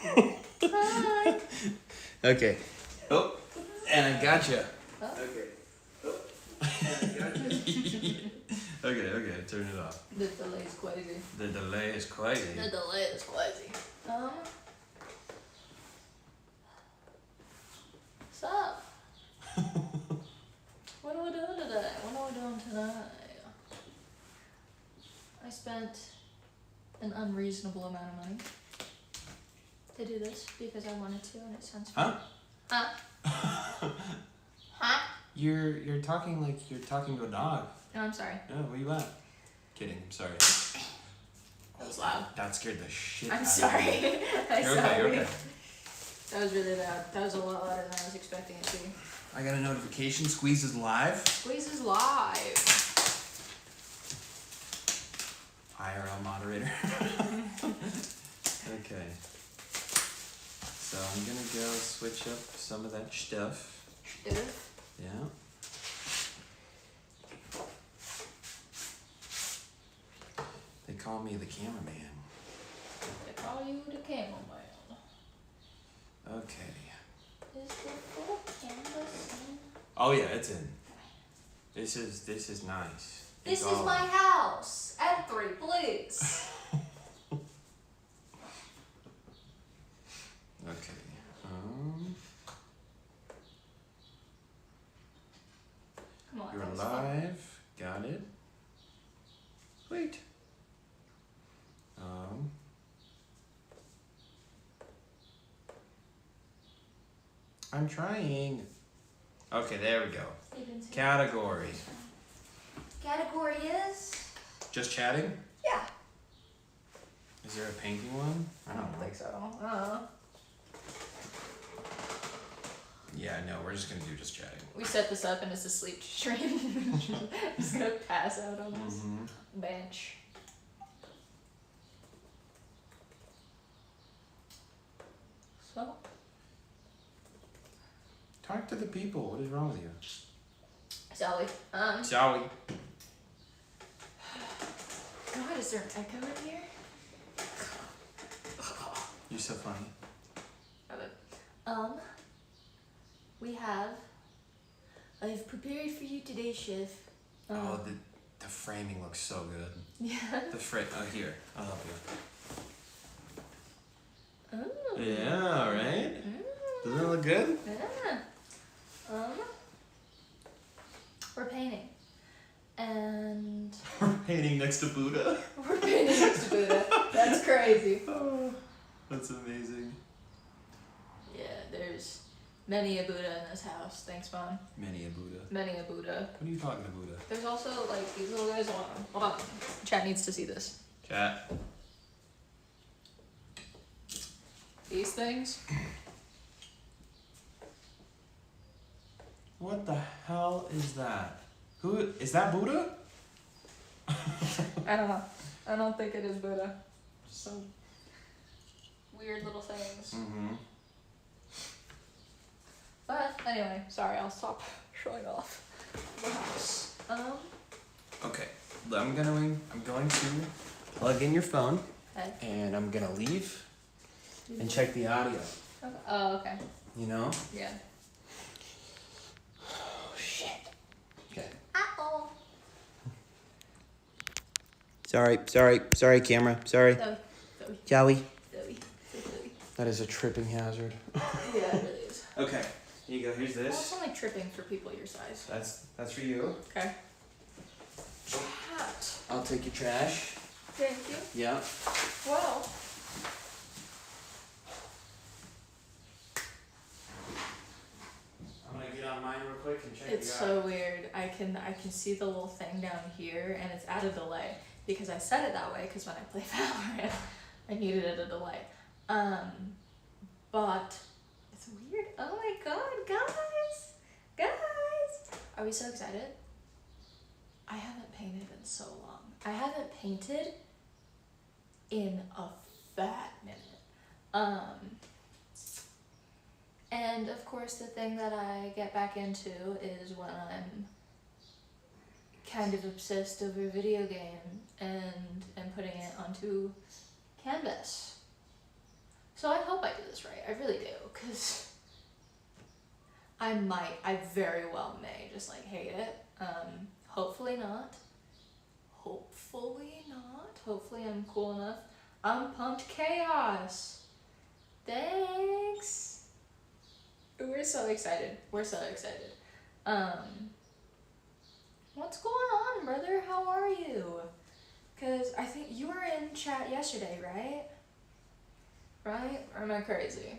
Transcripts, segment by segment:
Hi. Okay. Oh, and I gotcha. Oh. Okay. Oh, and I gotcha. Okay, turn it off. The delay is crazy. The delay is crazy. The delay is crazy. What's up? What are we doing today? What are we doing tonight? I spent an unreasonable amount of money to do this because I wanted to, and it sounds fun. Huh? Huh? Huh? You're talking like you're talking to a dog. No, I'm sorry. Oh, where you at? Kidding. I'm sorry. That was loud. That scared the shit I'm out sorry. of me. I'm You're sorry. okay. You're okay. That was really loud. That was a lot louder than I was expecting it to be. I got a notification. Squeeze is live. Squeeze is live. IRL moderator. Okay. So I'm gonna go switch up some of that stuff. Yeah. They call me the cameraman. They call you the cameraman. Okay. Is the full canvas in? Oh yeah, it's in. This is nice. This is my house. Add 3, please. Okay. Come on. You're that was live. fun. Got it. Wait. I'm trying. Okay, there we go. You didn't see Category. it. Category is? Just chatting? Yeah. Is there a painting one? I don't know. think so. Yeah, no, we're just gonna do just chatting. We set this up and it's a sleep stream. Just gonna pass out on this bench. So, Talk to the people. What is wrong with you? Sally, Shall we? God, is there an echo in here? You're so funny. We have, I've prepared for you today's shift. Oh, the framing looks so good. Yeah. The frame. Oh, here. I'll help you. Oh. Yeah, right? Doesn't it look good? Yeah. We're painting. And We're painting next to Buddha. we're painting next to Buddha. That's crazy. Oh, that's amazing. Yeah, there's many a Buddha in this house. Thanks, Mom. Many a Buddha. Many a Buddha. What are you talking to Buddha? There's also like these little guys on. Hold on. Chat needs to see this. Chat. These things. What the hell is that? Who is that? Buddha? I don't know. I don't think it is Buddha. Just some weird little things. Mm-hmm. But anyway, sorry, I'll stop showing off the house. Okay. I'm going to plug in your phone, Okay. and I'm gonna leave and check the audio. Okay. Oh, okay. You know? Yeah. Oh shit. Okay. Uh-oh. Sorry, camera. Sorry. Zoe. Shall we? Zoe. That is a tripping hazard. Yeah, it really is. Okay. Here you go. Here's Well, this. it's only tripping for people your size. That's for you. Okay. Chat. I'll take your trash. Thank you. Yeah. Well. I'm gonna get on mine real quick and check It's so weird. I can see the little thing down here, and it's at a delay because I set it that way. Because when I play Valorant, I needed it at a delay. But it's weird. Oh my god, guys, are we so excited? I haven't painted in so long. I haven't painted in a fat minute. And of course the thing that I get back into is when I'm kind of obsessed over a video game and putting it onto canvas. So I hope I do this right. I really do, because I very well may just like hate it. Hopefully not. Hopefully not. Hopefully I'm cool enough. I'm pumped chaos. Thanks. We're so excited. We're so excited. What's going on, brother? How are you? Because I think you were in chat yesterday, right? Right? Or am I crazy?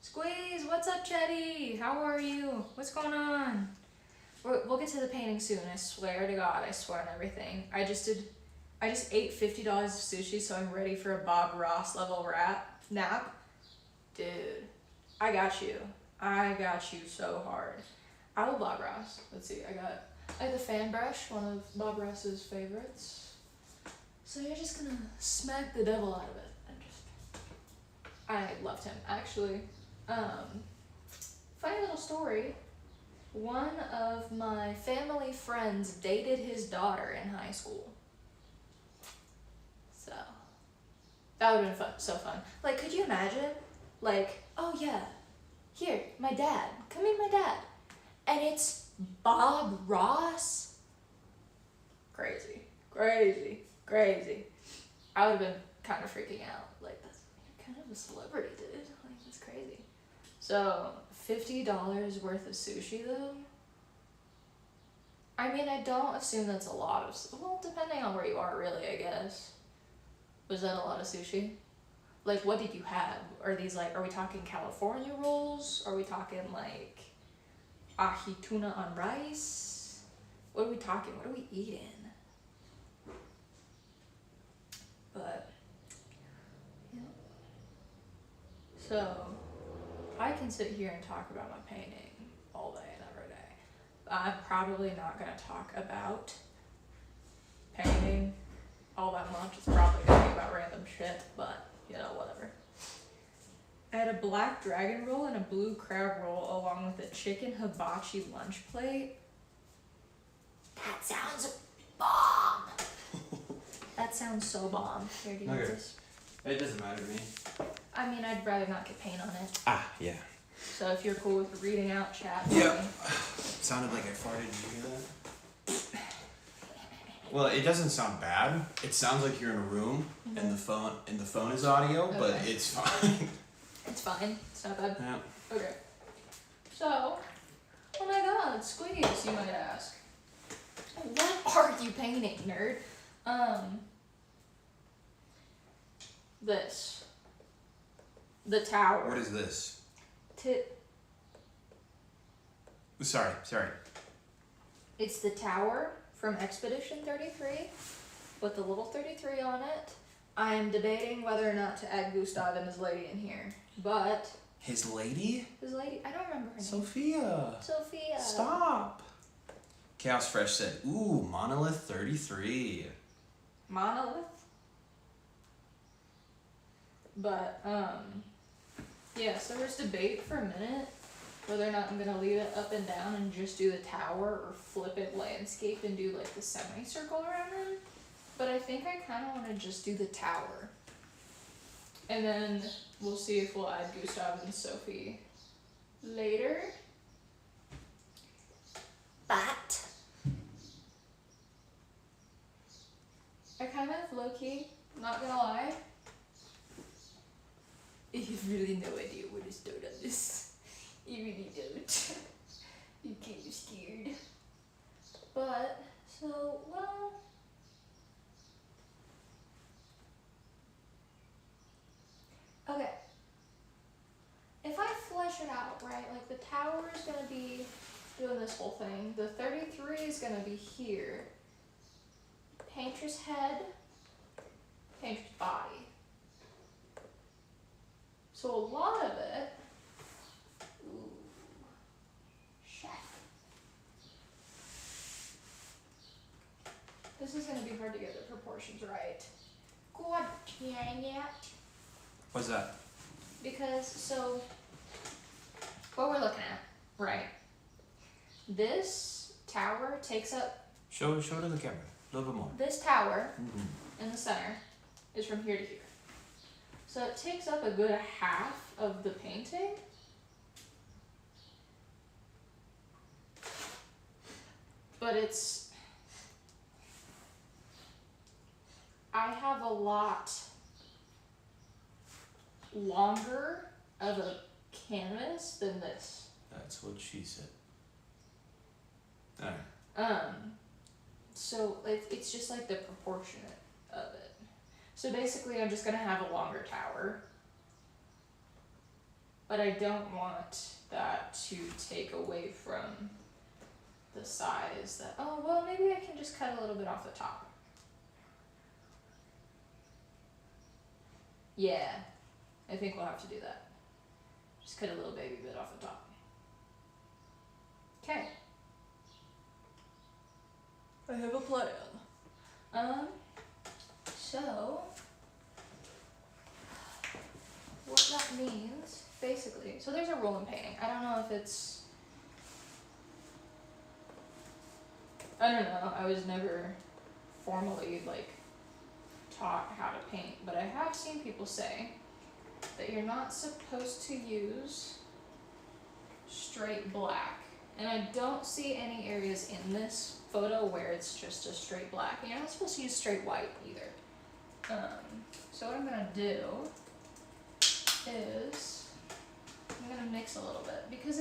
Squeeze, what's up, Chetty? How are you? What's going on? We'll get to the painting soon, I swear to God. I swear on everything. I just ate $50 of sushi, so I'm ready for a Bob Ross level nap. Dude, I got you. I got you so hard. I love Bob Ross. Let's see, I got the fan brush, one of Bob Ross's favorites. So you're just gonna smack the devil out of it. I loved him, actually. Funny little story. One of my family friends dated his daughter in high school. So, that would have been fun, so fun. Like, could you imagine? Like, oh yeah, here, my dad, come meet my dad. And it's Bob Ross? Crazy, crazy, crazy. I would have been kind of freaking out. Like, you're kind of a celebrity, dude. Like, that's crazy. So, $50 worth of sushi, though? I mean, I don't assume that's a lot of... Well, depending on where you are, really, I guess. Was that a lot of sushi? Like, what did you have? Are these, like... Are we talking California rolls? Are we talking, like... ahi tuna on rice? What are we talking? What are we eating? But... yeah. So... I can sit here and talk about my painting all day and every day. I'm probably not going to talk about painting all that much. It's probably going to be about random shit, but, you know, whatever. I had a black dragon roll and a blue crab roll along with a chicken hibachi lunch plate. That sounds bomb! That sounds so bomb. Here, do you want this? It doesn't matter to me. I mean, I'd rather not get paint on it. Ah, yeah. So if you're cool with reading out chat. Yeah. Sounded like I farted. Did you hear that? Well, it doesn't sound bad. It sounds like you're in a room and the phone is audio, okay. But it's fine. It's fine. It's not bad. Yeah. Okay. So, oh my God, Squeeze, you might ask. What are you painting, nerd? This. The tower. What is this? Sorry. It's the tower from Expedition 33 with the little 33 on it. I am debating whether or not to add Gustav and his lady in here, but... His lady? His lady? I don't remember her name. Sophia. Stop. Chaos Fresh said, ooh, Monolith 33. Monolith? But, yeah, so there's debate for a minute whether or not I'm going to leave it up and down and just do the tower or flip it landscape and do, like, the semicircle around them. But I think I kind of want to just do the tower. And then we'll see if we'll add Gustav and Sophie later. But I kind of low-key, not gonna lie, I have really no idea where to start on this. You really don't. You can't be scared. But, so, well... Okay. If I flesh it out, right, like the tower is going to be doing this whole thing. The 33 is going to be here. Paintress head, Paintress body. So a lot of it... Ooh. Shit. This is going to be hard to get the proportions right. God dang it. What's that? Because, so, what we're looking at, right? This tower takes up... Show it to the camera. A little bit more. This tower in the center is from here to here. So it takes up a good half of the painting. But I have a lot longer of a canvas than this. That's what she said. Alright. So it's just like the proportionate of it. So basically I'm just gonna have a longer tower. But I don't want that to take away from the size that, oh, well, maybe I can just cut a little bit off the top. Yeah, I think we'll have to do that. Just cut a little baby bit off the top. Okay. I have a plan. So what that means, basically, so there's a rule in painting. I don't know if it's, I don't know, I was never formally taught how to paint, but I have seen people say that you're not supposed to use straight black. And I don't see any areas in this photo where it's just a straight black. And you're not supposed to use straight white either. So what I'm gonna do is I'm gonna mix a little bit because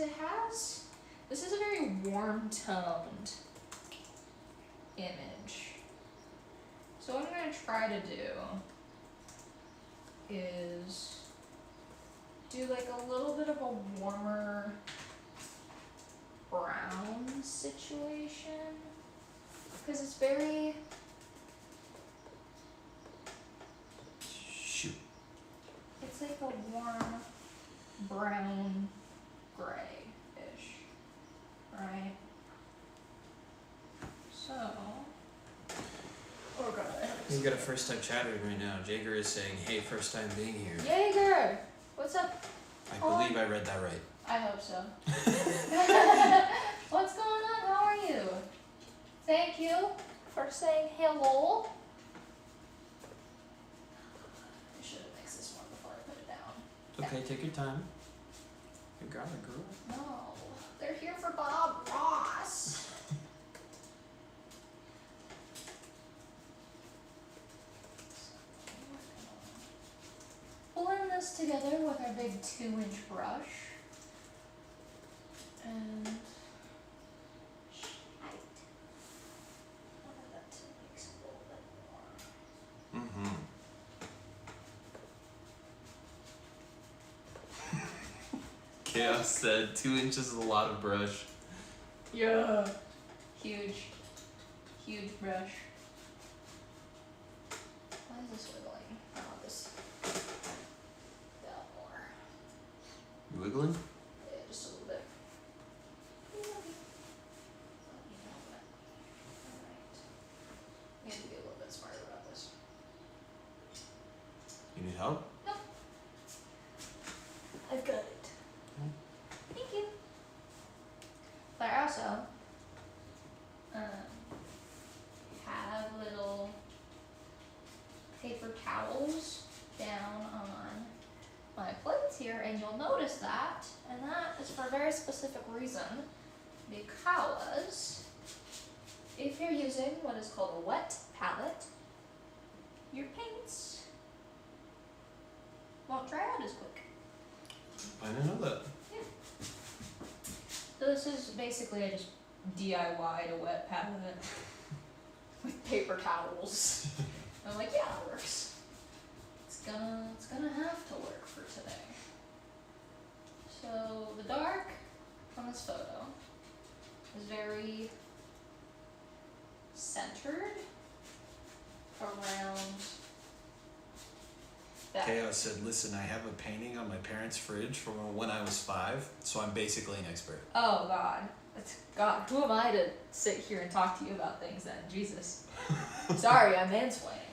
this is a very warm toned image. So what I'm gonna try to do is do a little bit of a warmer brown situation because it's very, Shoot. it's like a warm brown gray-ish, right? So we're gonna, We've got a first time chattering right now. Jager is saying, hey, first time being here. Jaeger, what's up? I believe I read that right. I hope so. What's going on? How are you? Thank you for saying hello. I should have mixed this one before I put it down. Okay, take your time. You got it, girl. No, they're here for Bob Ross. Blend this together with our big 2-inch brush. And shite. I wanted that to mix a little bit more. Chaos said 2 inches is a lot of brush. Yeah. Huge brush. Why is this wiggling? I want this down more. You wiggling? Yeah, just a little bit. Alright. We have to be a little bit smarter about this. You need help? No. I've got it. Thank you. But I also have little paper towels down on my plates here, and you'll notice that, and that is for a very specific reason, because if you're using what is called a wet palette, your paints won't dry out as quick. I didn't know that. Yeah. So this is basically I just DIY'd a wet palette with paper towels. I'm like, yeah, it works. It's gonna have to work for today. So the dark on this photo is very centered around that. Chaos said, listen, I have a painting on my parents' fridge from when I was 5, so I'm basically an expert. Oh God. God, who am I to sit here and talk to you about things then? Jesus. Sorry, I'm mansplaining.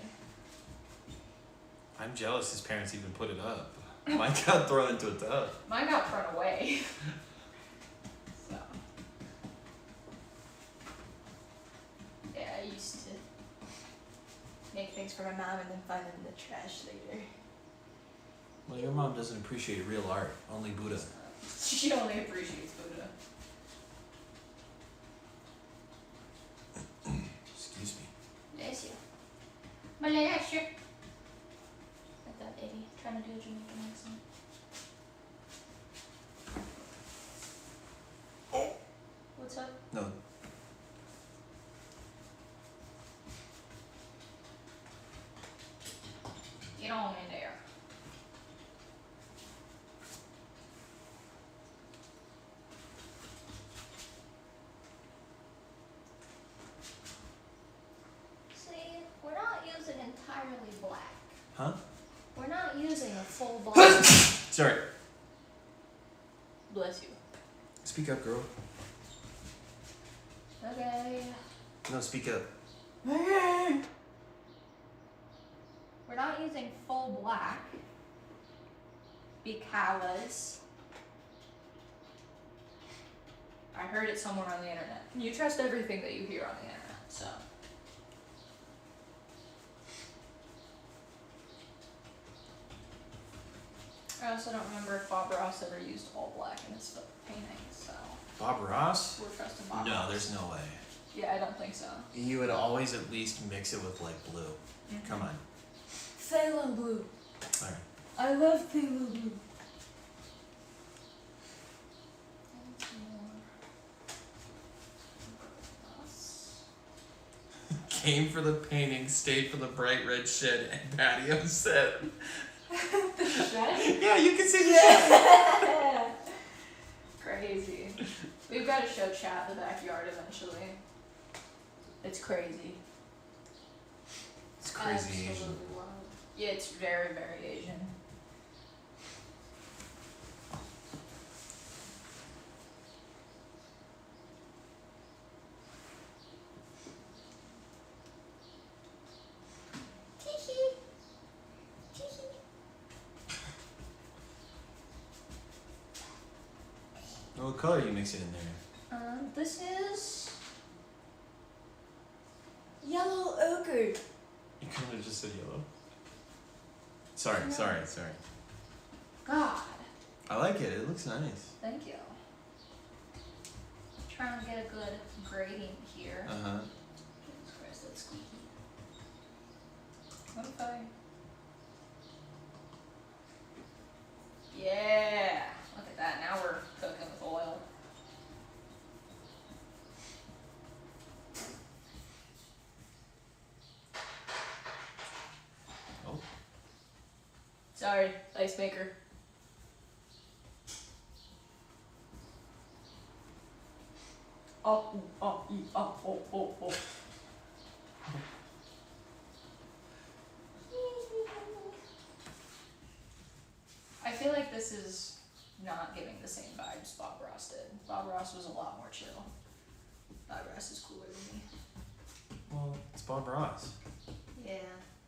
I'm jealous his parents even put it up. Mine got thrown into a tub. Mine got thrown away. So. Yeah, I used to make things for my mom and then find them in the trash later. Well, your mom doesn't appreciate real art, only Buddha. She only appreciates Buddha. Excuse me. Bless you. Bless you. Like that idiot trying to do a Jamaican accent. Oh. What's up? No. Get on in there. See, we're not using entirely black. Huh? We're not using a full body. Sorry. Bless you. Speak up, girl. Okay. No, speak up. We're not using full black because I heard it somewhere on the internet. You trust everything that you hear on the internet, so. I also don't remember if Bob Ross ever used all black in his painting, so Bob Ross? we're trusting Bob No, Ross. there's no way. Yeah, I don't think so. You would always at least mix it with like blue. Mm-hmm. Come on. Ceylon blue. Alright. I love Ceylon blue. Came for the painting, stayed for the bright red shed and patio set. The shed? Yeah, you can see the shed. Crazy. We've got to show Chad the backyard eventually. It's crazy. It's crazy Asian. Absolutely wild. Yeah, it's very, very Asian. What color are you mixing in there? This is yellow ochre. You couldn't have just said yellow. Sorry, No. sorry. God, I like it. It looks nice. thank you. Trying to get a good grading here. Uh-huh. Jesus Christ, that's squeaky. What if I... Yeah! Look at that, now we're cooking with oil. Oh. Sorry, ice maker. Oh, oh. I feel like this is not giving the same vibes Bob Ross did. Bob Ross was a lot more chill. Bob Ross is cooler than me. Well, it's Bob Ross. Yeah,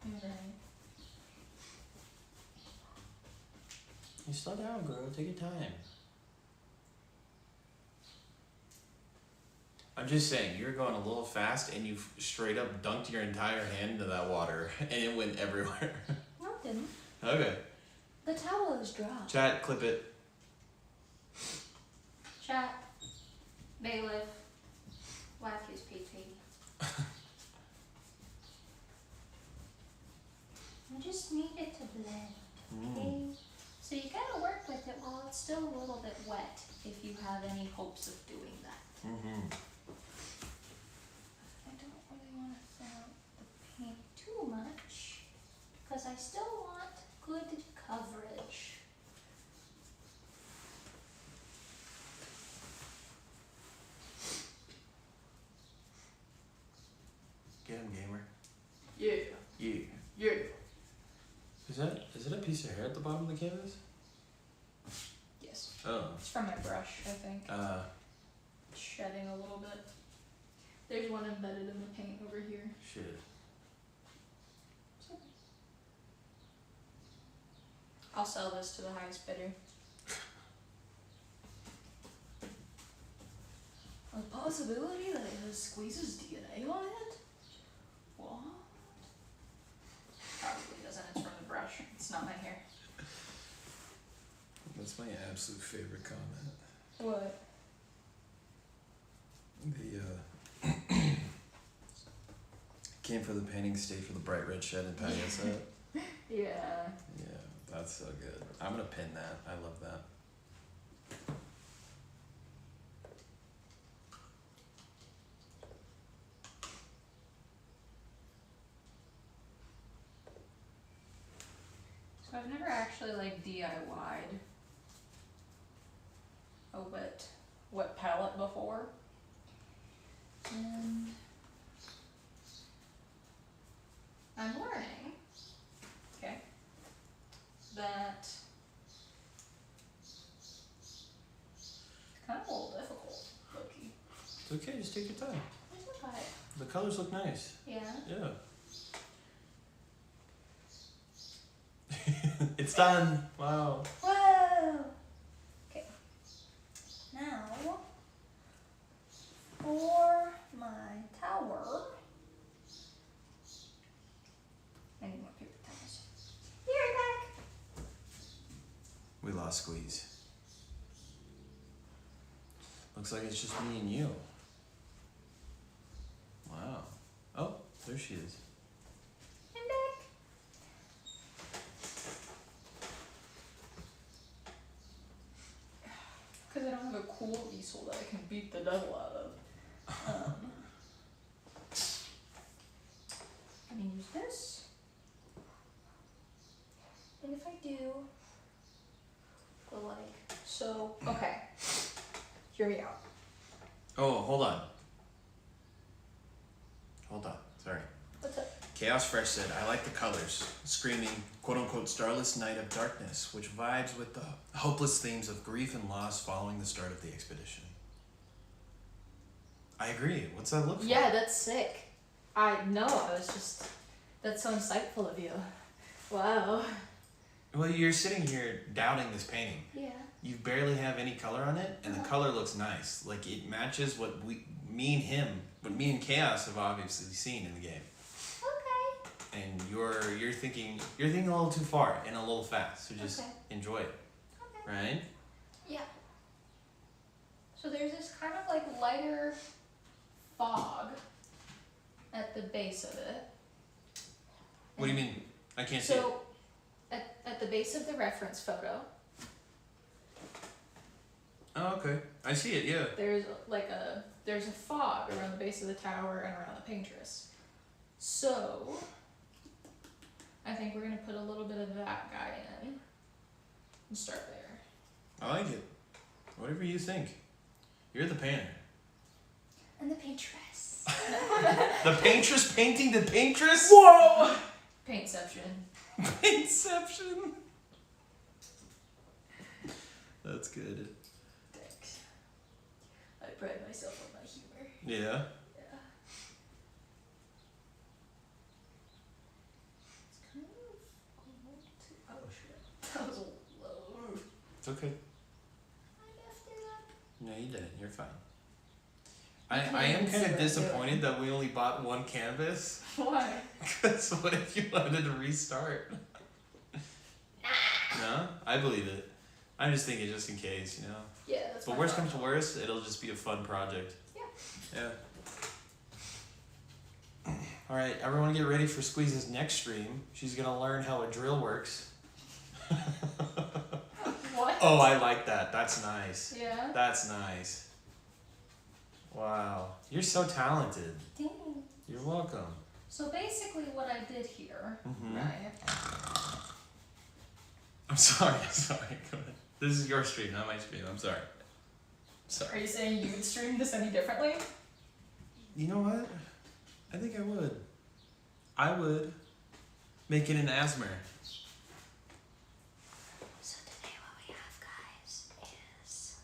you're right. You slow down, girl. Take your time. I'm just saying, you're going a little fast and you straight up dunked your entire hand into that water and it went everywhere. No, it didn't. Okay. The towel is dry. Chat, clip it. Chat. Bailiff. Wife is PP. I just need it to blend. Okay? So you gotta work with it while it's still a little bit wet if you have any hopes of doing that. Mm-hmm. I don't really want to thin out the paint too much because I still want good coverage. Get him, gamer. Yeah. Yeah. Yeah. Is it a piece of hair at the bottom of the canvas? Yes. Oh. It's from my brush, I think. Shedding a little bit. There's one embedded in the paint over here. Shit. I'll sell this to the highest bidder. A possibility that it squeezes DNA on it? What? Probably doesn't. It's from the brush. It's not my hair. That's my absolute favorite comment. What? The came for the painting, stayed for the bright red shed and patio set. Yeah. Yeah, that's so good. I'm gonna pin that. I love that. So I've never actually like DIY'd a wet palette before. And I'm learning, okay, that it's kind of a little difficult, low-key. It's okay, just take your time. It's okay. The colors look nice. Yeah. Yeah. It's done. Wow. Whoa! Okay. Now, for my tower, I need more paper towels. Be right back. We lost Squeeze. Looks like it's just me and you. Wow. Oh, there she is. I'm back. Because I don't have a cool easel that I can beat the devil out of. I'm gonna use this. And if I do, go like so. Okay. Hear me out. Oh, hold on. Hold on. Sorry. What's up? Chaos Fresh said, I like the colors, screaming, quote-unquote, starless night of darkness, which vibes with the hopeless themes of grief and loss following the start of the expedition. I agree. What's that look for? Yeah, that's sick. I know. I was just. That's so insightful of you. Wow. Well, you're sitting here doubting this painting. Yeah. You barely have any color on it, and the color looks nice. Like, it matches what me and Chaos have obviously seen in the game. Okay. And you're thinking a little too far and a little fast, so just enjoy it. Okay. Right? Yeah. So there's this kind of like lighter fog at the base of it. What do you mean? I can't see it. So at the base of the reference photo, Oh, okay. I see it, yeah. there's a fog around the base of the tower and around the Paintress. So I think we're gonna put a little bit of that guy in and start there. I like it. Whatever you think. You're the painter. And the Paintress. The Paintress painting the Paintress? Whoa! Paintception. Paintception. That's good. Thanks. I pride myself on my humor. Yeah. Yeah. It's kind of. Oh shit. That was low. It's okay. I messed it up. No, you didn't. You're fine. I am kind of disappointed that we only bought one canvas. Why? Because what if you wanted to restart? No? I believe it. I'm just thinking just in case, you know? Yeah, that's But my worst thought. comes to worst, it'll just be a fun project. Yeah. Yeah. Alright, everyone get ready for Squeeze's next stream. She's gonna learn how a drill works. What? Oh, I like that. That's nice. Yeah. That's nice. Wow. You're so talented. Dang. You're welcome. So basically what I did here, Mhm. right? I'm sorry. Go ahead. This is your stream, not my stream. I'm sorry. Are Sorry. you saying you would stream this any differently? You know what? I think I would. I would make it an ASMR. So today what we have, guys, is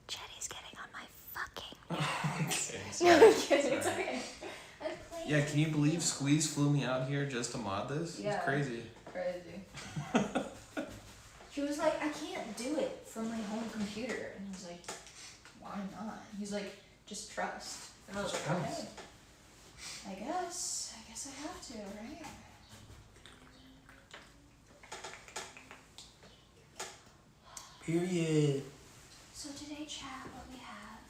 Jetty's getting on my fucking nerves. Okay, I'm sorry. kidding, it's Sorry. okay. I'm playing. Yeah, can you believe Squeeze flew me out here just to mod this? Yeah. It's crazy. Crazy. He was like, I can't do it from my home computer. And I was like, why not? He's like, just trust. And I was like, okay. I guess I have to, right? Period. So today, chat, what we have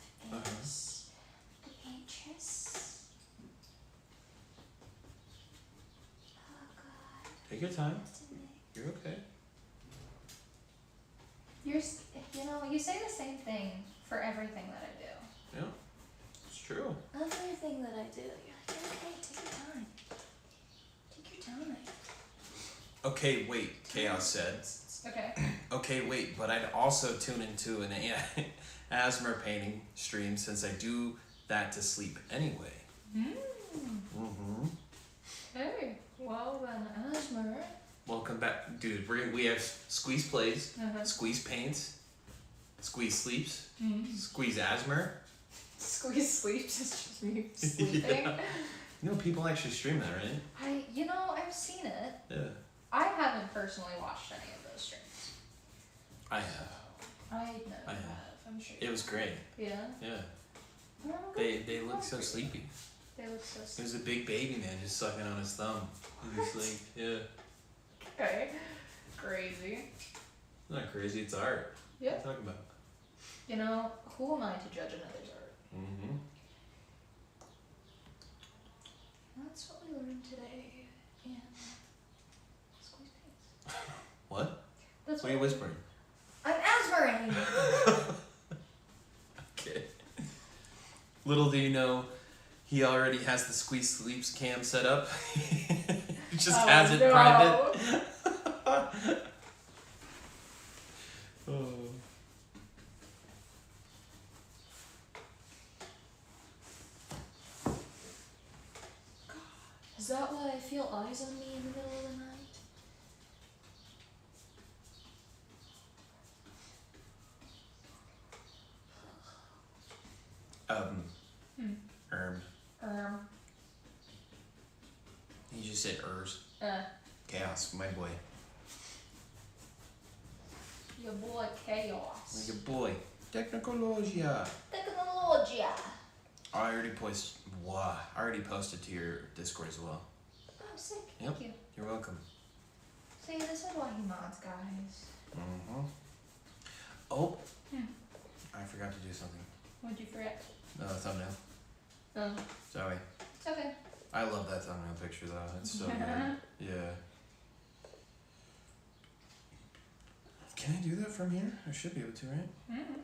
is the Paintress. Oh god. Take your time. You're okay. You say the same thing for everything that I do. Yeah, it's true. Everything that I do, you're like, okay, take your time. Take your time. Okay, wait, Chaos said. Okay. Okay, wait, but I'd also tune into an asthma painting stream since I do that to sleep anyway. Mm-hmm. Hey, well then, asthma. Welcome back, dude. We have Squeeze Plays, Squeeze Paints, Squeeze Sleeps, Squeeze Asthma. Squeeze Sleeps is just me sleeping. Yeah. You know, people actually stream that, right? I've seen it. Yeah. I haven't personally watched any of those streams. I have. I know you have. I'm sure. It was great. Yeah? Yeah. Well, They look so sleepy. They look so sleepy. There's a big baby man just sucking on his thumb. He's like, yeah. Okay. Crazy. It's not crazy, it's art. Yeah. What are you talking about? You know, who am I to judge another's art? Mm-hmm. That's what we learned today in Squeeze Paints. What? That's What are you whispering? I'm asthmaing! Okay. Little do you know, he already has the Squeeze Sleeps cam set up. He just has it private. Oh. Is that why I feel eyes on me in the middle of the night? He just said ers. Chaos, my boy. Your boy Chaos. Your boy. Technologia. Technologia. I already posted to your Discord as well. Oh, sick. Yep. Thank you. You're welcome. See, this is why he mods, guys. Mm-hmm. Oh. I forgot to do something. What'd you forget? No, thumbnail. Oh. Sorry. It's okay. I love that thumbnail picture though. It's so good. Yeah. Can I do that from here? I should be able to, right? Mm-hmm.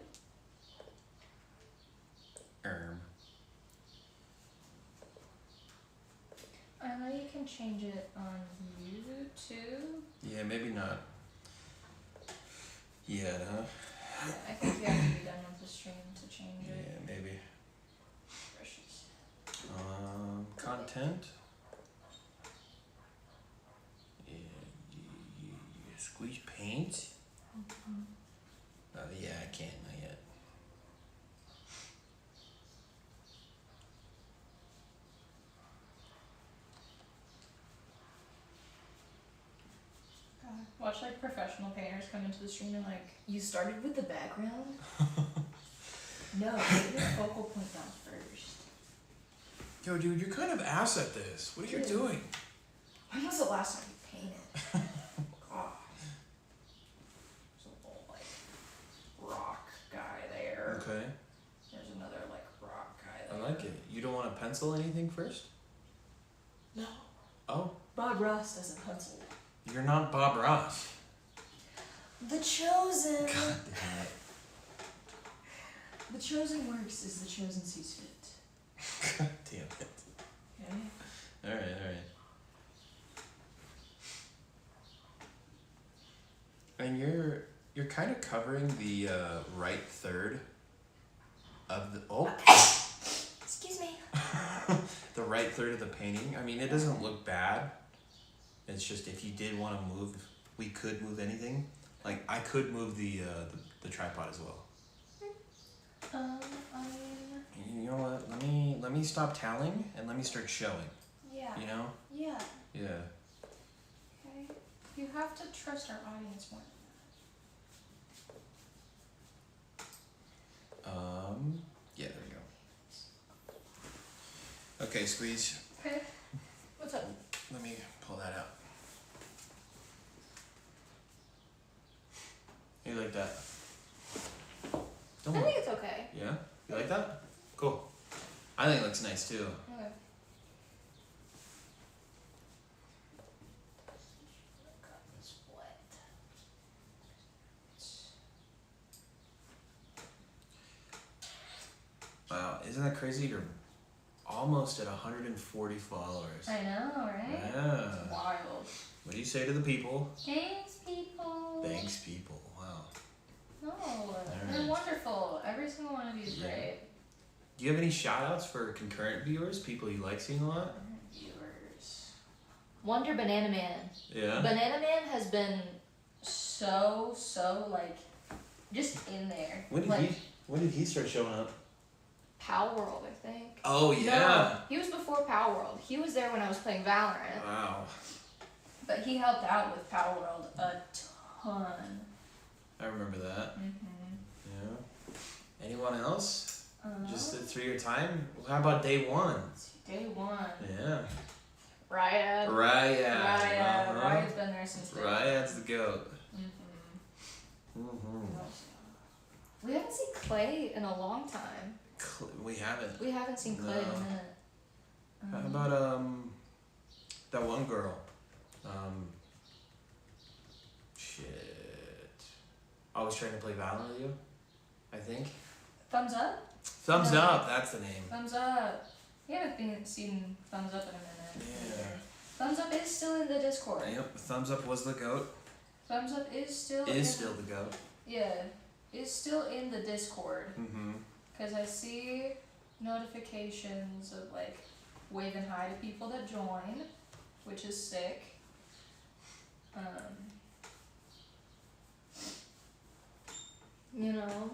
I know you can change it on YouTube. Yeah, maybe not. Yet, huh? Yeah, I think you have to be done with the stream to change it. Yeah, maybe. Precious. Content. Yeah, squeeze paint. Yeah, I can't, not yet. God. Watch like professional painters come into the stream and like, you started with the background? No, get your focal point down first. Yo, dude, you're kind of ass at this. What are you doing? When was the last time you painted? God. There's a little like rock guy there. Okay. There's another like rock guy there. I like it. You don't want to pencil anything first? No. Oh. Bob Ross doesn't pencil. You're not Bob Ross. The Chosen. God damn it. The Chosen works as the Chosen sees fit. God damn it. Okay. Alright. And you're kind of covering the right third of the Excuse me. the right third of the painting. I mean, it doesn't look bad. It's just if you did want to move, we could move anything. Like I could move the tripod as well. You know what? Let me stop tallying and let me start showing. Yeah. You know? Yeah. Yeah. Okay. You have to trust our audience more than Yeah, there we go. Okay, squeeze. Okay. What's up? Let me pull that out. You like that? I think it's okay. Yeah? You like that? Cool. I think it looks nice too. Okay. Wow, isn't that crazy? You're almost at 140 followers. I know, right? Yeah. It's wild. What do you say to the people? Thanks, people. Thanks, people. Wow. No, Alright. they're wonderful. Every single one of you is Yeah. great. Do you have any shout outs for concurrent viewers? People you like seeing a lot? Viewers. Wonder Banana Man. Yeah. Banana Man has been so like just in there. When did he start showing up? Pal World, I think. Oh yeah. No, he was before Pal World. He was there when I was playing Valorant. Wow. But he helped out with Pal World a ton. I remember that. Mm-hmm. Yeah. Anyone else? Just the 3-year time? How about day one? Day one. Yeah. Ryad. Ryad. Ryad's been there since day one. Ryad's the goat. Mm-hmm. Mm-hmm. We haven't seen Clay in a long time. We haven't. We haven't seen Clay in a No. minute. How about that one girl? Shit. Always trying to play Valorant with you, I think. Thumbs up? Thumbs No. up, that's the name. Thumbs up. We haven't seen Thumbs up in a minute. Yeah. Thumbs up is still in the Discord. Yep, Thumbs up was the goat. Thumbs up is still Still the goat. Yeah. Is still in the Discord. Mm-hmm. Because I see notifications of like waving hi to people that join, which is sick. You know,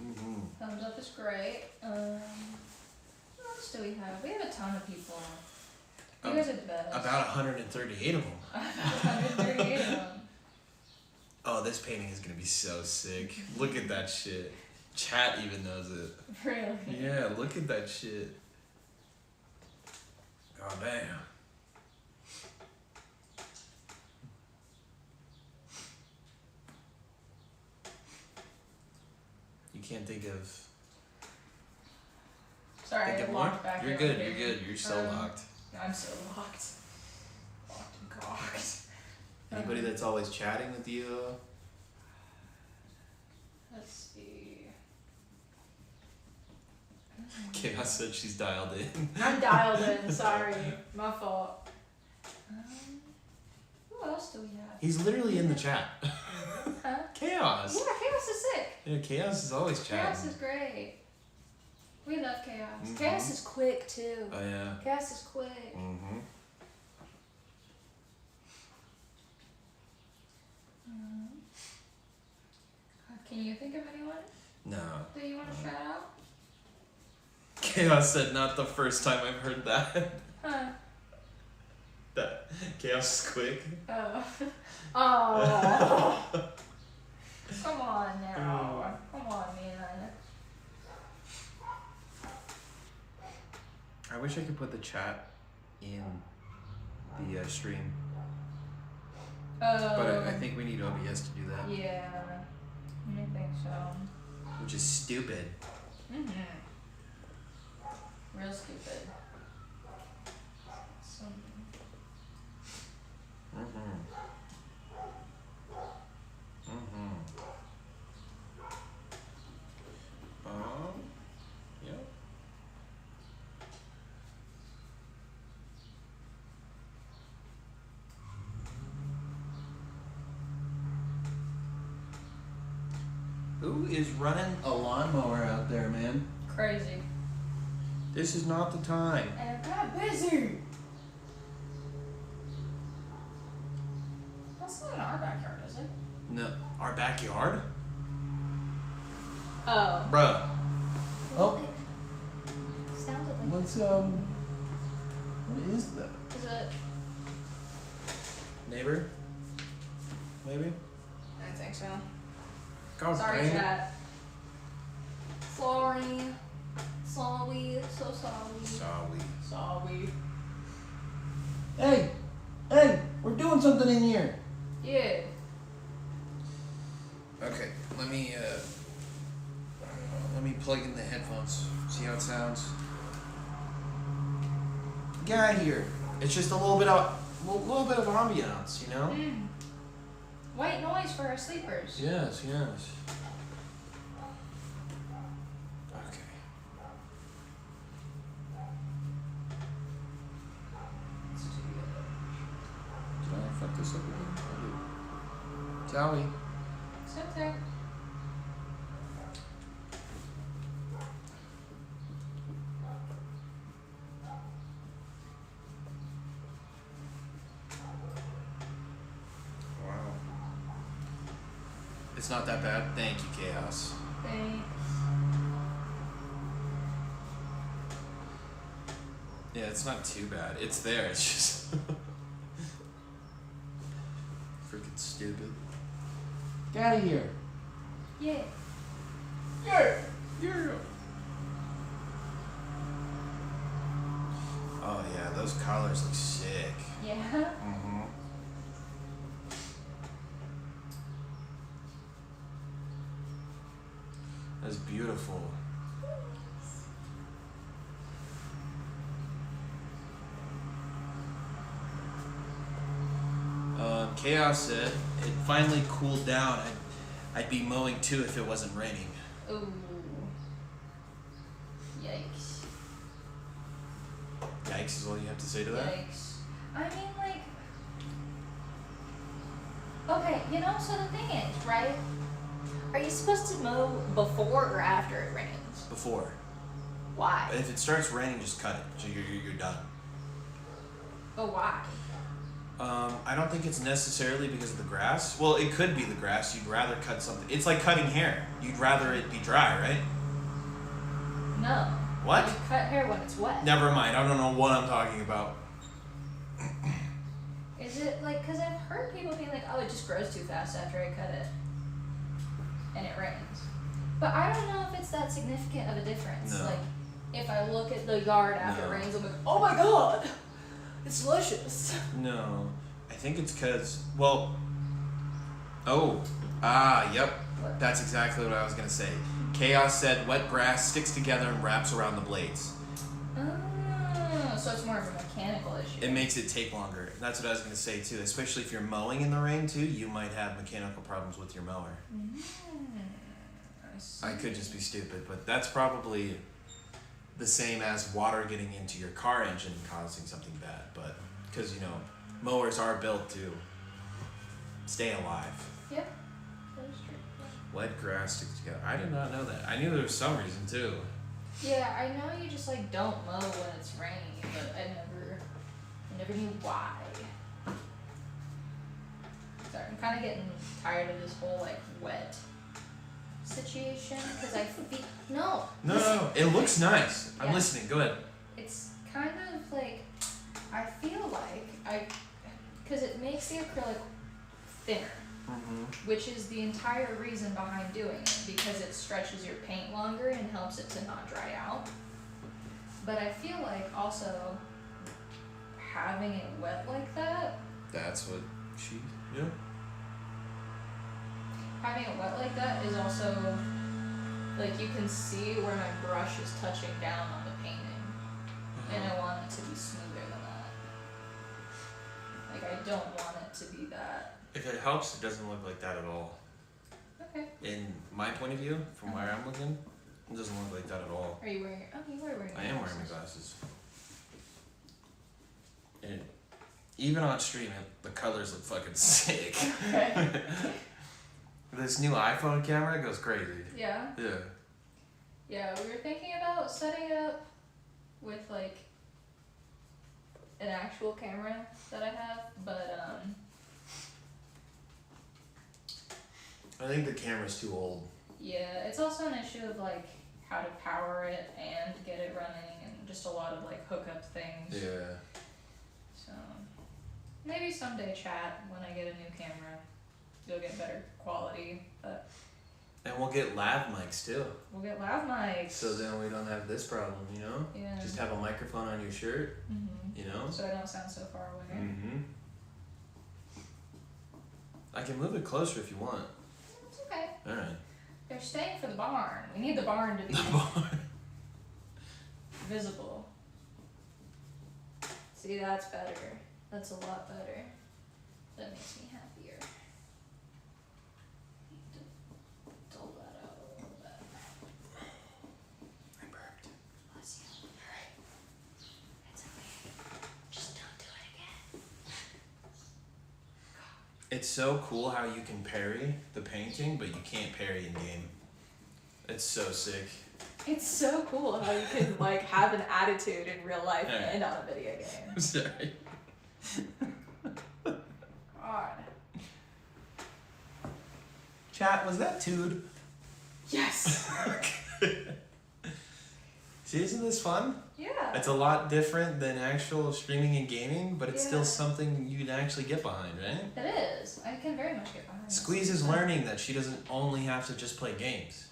Mm-hmm. thumbs up is great. What else do we have? We have a ton of people. You guys are the best. About 138 of them. 138 of them. Oh, this painting is gonna be so sick. Look at that shit. Chat even knows it. Really? Yeah, look at that shit. Oh damn. You can't think of. Sorry, Think I of more? walked back. You're here. good. You're good. You're so locked. I'm so locked. Locked and cocked. Anybody that's always chatting with you? Let's see. Chaos said she's dialed in. I'm dialed in. Sorry, my fault. Who else do we have? He's literally in the chat. Huh? Chaos. Yeah, Chaos is sick. Yeah, Chaos is always chatting. Chaos is great. We love Chaos. Mhm. Chaos is quick too. Oh yeah. Chaos is quick. Mm-hmm. Can you think of anyone No. that you want to shout out? Chaos said not the first time I've heard that. Huh? That Chaos is quick. Oh. Oh. Come on now. Come on, man. I wish I could put the chat in the stream, Oh. but I think we need OBS to do that, Yeah. I think so. which is stupid. Mhm. Real stupid. Mm-hmm. Mm-hmm. Yep. Who is running a lawnmower out there, man? Crazy. This is not the time. And I'm kind of busy. That's not in our backyard, is it? No, our backyard? Oh. Bruh. Oh, Sounded like. what's, what is that? Is it? Neighbor? Maybe? I think so. God Sorry, dang it. chat. Sorry. Sorry, so sorry. Sorry. Hey, we're doing something in here. Yeah. Okay, let me plug in the headphones. See how it sounds. Get out of here. It's just a little bit of ambiance, you know? White noise for our sleepers. Yes. Okay. Did I fuck this up again? Zowie. Sit there. Wow. It's not that bad. Thank you, Chaos. Thanks. Yeah, it's not too bad. It's there. It's just freaking stupid. Get out of here. Yeah. Yeah. Oh yeah, those collars look sick. Yeah. Mm-hmm. That's beautiful. Chaos said it finally cooled down. I'd be mowing too if it wasn't raining. Ooh. Yikes. Yikes is all you have to say to that? Yikes. I mean, like. Okay, so the thing is, right? Are you supposed to mow before or after it rains? Before. Why? If it starts raining, just cut it. So you're done. But why? I don't think it's necessarily because of the grass. Well, it could be the grass. You'd rather cut something. It's like cutting hair. You'd rather it be dry, right? No. What? You cut hair when it's wet. Never mind. I don't know what I'm talking about. Is it like, because I've heard people being like, oh, it just grows too fast after I cut it. And it rains. But I don't know if it's that significant of a difference. No. Like, if I look at the yard after No. it rains, I'm like, oh my god! It's delicious. No. I think it's because, well... yep. What? That's exactly what I was going to say. Chaos said wet grass sticks together and wraps around the blades. Oh, so it's more of a mechanical issue. It makes it take longer. That's what I was going to say too. Especially if you're mowing in the rain too, you might have mechanical problems with your mower. I could just be stupid, but that's probably the same as water getting into your car engine and causing something bad. But because mowers are built to stay alive. Yep, that is true. Wet grass sticks together. I did not know that. I knew there was some reason too. Yeah, I know you just like don't mow when it's raining, but I never knew why. Sorry, I'm kind of getting tired of this whole like wet situation because I feel No. It looks nice. I'm Yeah. listening. Go ahead. It's kind of like I feel like because it makes the acrylic thinner. Mm-hmm. Which is the entire reason behind doing it, because it stretches your paint longer and helps it to not dry out. But I feel like also having it wet like that, That's what she. Yeah. having it wet like that is also like you can see where my brush is touching down on the painting, and I want it to be smoother than that. Like I don't want it to be that. If it helps, it doesn't look like that at all. Okay. In my point of view, from where I'm looking, it doesn't look like that at all. Are you wearing? Oh, you are wearing. I am wearing my glasses. And even on stream, the colors look fucking sick. Okay. This new iPhone camera goes crazy. Yeah. Yeah. Yeah, we were thinking about setting it up with like an actual camera that I have, but I think the camera's too old. yeah, it's also an issue of like how to power it and get it running and just a lot of like hookup things. Yeah. So maybe someday, chat, when I get a new camera, you'll get better quality, but And we'll get lav mics too. We'll get lav mics. So then we don't have this problem, you know? Yeah. Just have a microphone on your shirt, you know? So I don't sound so far away. Mm-hmm. I can move it closer if you want. It's okay. Alright. They're staying for the barn. We need the barn to be visible. See, that's better. That's a lot better. That makes me happier. Need to dull that out a little bit. I burped. Bless you. Alright. It's okay. Just don't do it again. It's so cool how you can parry the painting, but you can't parry in game. It's so sick. It's so cool how you can like have an attitude in real life Yeah. and on a video game. I'm sorry. God. Chat, was that Tood? Yes. See, isn't this fun? Yeah. It's a lot different than actual streaming and gaming, but it's Yeah. still something you can actually get behind, right? It is. I can very much get behind this. Squeeze is learning that she doesn't only have to just play games.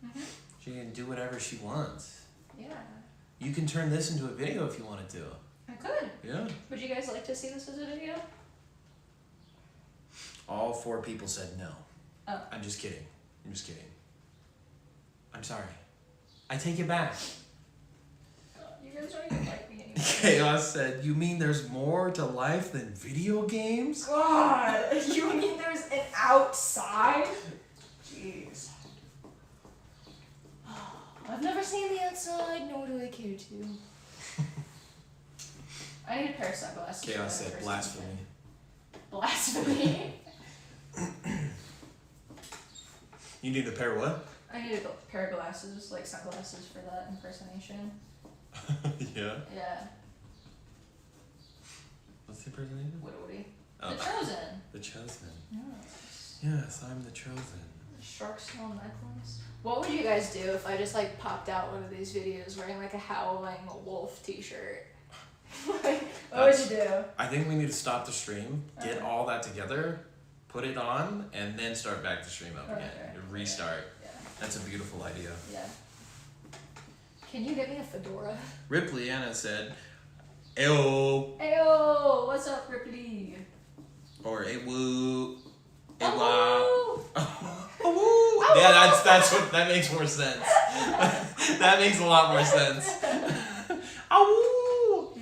Mhm. She can do whatever she wants. Yeah. You can turn this into a video if you wanted to. I could. Yeah. Would you guys like to see this as a video? All 4 people said no. Oh. I'm just kidding. I'm just kidding. I'm sorry. I take it back. You guys don't even like me anymore. Chaos said, you mean there's more to life than video games? God, you mean there's an outside? Jeez. I've never seen the outside, nor do I care to. I need a pair of sunglasses. Chaos for that said, first blasphemy. time. Blasphemy? You need a pair of what? I need a pair of glasses, like sunglasses for that impersonation. Yeah. Yeah. What's the impersonation? Woody. Oh. The Chosen. The Chosen. Yes. Yes, I'm the Chosen. Shark skull necklace. What would you guys do if I just like popped out one of these videos wearing like a howling wolf t-shirt? Like, what would you do? I think we need to stop the stream, get all that together, put it on, and then start back the stream up again. Okay. Restart. Yeah. That's a beautiful idea. Yeah. Can you get me a fedora? Ripley Anna said, "Ew," Ayo, what's up, Ripley? or "Ew." Oh, Yeah, that makes more sense. That makes a lot more sense. Ow!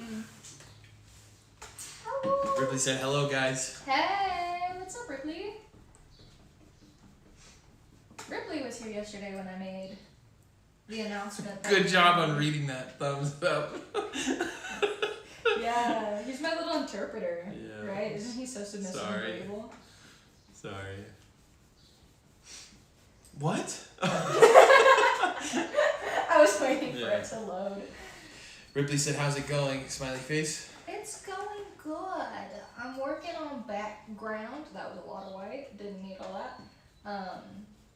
Ripley said, "Hello, guys." Hey, what's up, Ripley? Ripley was here yesterday when I made the announcement. Good job on reading that. Thumbs up. Yeah, he's my little interpreter. Yeah. Right? Isn't he so submissive Sorry. and agreeable? Sorry. What? I was waiting for Yeah. it to load. Ripley said, "How's it going?" Smiley face. It's going good. I'm working on background. That was a lot of white. Didn't need all that.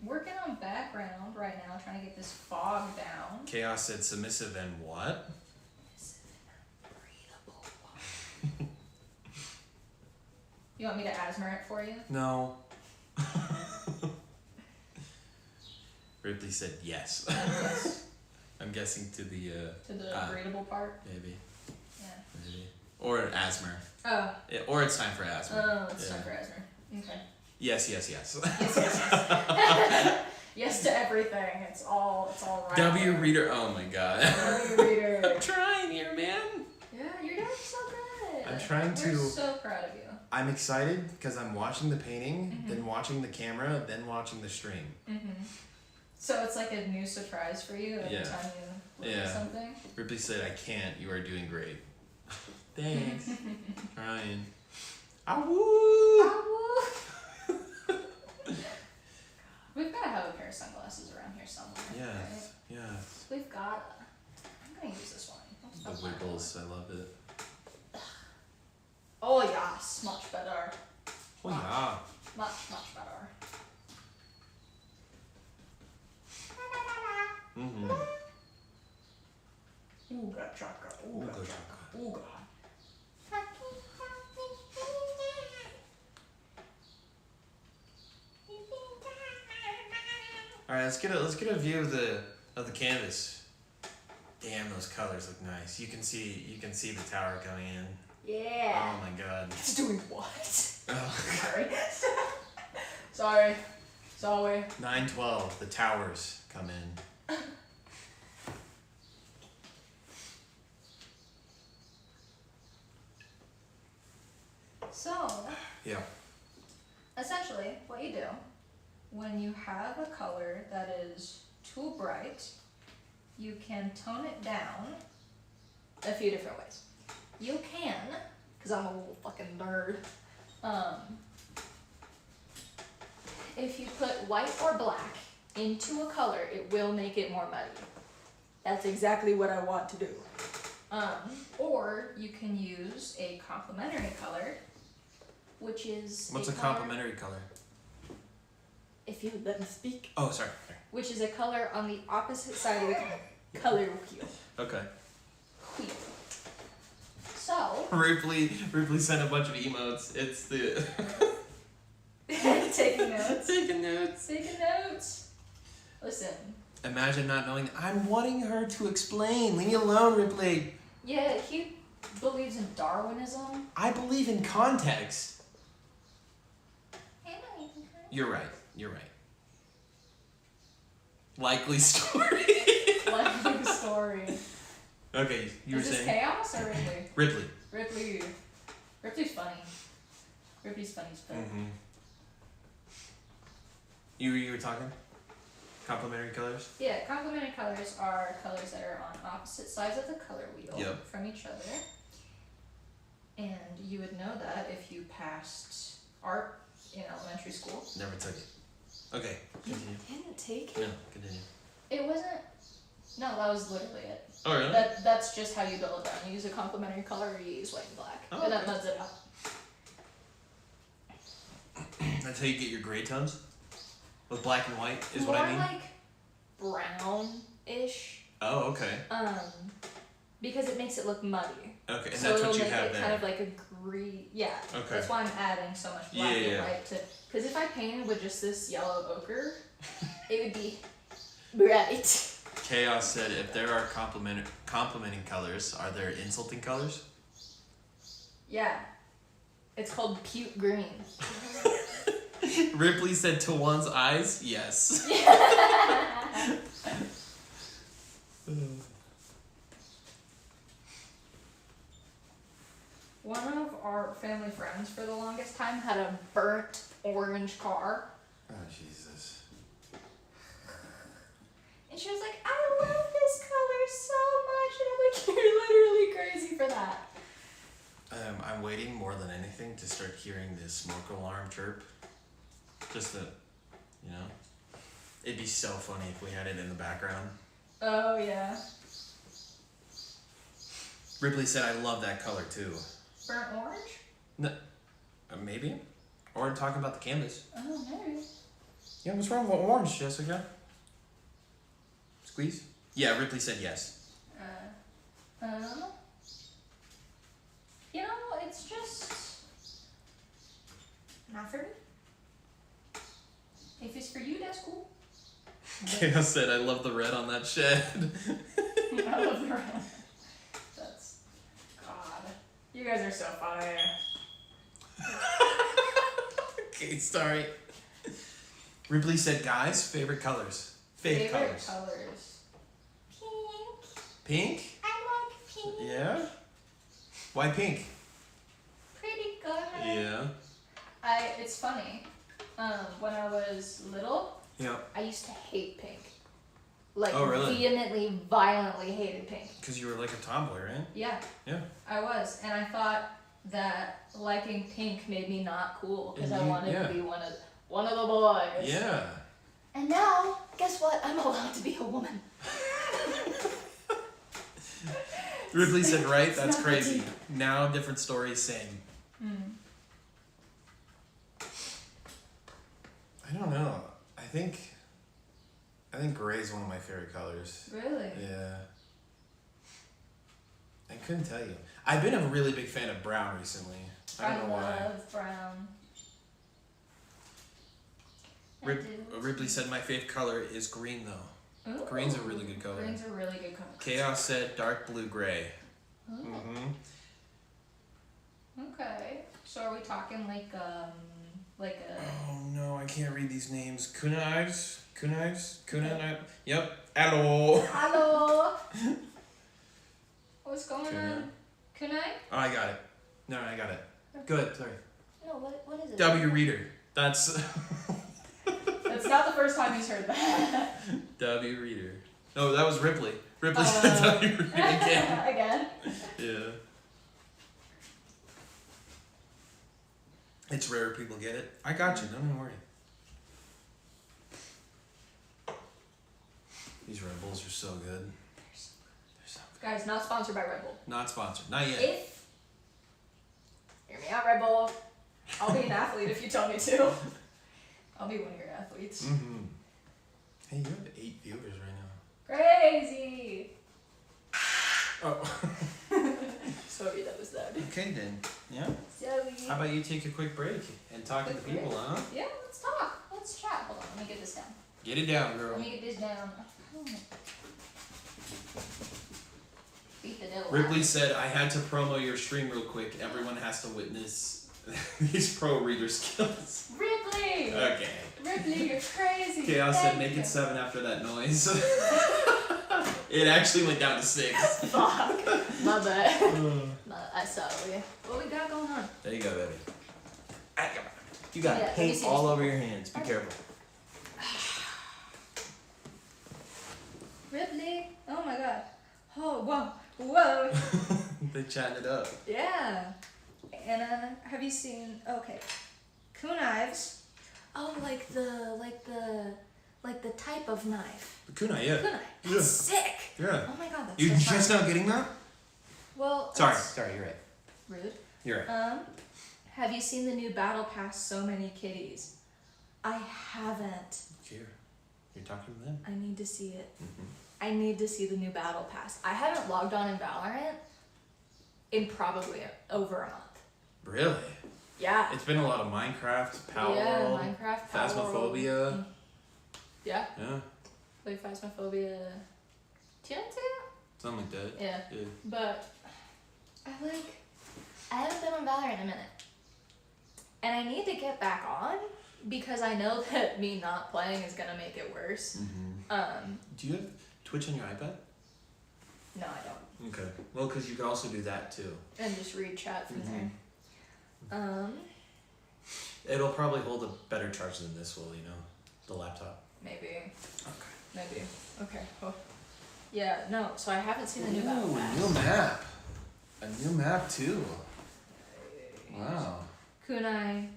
Working on background right now, trying to get this fog down. Chaos said, "Submissive and what?" You want me to asthma it for you? No. Ripley said, "Yes." Yes. I'm guessing to the To the breathable part? maybe. Yeah. Maybe. Or asthma. Oh. Yeah, or it's time for asthma. Oh, it's Yeah. time for asthma. Okay. Yes. Yes, yes, yes. Yes to everything. It's all right. W there. reader. Oh my god. W reader. I'm trying here, man. Yeah, you're doing so good. I'm trying We're to- so proud of you. I'm excited because I'm watching the painting, Mhm. then watching the camera, then watching the stream. Mm-hmm. So it's like a new surprise for you every Yeah. time you look Yeah. at something. Ripley said, "I can't. You are doing great." Thanks. Trying. Awoo! We've got to have a pair of sunglasses around here somewhere. Yes. Yes. Right? We've got. I'm gonna use this one. That's The wiggles. I love it. Oh yes, much better. Oh yeah. Much better. Mm-hmm. Ooga chaka. Ooga Ooga chaka. Ooga. let's get a view of the canvas. Damn, those colors look nice. You can see the tower coming in. Yeah. Oh my god. It's doing what? Oh. Sorry. Sorry. 912. The towers come in. So, Yeah. essentially, what you do when you have a color that is too bright, you can tone it down a few different ways. You can, because I'm a little fucking nerd, if you put white or black into a color, it will make it more muddy. That's exactly what I want to do. Or you can use a complementary color, which is What's a color- complementary color? If you let me speak. Oh, sorry. Which is a color on the opposite side of the color wheel. Okay. Wheel. So. Ripley sent a bunch of emotes. It's the. Taking notes. Taking notes. Taking notes. Listen. Imagine not knowing. I'm wanting her to explain. Leave me alone, Ripley. Yeah, he believes in Darwinism. I believe in context. You're right. You're right. Likely story. Likely story. Okay, you were Is this saying. Chaos or Ripley? Ripley. Ripley's funny. Ripley's funny as fuck. Mm-hmm. You were talking? Complementary colors? Yeah, complementary colors are colors that are on opposite sides of the color wheel Yep. from each other. And you would know that if you passed art in elementary school. Never took it. Okay, continue. You didn't take it? No, continue. It wasn't. No, that was literally it. Oh, really? That's just how you build it down. You use a complementary color or you use white and black. Oh, And that okay. muds it out. That's how you get your gray tones? With black and white is More what I mean? like brown-ish. Oh, okay. Because it makes it look muddy. Okay, and So that's it'll what you make have it there. kind of like a green. Yeah. Okay. That's why I'm adding so much black Yeah, and yeah. white to. Because if I painted with just this yellow ochre, it would be bright. Chaos said, if there are complimenting colors, are there insulting colors? Yeah. It's called puke green. Ripley said, to one's eyes, yes. One of our family friends for the longest time had a burnt orange car. Oh, Jesus. And she was like, I love this color so much. And I'm like, you're literally crazy for that. I'm waiting more than anything to start hearing the smoke alarm chirp. Just the, you know? It'd be so funny if we had it in the background. Oh, yeah. Ripley said, I love that color too. Burnt orange? No, maybe. Or talking about the canvas. Oh, maybe. Yeah, what's wrong with orange, Jessica? Squeeze? Yeah, Ripley said yes. You know, it's just not for me. If it's for you, that's cool. Chaos said, I love the red on that shed. I love the red. That's God. You guys are so funny. Okay, sorry. Ripley said, guys, favorite colors. Favorite colors. Pink. Pink? I like pink. Yeah? Why pink? Pretty good. Yeah. It's funny. When I was little, Yeah. I used to hate pink. Like, Oh, really? vehemently, violently hated pink. Because you were like a tomboy, right? Yeah. Yeah. I was. And I thought that liking pink made me not cool because I Mhm, wanted yeah. to be one of the boys. Yeah. And now, guess what? I'm allowed to be a woman. Ripley said, right? That's not crazy. deep. Now, different story, same. I don't know. I think gray is one of my favorite colors. Really? Yeah. I couldn't tell you. I've been a really big fan of brown recently. I don't know why. love brown. Ripley said my favorite color is green though. Ooh. Green's a really good color. Green's a really good color. Chaos said dark blue gray. Ooh. Mm-hmm. Okay. So are we talking like a Oh no, I can't read these names. Kunives? Yep. Hello. Hello. What's going on? Kunai? Oh, I got it. No, I got it. Good, sorry. No, what is it? W reader. That's That's not the first time he's heard that. W reader. No, that was Ripley. Ripley said W reader again. Again? Yeah. It's rare people get it. I got you, don't even worry. These Red Bulls are so good. They're so good. Guys, not sponsored by Red Bull. Not sponsored. Not yet. Hear me out, Red Bull. I'll be an athlete if you tell me to. I'll be one of your athletes. Mm-hmm. Hey, you have 8 viewers right now. Crazy. Oh. Sorry, that was loud. Okay then. Yeah. Sorry. How about you take a quick break and talk to the people, huh? Yeah, let's talk. Let's chat. Hold on, let me get this down. Get it down, girl. Let me get this down. Beat the devil. Ripley said, I had to promo your stream real quick. Everyone has to witness these pro reader skills. Ripley! Okay. Ripley, you're crazy. Chaos said, Thank make you. it 7 after that noise. It actually went down to 6. Fuck. My bad. I saw you. What we got going on? There you go, baby. You got Yeah, paint let me all see. over your hands. Be careful. Ripley. Oh my god. Oh, whoa. Whoa. They chatting it up. Yeah. Anna, have you seen? Okay, knives. Oh, like the type of knife. The kunai, yeah. Kunai. That's Yeah. sick. Yeah. Oh my god, that's You so just fun. now getting that? Well, Sorry, that's you're right. rude. You're right. Have you seen the new Battle Pass? So many kitties. I haven't. Here. You're talking to them? I need to see it. Mm-hmm. I need to see the new Battle Pass. I haven't logged on in Valorant in probably over a month. Really? Yeah. It's been a lot of Minecraft, Power Yeah, World, Minecraft, Power World. Phasmophobia. Yeah. Yeah, Like Phasmophobia 2? something like that. Yeah. Yeah. But I haven't been on Valorant in a minute. And I need to get back on because I know that me not playing is gonna make it worse. Mm-hmm. Do you have Twitch on your iPad? No, I don't. Okay. Well, because you could also do that too. And just read chat from Mhm. there. It'll probably hold a better charge than this will, the laptop. Maybe. Okay. Maybe. Okay. Oh. Yeah, no, so I haven't seen the new Battle Ooh, Pass. new map. A new map too. Wow. Kunai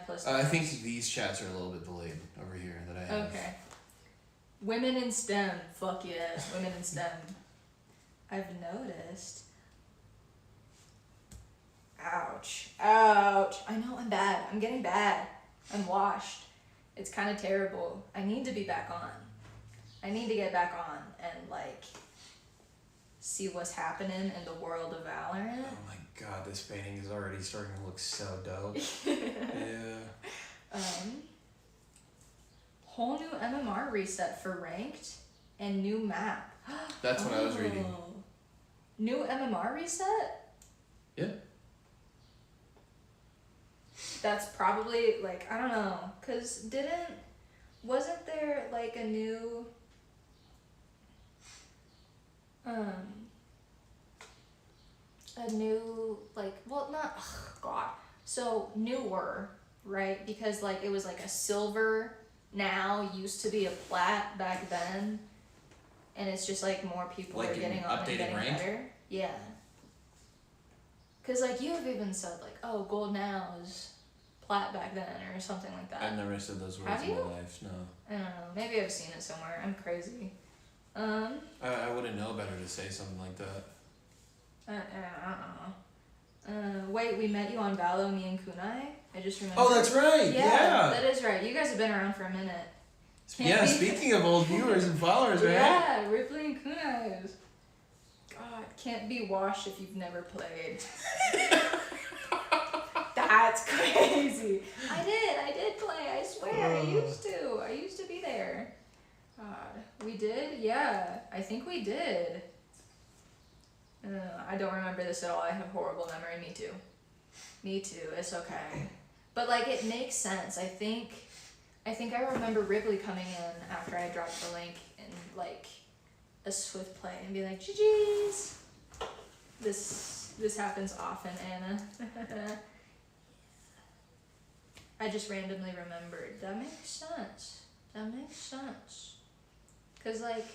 plus. I think these chats are a little bit delayed over here that I have. Okay. Women in STEM. Fuck yes. Women in STEM. I've noticed. Ouch. Ouch. I know I'm bad. I'm getting bad. I'm washed. It's kind of terrible. I need to be back on. I need to get back on and see what's happening in the world of Valorant. Oh my god, this painting is already starting to look so dope. Yeah. Whole new MMR reset for ranked and new map. That's what I was reading. New MMR reset? Yeah. That's probably I don't know, cause wasn't there a new so newer, right? Because it was a silver now, used to be a plat back then, and it's just more people Like are an getting on and updated getting rank? better. Yeah. Cause you have even said oh, gold now is plat back then or something like that. I've never said those words Have in you? my life, no. I don't know. Maybe I've seen it somewhere. I'm crazy. I wouldn't know better to say something like that. I don't know. Wait, we met you on Valo, me and Kunai. I just remember. Oh, that's right. Yeah. That is right. You guys have been around for a minute. Yeah, Can't be- speaking of old viewers and followers, right? Yeah, Ripley and Kunai. God, can't be washed if you've never played. That's crazy. I did play, I swear. I used to be there. God, we did? Yeah, I think we did. I don't remember this at all. I have horrible memory. Me too. It's okay. But like, it makes sense. I think I remember Ripley coming in after I dropped the link in like a Swift play and be like, GG's. This happens often, Anna. I just randomly remembered. That makes sense. Cause like,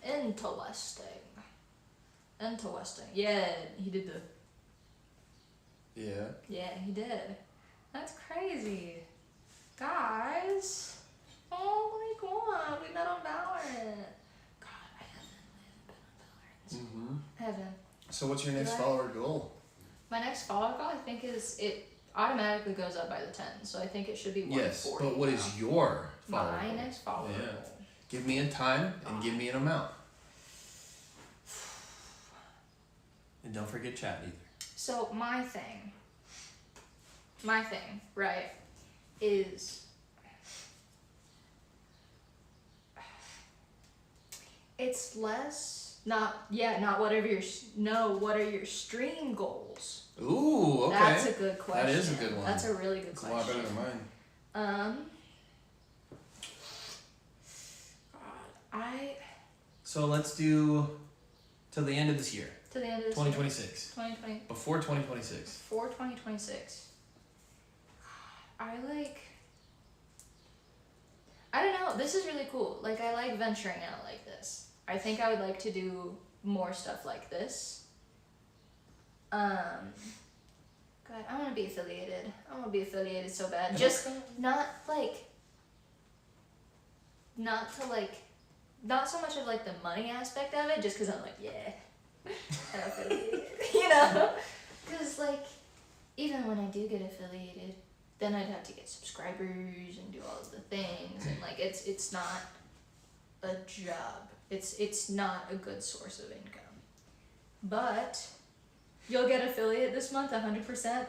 interesting. Yeah, he did the. Yeah. Yeah, he did. That's crazy. Guys. Oh my god, we met on Valorant. God, I haven't been on Valorant. Mm-hmm. I haven't. So what's your next Did I? follower goal? My next follower goal, I think, is it automatically goes up by the 10, so I think it should be 140. Yes, but what is your follower my goal? next follower Yeah. goal? Give me a time and give me an amount. And don't forget chat either. So my thing, right, is it's less not whatever your what are your stream goals? Ooh, okay. That's a good question. That is a good one. That's a really good It's question. a lot better than mine. So let's do till the end of this year. To the end of this 2026. 2020. Before 2026. For 2026. I don't know. This is really cool. Like, I like venturing out like this. I think I would like to do more stuff like this. God, I want to be affiliated. I want to be affiliated so bad. Just not so much of like the money aspect of it, just because I'm like, yeah, I'm affiliated, you know? Because like, even when I do get affiliated, then I'd have to get subscribers and do all of the things, and like, it's not a job. It's not a good source of income. But you'll get affiliate this month, 100%.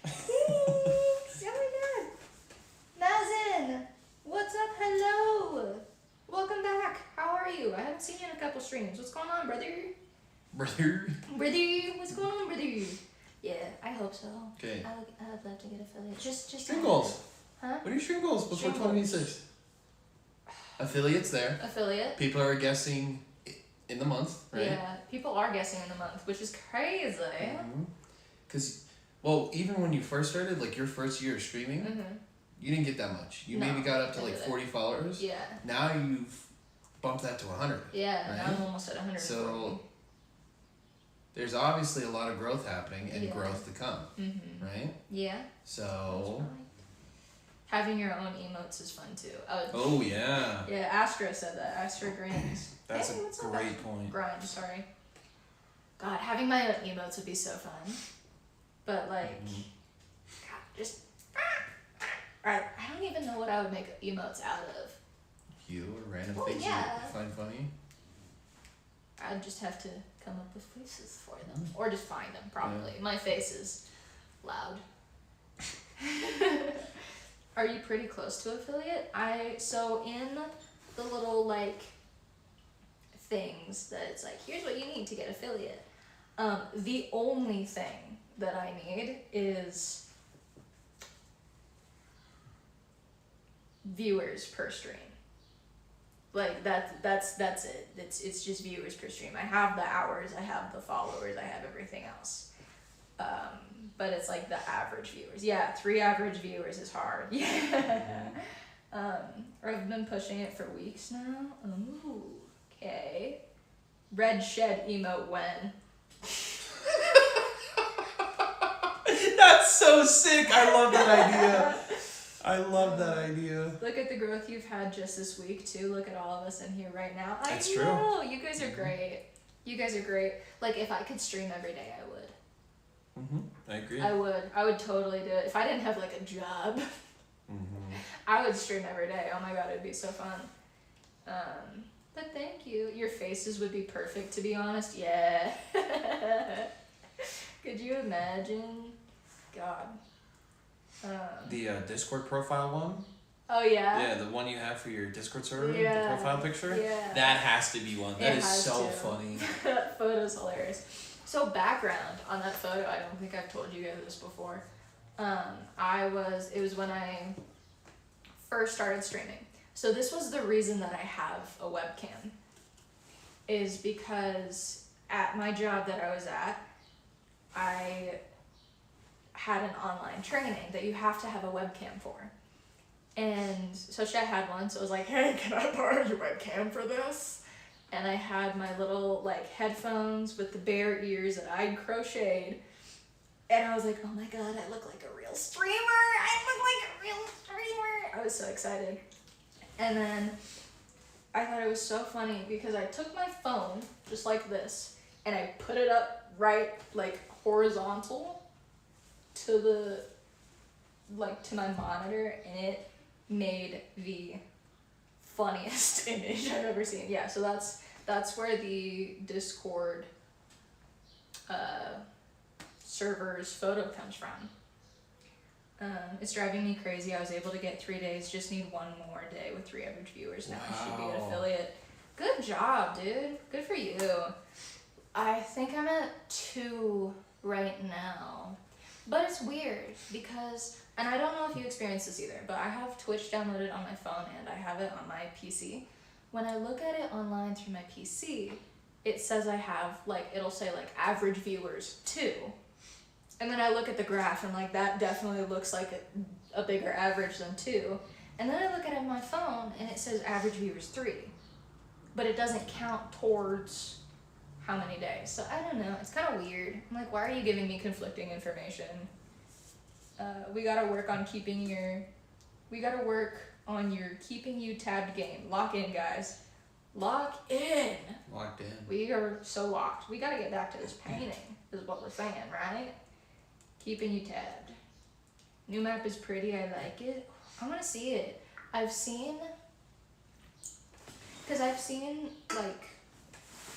Thanks! Oh my god. Mazin, what's up? Hello. Welcome back. How are you? I haven't seen you in a couple streams. What's going on, brother? Brother. What's going on, brother? Yeah, I hope so. Okay. I'd love to get affiliate. Just Stream goals. Huh? What are your stream goals before Stream goals. 2026? Affiliates there. Affiliate. People are guessing in the month, right? Yeah, people are guessing in the month, which is crazy. Because, well, even when you first started, like your first year of streaming, Mm-hmm. you didn't get that much. You No, maybe got up to I like didn't. 40 followers. Yeah. Now you've bumped that to 100. Yeah, Right? now I'm almost at 140. So there's obviously a lot of growth happening and Yeah. growth to come, Mm-hmm. right? Yeah. So, Having your own emotes is fun too. oh yeah, Yeah, Astra said that. Astra Grinds. that's Hey, a what's up, great Astra? point. Grind, sorry. God, having my own emotes would be so fun. But like, Mhm. God, just. I don't even know what I would make emotes out of. You or random Well, things yeah. you find funny. I'd just have to come up with faces for them. Or just find them, probably. My face is loud. Are you pretty close to affiliate? So in the little like things that it's like, here's what you need to get affiliate. The only thing that I need is viewers per stream. Like that's it. It's just viewers per stream. I have the hours, I have the followers, I have everything else. But it's like the average viewers. Yeah, 3 average viewers is hard. Yeah. I've been pushing it for weeks now. Ooh, okay. Red shed emote when? That's so sick. I love that idea. I love that idea. Look at the growth you've had just this week too. Look at all of us in here right now. That's I true. know. You guys are great. You guys are great. Like if I could stream every day, I would. I agree. I would totally do it. If I didn't have like a job, I would stream every day. Oh my god, it'd be so fun. But thank you. Your faces would be perfect, to be honest. Yeah. Good Could you imagine? God. The Discord profile one? Oh, yeah? Yeah, the one you have for your Discord server, Yeah. the profile picture? Yeah. That has to be one. That It is has so to. funny. That photo's hilarious. So background on that photo, I don't think I've told you guys this before. It was when I first started streaming. So this was the reason that I have a webcam, is because at my job that I was at, I had an online training that you have to have a webcam for. And so I had one, so I was like, hey, can I borrow your webcam for this? And I had my little like headphones with the bare ears that I'd crocheted. And I was like, oh my god, I look like a real streamer! I look like a real streamer! I was so excited. And then I thought it was so funny because I took my phone, just like this, and I put it up right, like, horizontal to to my monitor, and it made the funniest image I've ever seen. Yeah, so that's where the Discord server's photo comes from. It's driving me crazy. I was able to get 3 days, just need one more day with 3 average viewers. Now I should be an affiliate. Good job, dude. Good for you. I think I'm at 2 right now. But it's weird because, and I don't know if you experience this either, but I have Twitch downloaded on my phone and I have it on my PC. When I look at it online through my PC, it says I have, it'll say, average viewers 2. And then I look at the graph and, that definitely looks like a bigger average than 2. And then I look at it on my phone and it says average viewers 3. But it doesn't count towards how many days. So I don't know. It's kind of weird. I'm like, why are you giving me conflicting information? We gotta work on keeping you tabbed game. Lock in, guys. Lock in. Locked in. We are so locked. We gotta get back to this painting, is what we're saying, right? Keeping you tabbed. New map is pretty. I like it. I want to see it. I've seen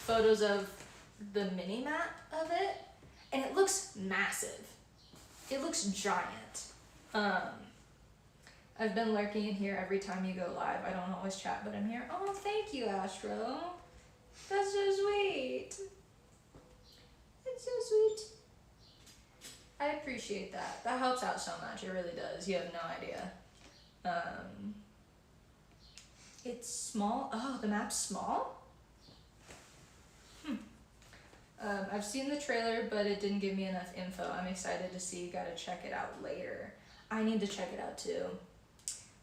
photos of the mini map of it, and it looks massive. It looks giant. I've been lurking in here every time you go live. I don't always chat, but I'm here. Oh, thank you, Astro. That's so sweet. It's so sweet. I appreciate that. That helps out so much. It really does. You have no idea. It's small. Oh, the map's small? I've seen the trailer, but it didn't give me enough info. I'm excited to see. Gotta check it out later. I need to check it out too.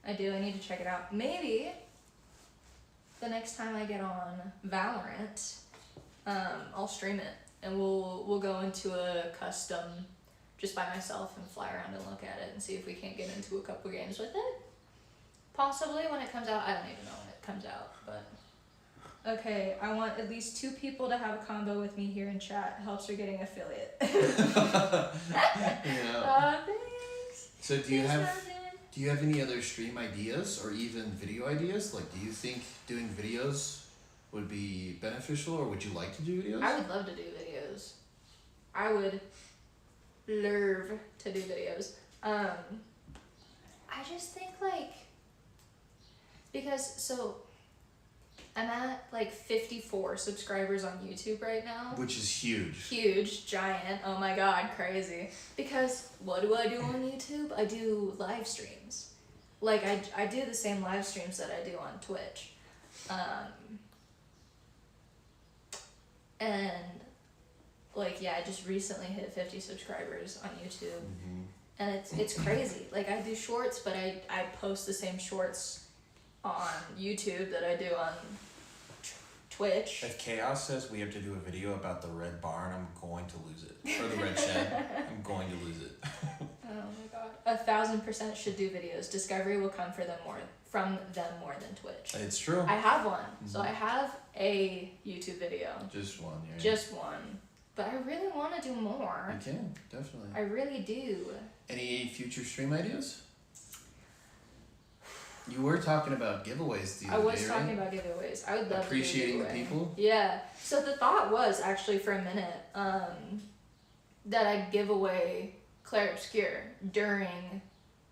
I do. I need to check it out. Maybe the next time I get on Valorant, I'll stream it and we'll go into a custom just by myself and fly around and look at it and see if we can't get into a couple games with it. Possibly when it comes out. I don't even know when it comes out, but okay. I want at least 2 people to have a combo with me here in chat. It helps her getting affiliate. Yeah. Thanks. So do you have any other stream ideas or even video ideas? Do you think doing videos would be beneficial, or would you like to do videos? I would love to do videos. I would love to do videos. I just think because I'm at 54 subscribers on YouTube right now. Which is huge. Huge, giant, oh my god, crazy. Because what do I do on YouTube? I do live streams. I do the same live streams that I do on Twitch. And I just recently hit 50 subscribers on YouTube. Mm-hmm. And it's crazy. I do shorts, but I post the same shorts on YouTube that I do on Twitch. If Chaos says we have to do a video about the red barn, I'm going to lose it. Or the red shed. I'm going to lose it. Oh my god. 1000% should do videos. Discovery will come from them more than Twitch. It's true. I have one. So I have a YouTube video. Just one, yeah. Just one. But I really want to do more. You can, definitely. I really do. Any future stream ideas? You were talking about giveaways the other day, I was talking about giveaways. I would love appreciating to do a the giveaway. people? Yeah. So the thought was actually for a minute, that I give away Clair Obscure during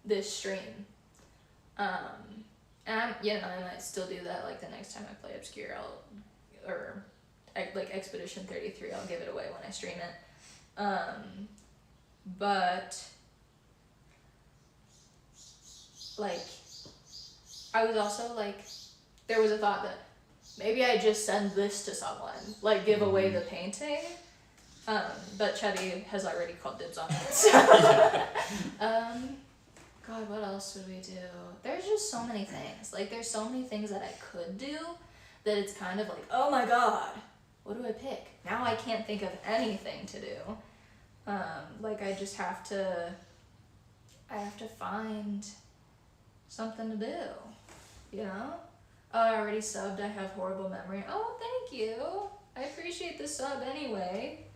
this stream. And I'm, you know, I might still do that, like, the next time I play Obscure, like, Expedition 33, I'll give it away when I stream it. But, like, I was also, like, there was a thought that maybe I just send this to someone, like, give away the painting. But Chevy has already called dibs on it, so. God, what else would we do? There's just so many things. Like, there's so many things that I could do that it's kind of like, oh my god, what do I pick? Now I can't think of anything to do. Like, I just have to find something to do, you know? Oh, I already subbed, I have horrible memory. Oh, thank you. I appreciate the sub anyway.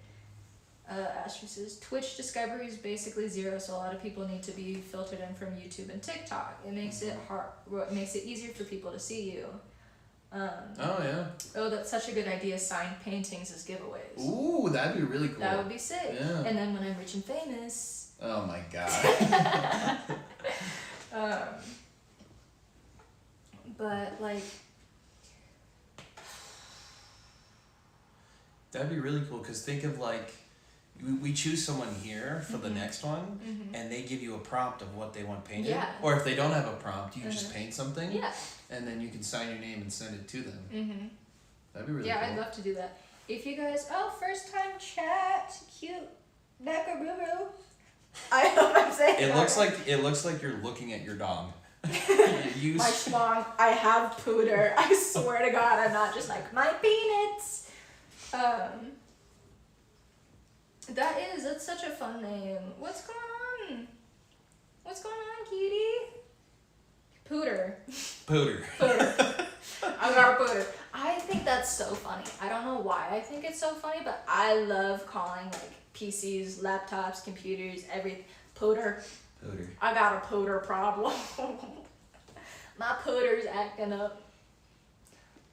Ashley says, Twitch discovery is basically 0, so a lot of people need to be filtered in from YouTube and TikTok. It makes it hard. It makes it easier for people to see you. Oh yeah. Oh, that's such a good idea. Signed paintings as giveaways. Ooh, that'd be really cool. That would be sick. Yeah. And then when I'm rich and famous. Oh my god. But like. That'd be really cool, because think of like, we choose someone here for the next one, and they give you a prompt of what they want painted. Yeah. Or if they don't have a prompt, you just paint something. Yeah. And then you can sign your name and send it to them. Mm-hmm. That'd be really yeah, cool. I'd love to do that. If you guys, first time chat, cute, Macaroo. I hope I'm saying It that looks right. like you're looking at your dog. My schlong, I have pooter. I swear to God, I'm not just like, my peanuts. That's such a fun name. What's going on? What's going on, cutie? Pooter. Pooter. Pooter. I got a pooter. I think that's so funny. I don't know why I think it's so funny, but I love calling like PCs, laptops, computers, everything pooter. Pooter. I got a pooter problem. My pooter's acting up.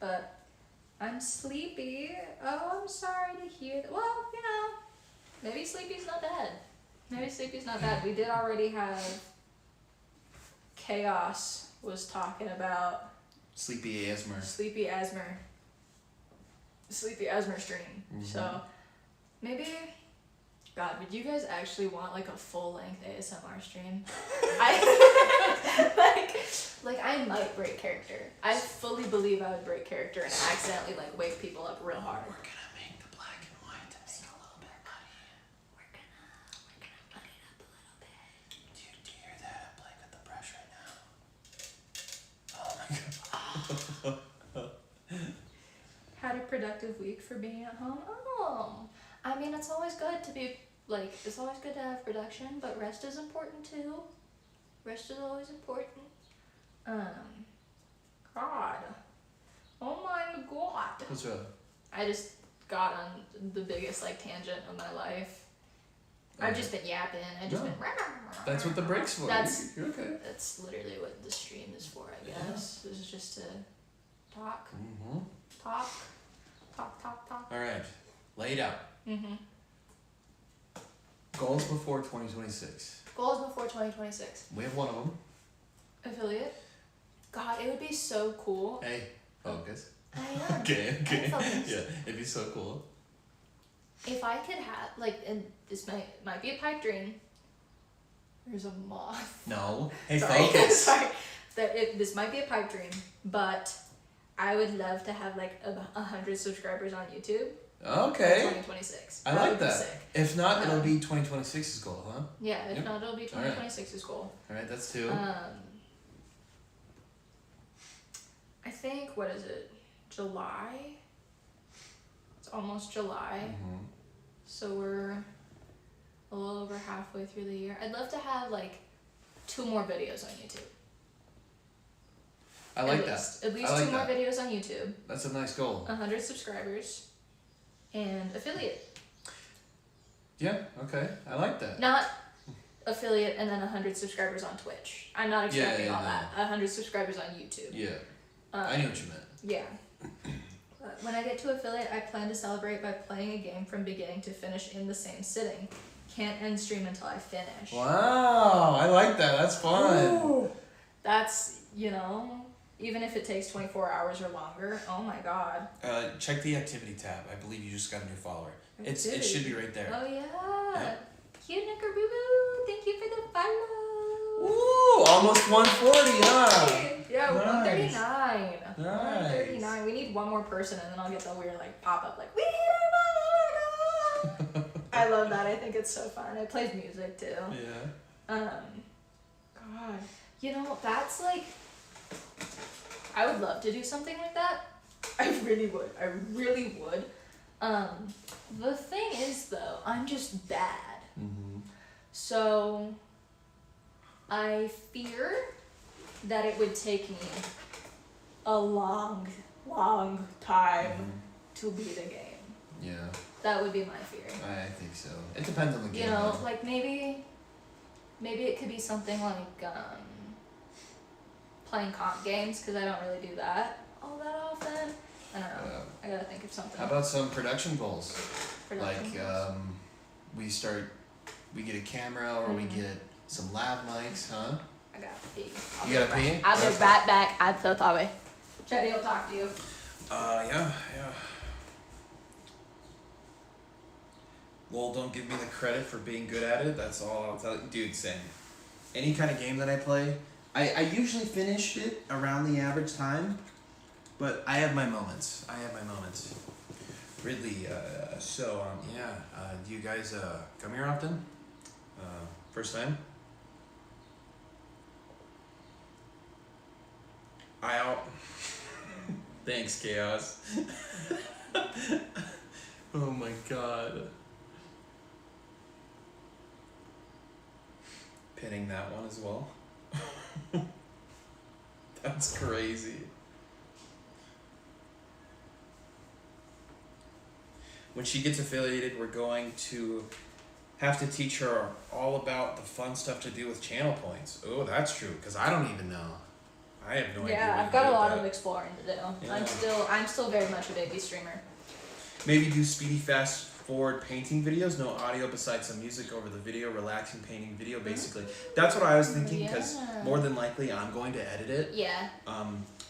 But I'm sleepy. Oh, I'm sorry to hear that. Well, you know, maybe sleepy's not bad. Maybe sleepy's not bad. We did already have Chaos was talking about Sleepy Asmer. Sleepy Asmer stream. So maybe, God, would you guys actually want like a full length ASMR stream? Like I might break character. I fully believe I would break character and accidentally like wake people up real hard. We're gonna make the black and white to make a little bit muddy. We're gonna muddy it up a little bit. Do you hear that? I'm playing with the brush right now. Oh my god. Had a productive week for being at home. Oh, I mean, it's always good to be like, it's always good to have production, but rest is important too. Rest is always important. God. Oh my god. What's up? I just got on the biggest like tangent of my life. I've just been yapping. I've just been. That's what the break's for. You're okay. That's literally what the stream is for, I guess. This is just to talk. Mm-hmm. Talk. All right. Lay it out. Mm-hmm. Goals before 2026. Goals before 2026. We have one of them. Affiliate. God, it would be so cool. Hey, focus. I am. Okay. I'm focused. Yeah, it'd be so cool. If I could have, like, and this might be a pipe dream. There's a moth. No. Hey, Sorry. focus. Sorry. This might be a pipe dream, but I would love to have like 100 subscribers on YouTube. Okay. 2026. I like would be that. sick. If not, it'll be 2026's goal, huh? Yeah, if Yep. not, it'll be 2026's goal. All right, that's 2. I think, what is it? July? It's almost July. Mm-hmm. So we're a little over halfway through the year. I'd love to have like 2 more videos on YouTube. I like that. At least I like 2 more that. videos on YouTube. That's a nice goal. 100 subscribers. And affiliate. Yeah, okay. I like that. Not affiliate and then 100 subscribers on Twitch. I'm not expecting yeah, all no. that. 100 subscribers on YouTube. Yeah. I knew what you meant. Yeah. When I get to affiliate, I plan to celebrate by playing a game from beginning to finish in the same sitting. can't end stream until I finish. Wow, I like that. That's fun. Ooh. That's, even if it takes 24 hours or longer, oh my god. Check the activity tab. I believe you just got a new follower. It should be right there. Oh yeah. Yep. Cute Nickerboo. Thank you for the follow. Ooh, almost 140, huh? Yeah, Nice. 139. Nice. 139. We need one more person and then I'll get the weird pop up we need a follower. I love that. I think it's so fun. It plays music too. Yeah. God. That's I would love to do something like that. I really would. I really would. The thing is though, I'm just bad. Mm-hmm. So I fear that it would take me a long, long time to beat a game. Yeah, That would be my fear. I think so. It depends on the game. Maybe it could be something like playing comp games, because I don't really do that all that often. I don't know. I gotta think of something. How about some production goals? Production goals? We get a camera or we get some lav mics, huh? I gotta pee. You gotta pee? I'll be right back. I'm so sorry. Chetty will talk to you. Yeah. Well, don't give me the credit for being good at it. That's all I'll tell you. Dude, same. Any kind of game that I play, I usually finish it around the average time, but I have my moments. Ridley, do you guys come here often? First time? Thanks, Chaos. Oh my god. Pinning that one as well. That's crazy. When she gets affiliated, we're going to have to teach her all about the fun stuff to do with channel points. Oh, that's true, because I don't even know. I have no idea. Yeah, what I've to do got a with lot that. of exploring to do. Yeah. I'm still very much a baby streamer. Maybe do speedy fast forward painting videos, no audio besides some music over the video, relaxing painting video basically. That's what I was thinking, because more than likely I'm going to edit it. Yeah.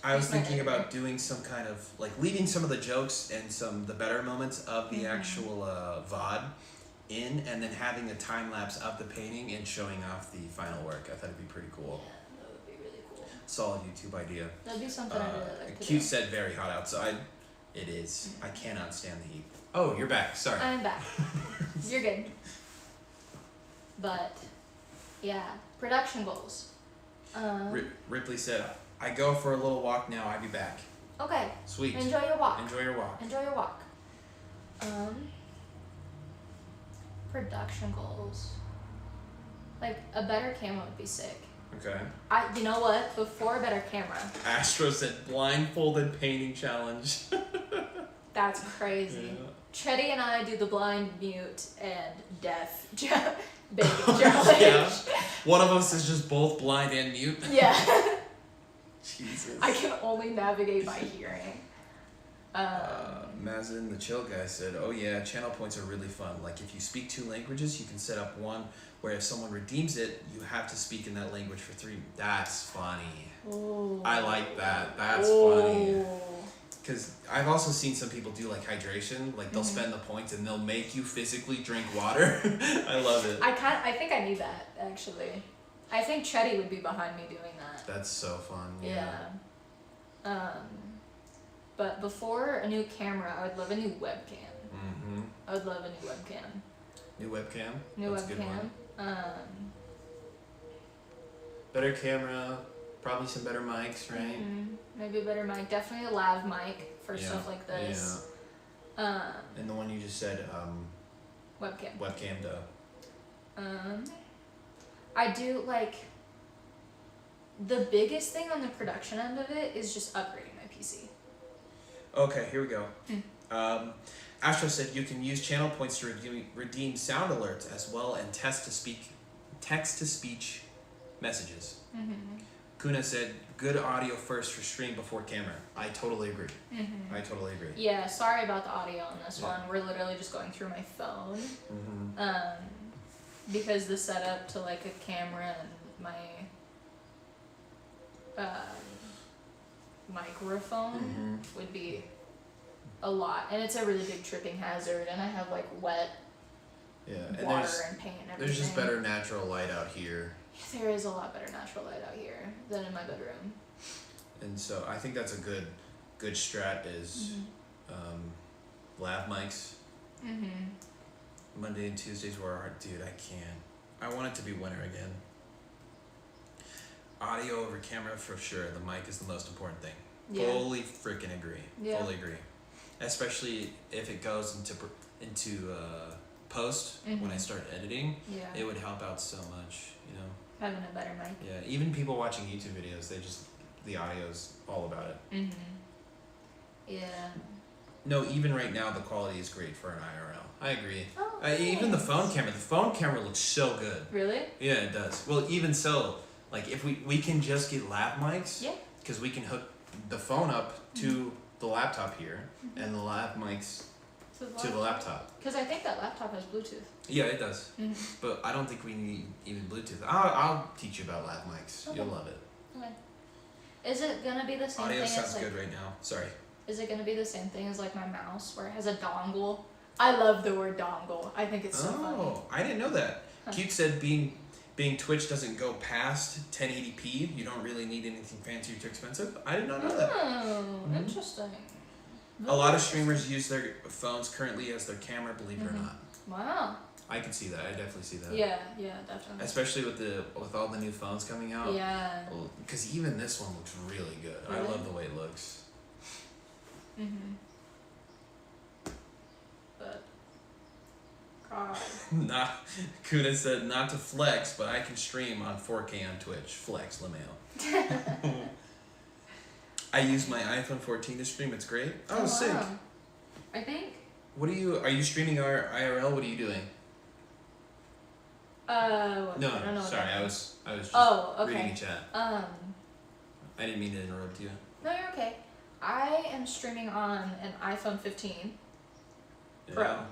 I was thinking about doing some kind of leaving some of the jokes and the better moments of the actual VOD in, and then having a time lapse of the painting and showing off the final work. I thought it'd be pretty cool. Yeah, that would be really cool. Solid YouTube idea. That'd be something I'd really like to Q do. said very hot outside. It is. I cannot stand the heat. Oh, you're back. Sorry. I'm back. You're good. But, yeah, production goals. Ripley said, I go for a little walk now. I'll be back. Okay. Sweet. Enjoy your walk. Enjoy your walk. Enjoy your walk. Production goals. A better camera would be sick. Okay. You know what? Before a better camera. Astro said blindfolded painting challenge. That's crazy. Yeah. Chetty and I do the blind, mute, and deaf baking challenge. Yeah. One of us is just both blind and mute. Yeah. Jesus. I can only navigate by hearing. Mazin, the chill guy, said, oh yeah, channel points are really fun. If you speak 2 languages, you can set up one where if someone redeems it, you have to speak in that language for 3. That's funny. Ooh. I like that. That's funny. Because I've also seen some people do hydration. They'll spend the points and they'll make you physically drink water. I love it. I think I need that, actually. I think Chetty would be behind me doing that. That's so fun. Yeah. But before a new camera, I would love a new webcam. Mm-hmm. I would love a new webcam. New webcam? New That's a good webcam. one. Better camera, probably some better mics, right? Maybe a better mic. Definitely a lav mic for stuff like this. Yeah. And the one you just said, webcam. Webcam, though. I do the biggest thing on the production end of it is just upgrading my PC. Okay, here we go. Astro said you can use channel points to redeem sound alerts as well and text-to-speech messages. Kuna said good audio first for stream before camera. I totally agree. I totally agree. Yeah, sorry about the audio on this one. We're literally just going through my phone. because the setup to like a camera and my microphone would be a lot, and it's a really big tripping hazard, and I have like wet and water and paint and everything. there's just better natural light out here. There is a lot better natural light out here than in my bedroom. And so I think that's a good strat is lav mics. Monday and Tuesdays were hard. Dude, I can't. I want it to be winter again. Audio over camera for sure. The mic is the most important thing. Yeah. Fully freaking agree. Yeah. Fully agree. Especially if it goes into post when I start editing. Yeah. It would help out so much, you know. Having a better mic. Yeah, even people watching YouTube videos, the audio's all about it. Yeah. No, even right now the quality is great for an IRL. I agree. Oh, Even the phone camera looks so good. Really? Yeah, it does. Well, even so, like if we can just get lap mics, Yeah. because we can hook the phone up to the laptop here and the lap mics to the laptop. Because I think that laptop has Bluetooth. Yeah, it does. But I don't think we need even Bluetooth. I'll teach you about lap mics. Okay. You'll love it. Okay. Is it gonna be the same Audio thing sounds as like? good right now. Sorry. Is it gonna be the same thing as like my mouse, where it has a dongle? I love the word dongle. I think it's so funny. I didn't know that. Cute said being Twitch doesn't go past 1080p. You don't really need anything fancy or too expensive. I did not know that. Oh, interesting. A lot of streamers use their phones currently as their camera, believe it or not. Wow. I can see that. I definitely see that. Yeah, definitely. Especially with all the new phones coming out. Yeah. Because even this one looks really good. I Really? love the way it looks. But God. Kuna said not to flex, but I can stream on 4K on Twitch. Flex, LeMail. I use my iPhone 14 to stream. It's great. Oh, sick. Wow. I think. Are you streaming our IRL? What are you doing? What? I don't know No, what sorry. that I is. was just Oh, okay. reading a chat. I didn't mean to interrupt you. No, you're okay. I am streaming on an iPhone 15 Pro. Yeah.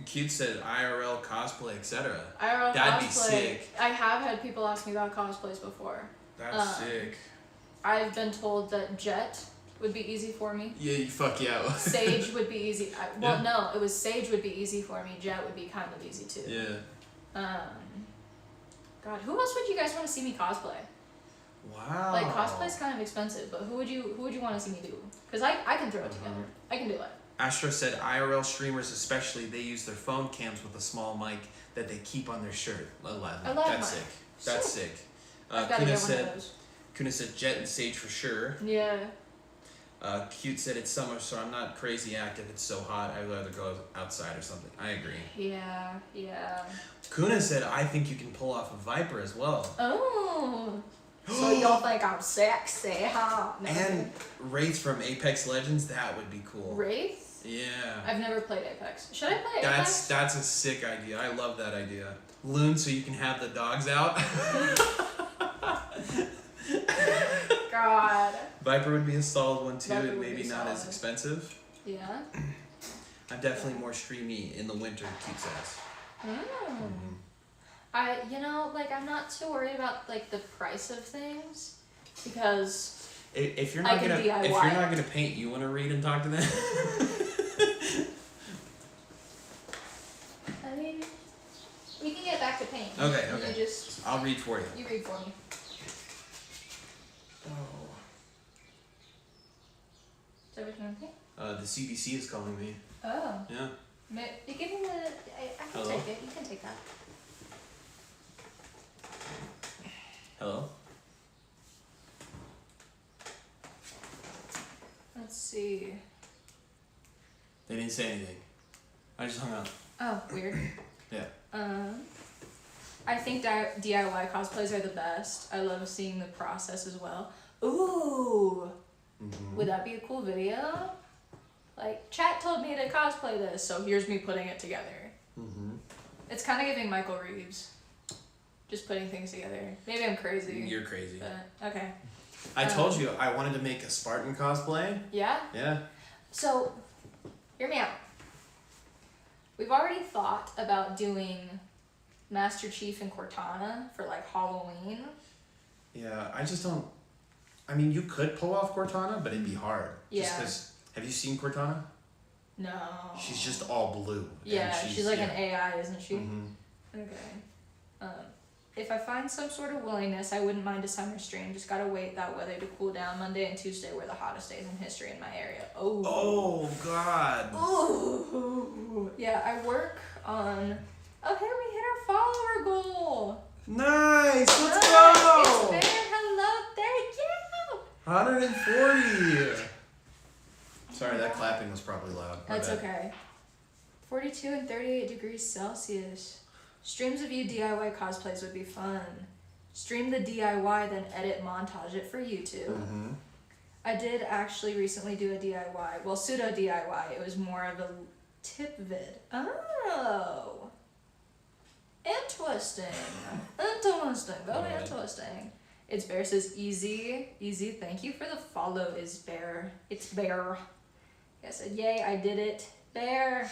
Cute said IRL cosplay, etc. IRL That'd cosplay. be sick. I have had people ask me about cosplays before. That's sick. I've been told that Jet would be easy for me. Yeah, fuck yeah. Sage would be easy. No, it was Sage would be easy for me. Jet would be kind of easy too. Yeah. God, who else would you guys want to see me cosplay? Wow. Like cosplay's kind of expensive, but who would you want to see me do? Because I can throw it together. I can do it. Astro said IRL streamers especially, they use their phone cams with a small mic that they keep on their shirt. That's sick. That's sick. I've got to get one of those. Kuna said Jet and Sage for sure. Yeah. Cute said it's summer, so I'm not crazy active. It's so hot. I'd rather go outside or something. I agree. Yeah. Kuna said I think you can pull off a Viper as well. Oh. So y'all think I'm sexy, huh? No. And Wraith from Apex Legends, that would be cool. Wraith? Yeah. I've never played Apex. Should I play Apex? That's a sick idea. I love that idea. Loon, so you can have the dogs out. God. Viper would be a solid one too, Viper and would maybe be not solid. as expensive. Yeah. I'm definitely more streamy in the winter, Cute says. I'm not too worried about like the price of things because If you're I not can gonna DIY if you're not gonna paint, you wanna read and talk to them? I mean we can get back to paint. Okay. I'll read for you. You read for me. Oh. Is everything okay? The CDC is calling me. Oh. Yeah. You give me I can Hello? take it. You can take that. Hello? Let's see. They didn't say anything. I just hung up. Oh, weird. Yeah. I think DIY cosplays are the best. I love seeing the process as well. Ooh. Would that be a cool video? Like, chat told me to cosplay this, so here's me putting it together. It's kind of giving Michael Reeves. Just putting things together. Maybe I'm crazy. You're crazy. But, okay. I told you I wanted to make a Spartan cosplay. Yeah? Yeah. So, hear me out. We've already thought about doing Master Chief and Cortana for like Halloween. Yeah, I just don't. I mean, you could pull off Cortana, but it'd be hard. Yeah. Just 'cause, have you seen Cortana? No. She's just all blue. Yeah, and she's like an AI, isn't she? Mm-hmm. Okay. If I find some sort of willingness, I wouldn't mind a summer stream. Just gotta wait that weather to cool down. Monday and Tuesday were the hottest days in history in my area. Oh. Oh God. Oh. Yeah, I work on. Oh, hey, we hit our follower goal. Nice. Let's Nice. go. It's fair. Hello. Thank you. 140. Sorry, that clapping was probably loud. My That's bad. okay. 42 and 38 degrees Celsius. Streams of you DIY cosplays would be fun. Stream the DIY, then edit montage it for YouTube. Mm-hmm. I did actually recently do a DIY. Well, pseudo DIY. It was more of a tip vid. Oh. Interesting. Interesting. Very Alright. interesting. It's Bear says easy. Easy. Thank you for the follow, is Bear. It's Bear. I said, yay, I did it. Bear.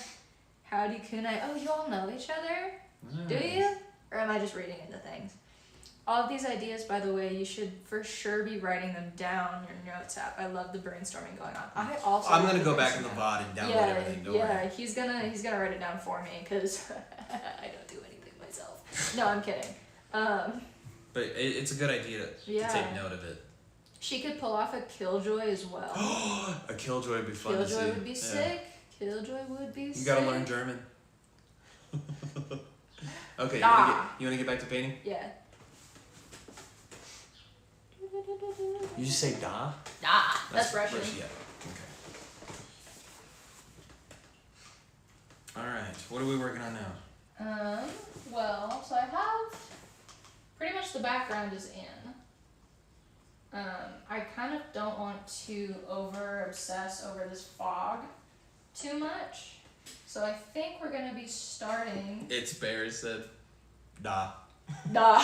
Howdy, kunai. Oh, you all know each other? Nice. Do you? Or am I just reading into things? All of these ideas, by the way, you should for sure be writing them down in your notes app. I love the brainstorming going on. I also. I'm love gonna the go back in the brainstorming. VOD and download Yeah, everything. Don't yeah. worry. He's gonna write it down for me because I don't do anything myself. No, I'm kidding. But it's a good idea to Yeah. take note of it. She could pull off a Killjoy as well. A Killjoy would be fun to see. Killjoy would be Yeah. sick. Killjoy would be sick. You gotta learn German. Okay, Nah. you wanna get back to painting? Yeah. You just say da? That's Russian. Yeah. Okay. Alright, what are we working on now? Well, so I have pretty much the background is in. I kind of don't want to over obsess over this fog too much. So I think we're gonna be starting. It's Bear said da. Nah.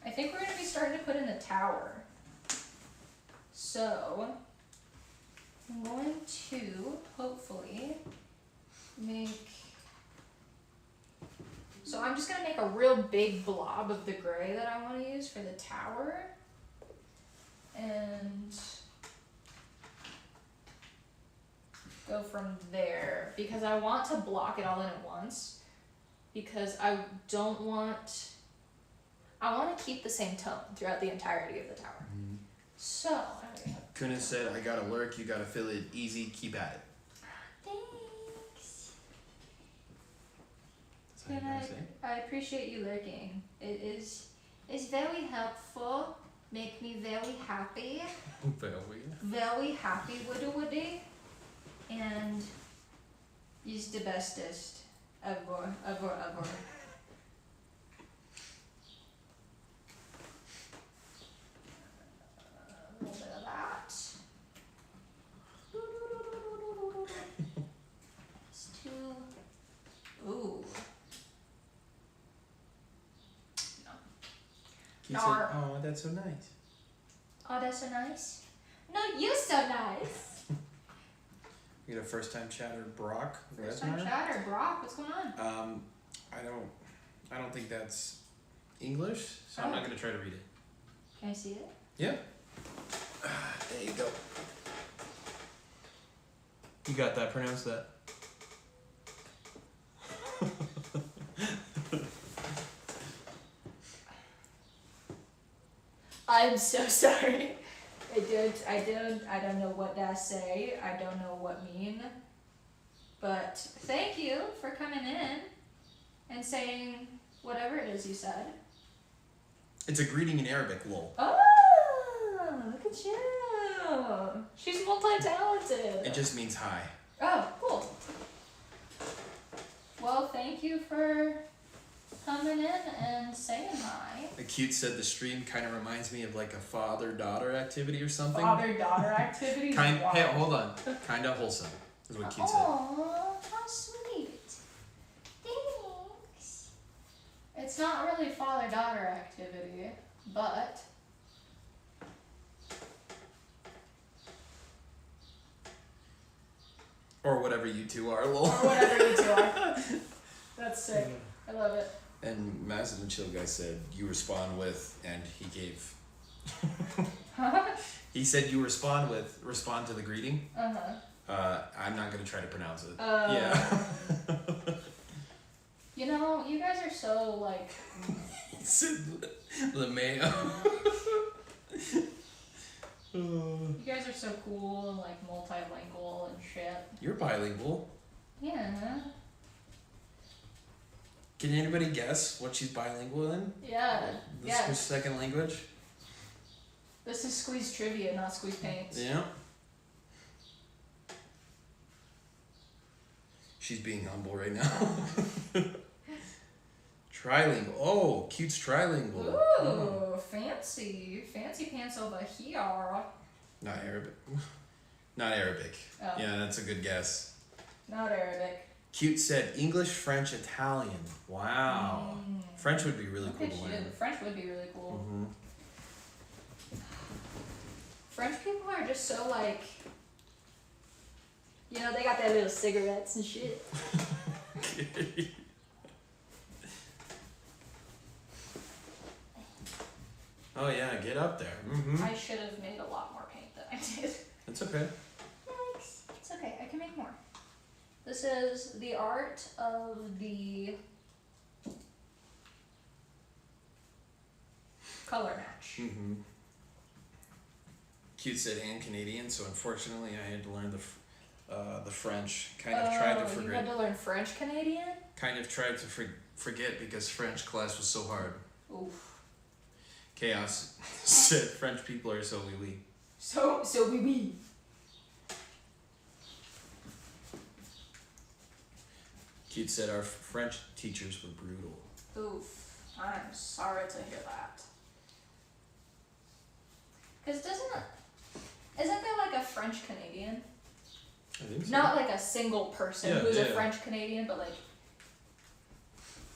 I think we're gonna be starting to put in the tower. So I'm going to hopefully make. So I'm just gonna make a real big blob of the gray that I want to use for the tower, and go from there because I want to block it all in at once because I want to keep the same tone throughout the entirety of the tower. Mm-hmm. So Kuna said, I gotta lurk, you gotta feel it easy, keep at it. thanks. That's how you gotta say it. I appreciate you lurking. It's very helpful. Make me very happy. Very happy, Woody. And he's the bestest ever. A little bit of that. It's too. Ooh. No. He said, oh, that's so nice. Oh, that's so nice. No, you're so nice. We got a first time chatter, Brock. First time Resner. chatter, Brock. What's going on? I don't think that's English, so I'm not gonna try to read it. Can I see it? Yeah. There you go. You got that? Pronounce that. I'm so sorry. I don't know what that say. I don't know what mean. But thank you for coming in and saying whatever it is you said. It's a greeting in Arabic, lol. Oh, look at you. She's multi-talented. It just means hi. Oh, cool. Well, thank you for coming in and saying hi. Acute said the stream kind of reminds me of like a father-daughter activity or something. Father-daughter activity. Hey, Wow. hold on. Kind of wholesome is what Cute said. Aw, how sweet. Thanks. It's not really father-daughter activity, but Or whatever you two are, lol. or whatever you two are. That's sick. I love it. And Massive and Chill Guy said, you respond with, and he gave. He said you respond to the greeting. I'm not gonna try to pronounce it. Yeah. You know, you guys are so like. He said LeMayo. You guys are so cool and like multilingual and shit. You're bilingual. Yeah. Can anybody guess what she's bilingual in? Yeah. This is her second language. This is Squeeze Trivia, not Squeeze Paints. Yeah. She's being humble right now. Trilingual. Oh, cute's trilingual. Ooh, fancy. Fancy pants over here. Not Arabic. Not Arabic. Oh. Yeah, that's a good guess. Not Arabic. Cute said English, French, Italian. Wow. French would be really cool to learn. French would be really cool. Mm-hmm. French people are just so like, you know, they got their little cigarettes and shit. Oh yeah, get up there. Mm-hmm. I should have made a lot more paint than I did. It's okay. Thanks. It's okay, I can make more. This is the art of the color match. Mm-hmm. Cute said and Canadian, so unfortunately I had to learn the French. Kind of tried to forget. You had to learn French Canadian? Kind of tried to forget because French class was so hard. Oof. Chaos said French people are so wee. So wee. Cute said our French teachers were brutal. Oof. I'm sorry to hear that. Because isn't there like a French Canadian? I think so. Not like a single person who's a yeah. French Canadian, but like,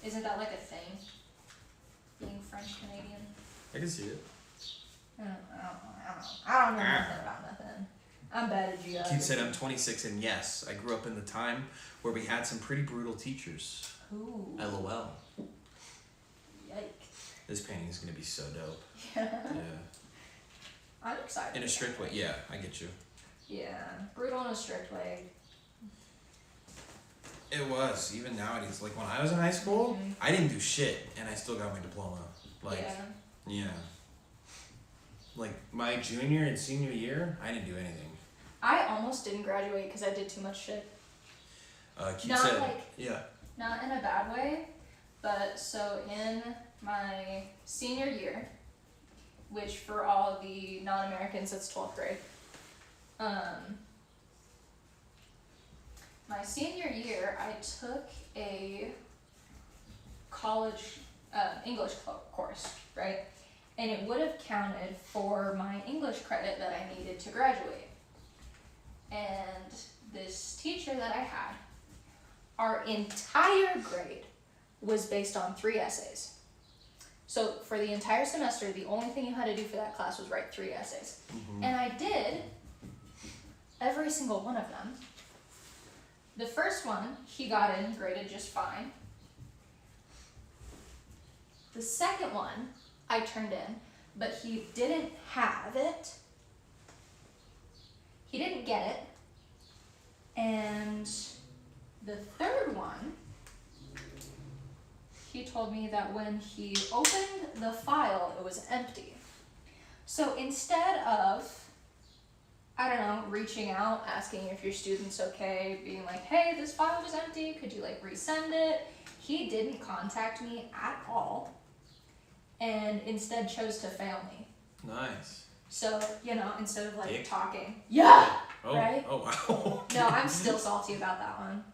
isn't that like a thing? Being French Canadian? I can see it. I don't know nothing about nothing. I'm bad at geography. Cute said I'm 26 and yes, I grew up in the time where we had some pretty brutal teachers. Ooh. LOL. Yikes. This painting is gonna be so dope. Yeah. Yeah. I'm excited. In a strict way, yeah, I get you. Yeah, brutal in a strict way. It was, even nowadays. Like when I was in high school, Mhm. I didn't do shit and I still got my diploma. Like, yeah. Like my junior and senior year, I didn't do anything. I almost didn't graduate because I did too much shit. Cute Not said, like- yeah. Not in a bad way, but so in my senior year, which for all the non-Americans, it's 12th grade. My senior year, I took a college English course, right? And it would have counted for my English credit that I needed to graduate. And this teacher that I had, our entire grade was based on 3 essays. So for the entire semester, the only thing you had to do for that class was write 3 essays. Mm-hmm. And I did every single one of them. The first one, he got in, graded just fine. The second one, I turned in, but he didn't have it. He didn't get it. And the third one, he told me that when he opened the file, it was empty. So instead of, I don't know, reaching out, asking if your student's okay, being like, hey, this file was empty, could you like resend it? He didn't contact me at all and instead chose to fail me. Nice. So, you know, instead of like Dick. talking, yeah, Oh, right? oh wow. No, I'm still salty about that one.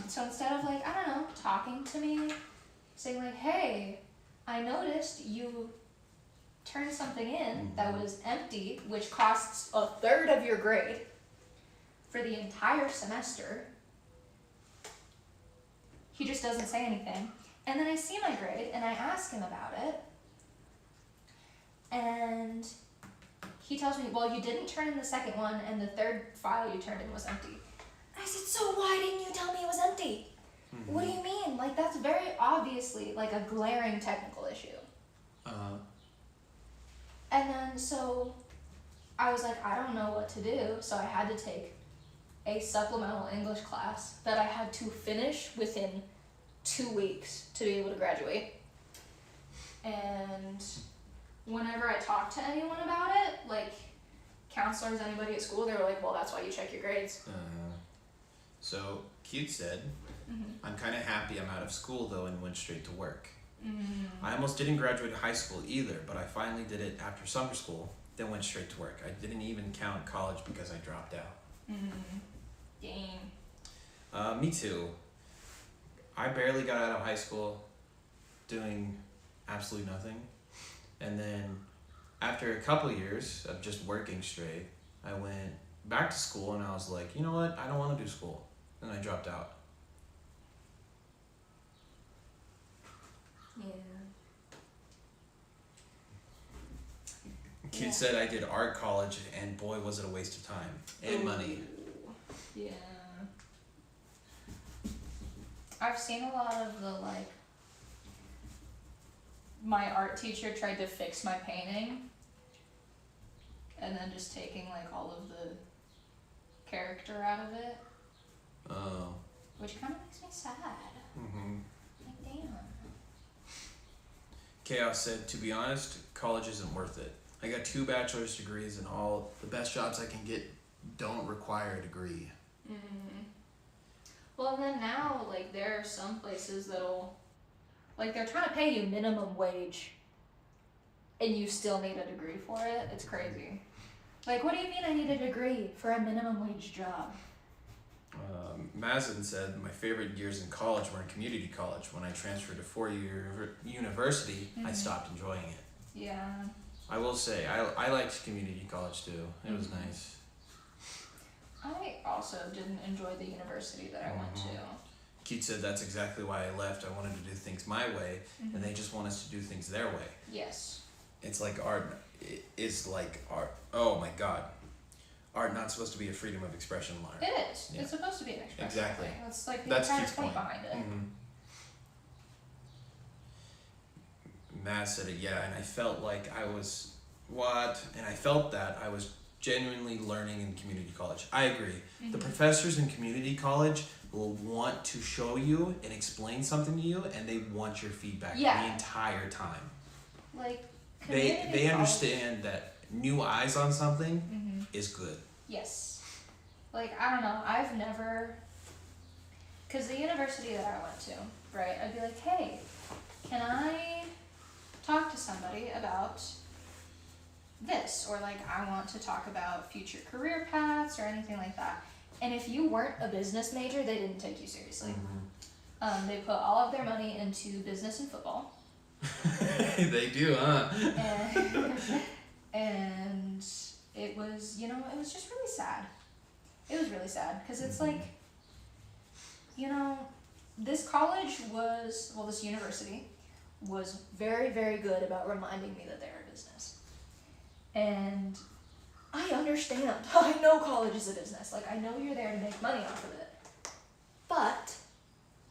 So instead of like, I don't know, talking to me, saying like, hey, I noticed you turned something in that was empty, which costs 1/3 of your grade for the entire semester. He just doesn't say anything. And then I see my grade and I ask him about it. And he tells me, well, you didn't turn in the second one and the third file you turned in was empty. I said, so why didn't you tell me it was empty? What do you mean? Like, that's very obviously, like, a glaring technical issue. And then, so, I was like, I don't know what to do, so I had to take a supplemental English class that I had to finish within 2 weeks to be able to graduate. And whenever I talked to anyone about it, like, counselors, anybody at school, they were like, well, that's why you check your grades. So, Cute said, I'm kind of happy I'm out of school though and went straight to work. I almost didn't graduate high school either, but I finally did it after summer school, then went straight to work. I didn't even count college because I dropped out. Dang. Me too. I barely got out of high school doing absolutely nothing. And then after a couple years of just working straight, I went back to school and I was like, you know what? I don't want to do school. And I dropped out. Yeah. Kid said I did art college and boy was it a waste of time and money. Yeah. I've seen a lot of the, like, my art teacher tried to fix my painting and then just taking, like, all of the character out of it. Oh. Which kind of makes me sad. Like, damn. Chaos said, to be honest, college isn't worth it. I got 2 bachelor's degrees and all the best jobs I can get don't require a degree. Well, and then now, like, there are some places that'll, like, they're trying to pay you minimum wage and you still need a degree for it. It's crazy. Like, what do you mean I need a degree for a minimum wage job? Mazin said, my favorite years in college were in community college. When I transferred to 4-year university, I stopped enjoying it. Yeah. I will say, I liked community college too. It was nice. I also didn't enjoy the university that I went to. Keith said that's exactly why I left. I wanted to do things my way, and they just want us to do things their way. Yes. It's like art. It's like art. Oh my God. Art not supposed to be a freedom of expression art. It is. Yeah. It's supposed to be an expression. Exactly. Thing. That's like the That's entire Keith's point point. behind it. Maz said it, yeah, and I felt like I was, and I felt that I was genuinely learning in community college. I agree. The professors in community college will want to show you and explain something to you, and they want your feedback the entire time. Like, they understand that new eyes on something is good. Yes. Like, I don't know, I've never, because the university that I went to, right, I'd be like, hey, can I talk to somebody about this? Or, like, I want to talk about future career paths or anything like that. And if you weren't a business major, they didn't take you seriously. They put all of their money into business and football. They do, huh? And it was, you know, it was just really sad. It was really sad because it's like, you know, this college was, well, this university was very, very good about reminding me that they're a business. And I understand. I know college is a business. Like, I know you're there to make money off of it. But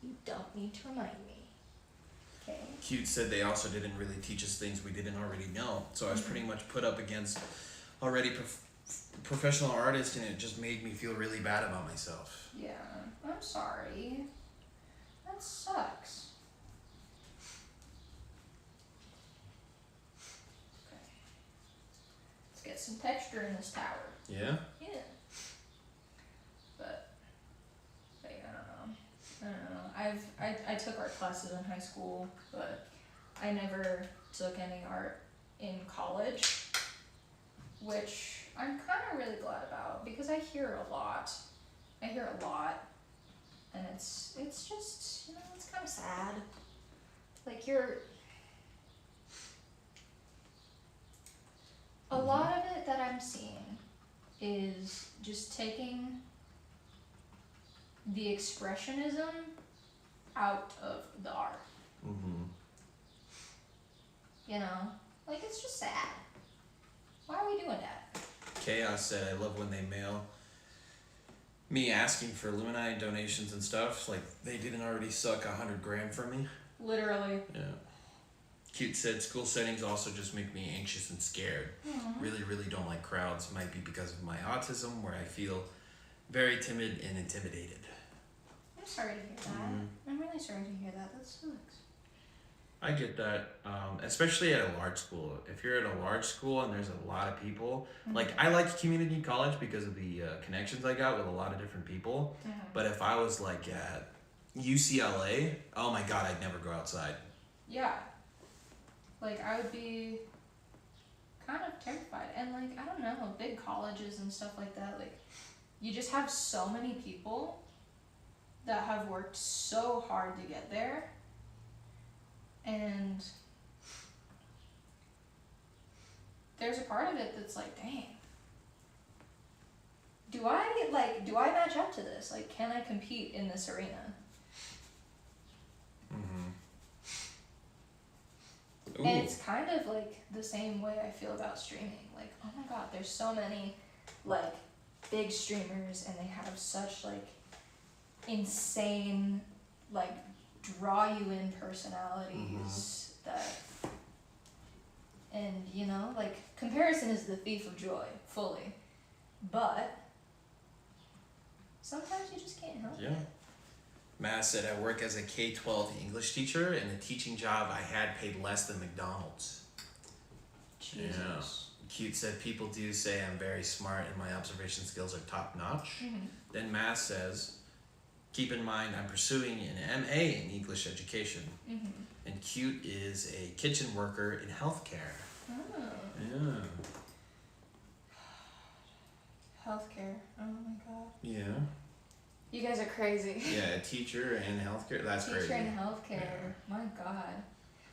you don't need to remind me. Okay? Cute said they also didn't really teach us things we didn't already know. So I was pretty much put up against already professional artists, and it just made me feel really bad about myself. Yeah, I'm sorry. That sucks. Okay. Let's get some texture in this tower. Yeah? Yeah. But I don't know. I took art classes in high school, but I never took any art in college, which I'm kind of really glad about because I hear a lot. And it's just, you know, it's kind of sad. Like, a lot of it that I'm seeing is just taking the expressionism out of the art. You know? Like, it's just sad. Why are we doing that? Chaos said, I love when they me asking for Illuminati donations and stuff, like they didn't already suck 100 grand from me. Literally. Yeah. Cute said school settings also just make me anxious and scared. Aww. Really, really don't like crowds. Might be because of my autism, where I feel very timid and intimidated. I'm sorry to hear that. I'm really sorry to hear that. That sucks. I get that, especially at a large school. If you're at a large school and there's a lot of people, like I like community college because of the connections I got with a lot of different people. But if I was like at UCLA, oh my god, I'd never go outside. Yeah. Like, I would be kind of terrified. And, like, I don't know, big colleges and stuff like that, like, you just have so many people that have worked so hard to get there. And there's a part of it that's like, dang, do I match up to this? Like, can I compete in this arena? And it's kind of like the same way I feel about streaming. Like, oh my god, there's so many like big streamers and they have such like insane like draw you in personalities that, and you know, like comparison is the thief of joy, fully. But sometimes you just can't help it. Matt said, I work as a K-12 English teacher, and the teaching job I had paid less than McDonald's. Jesus. Yeah. Cute said, people do say I'm very smart and my observation skills are top-notch. Then Matt says, keep in mind I'm pursuing an MA in English education. And Cute is a kitchen worker in healthcare. Oh. Yeah. Healthcare. Oh my god. Yeah. You guys are crazy. Yeah, a teacher in healthcare. That's Teacher crazy. in healthcare. My god.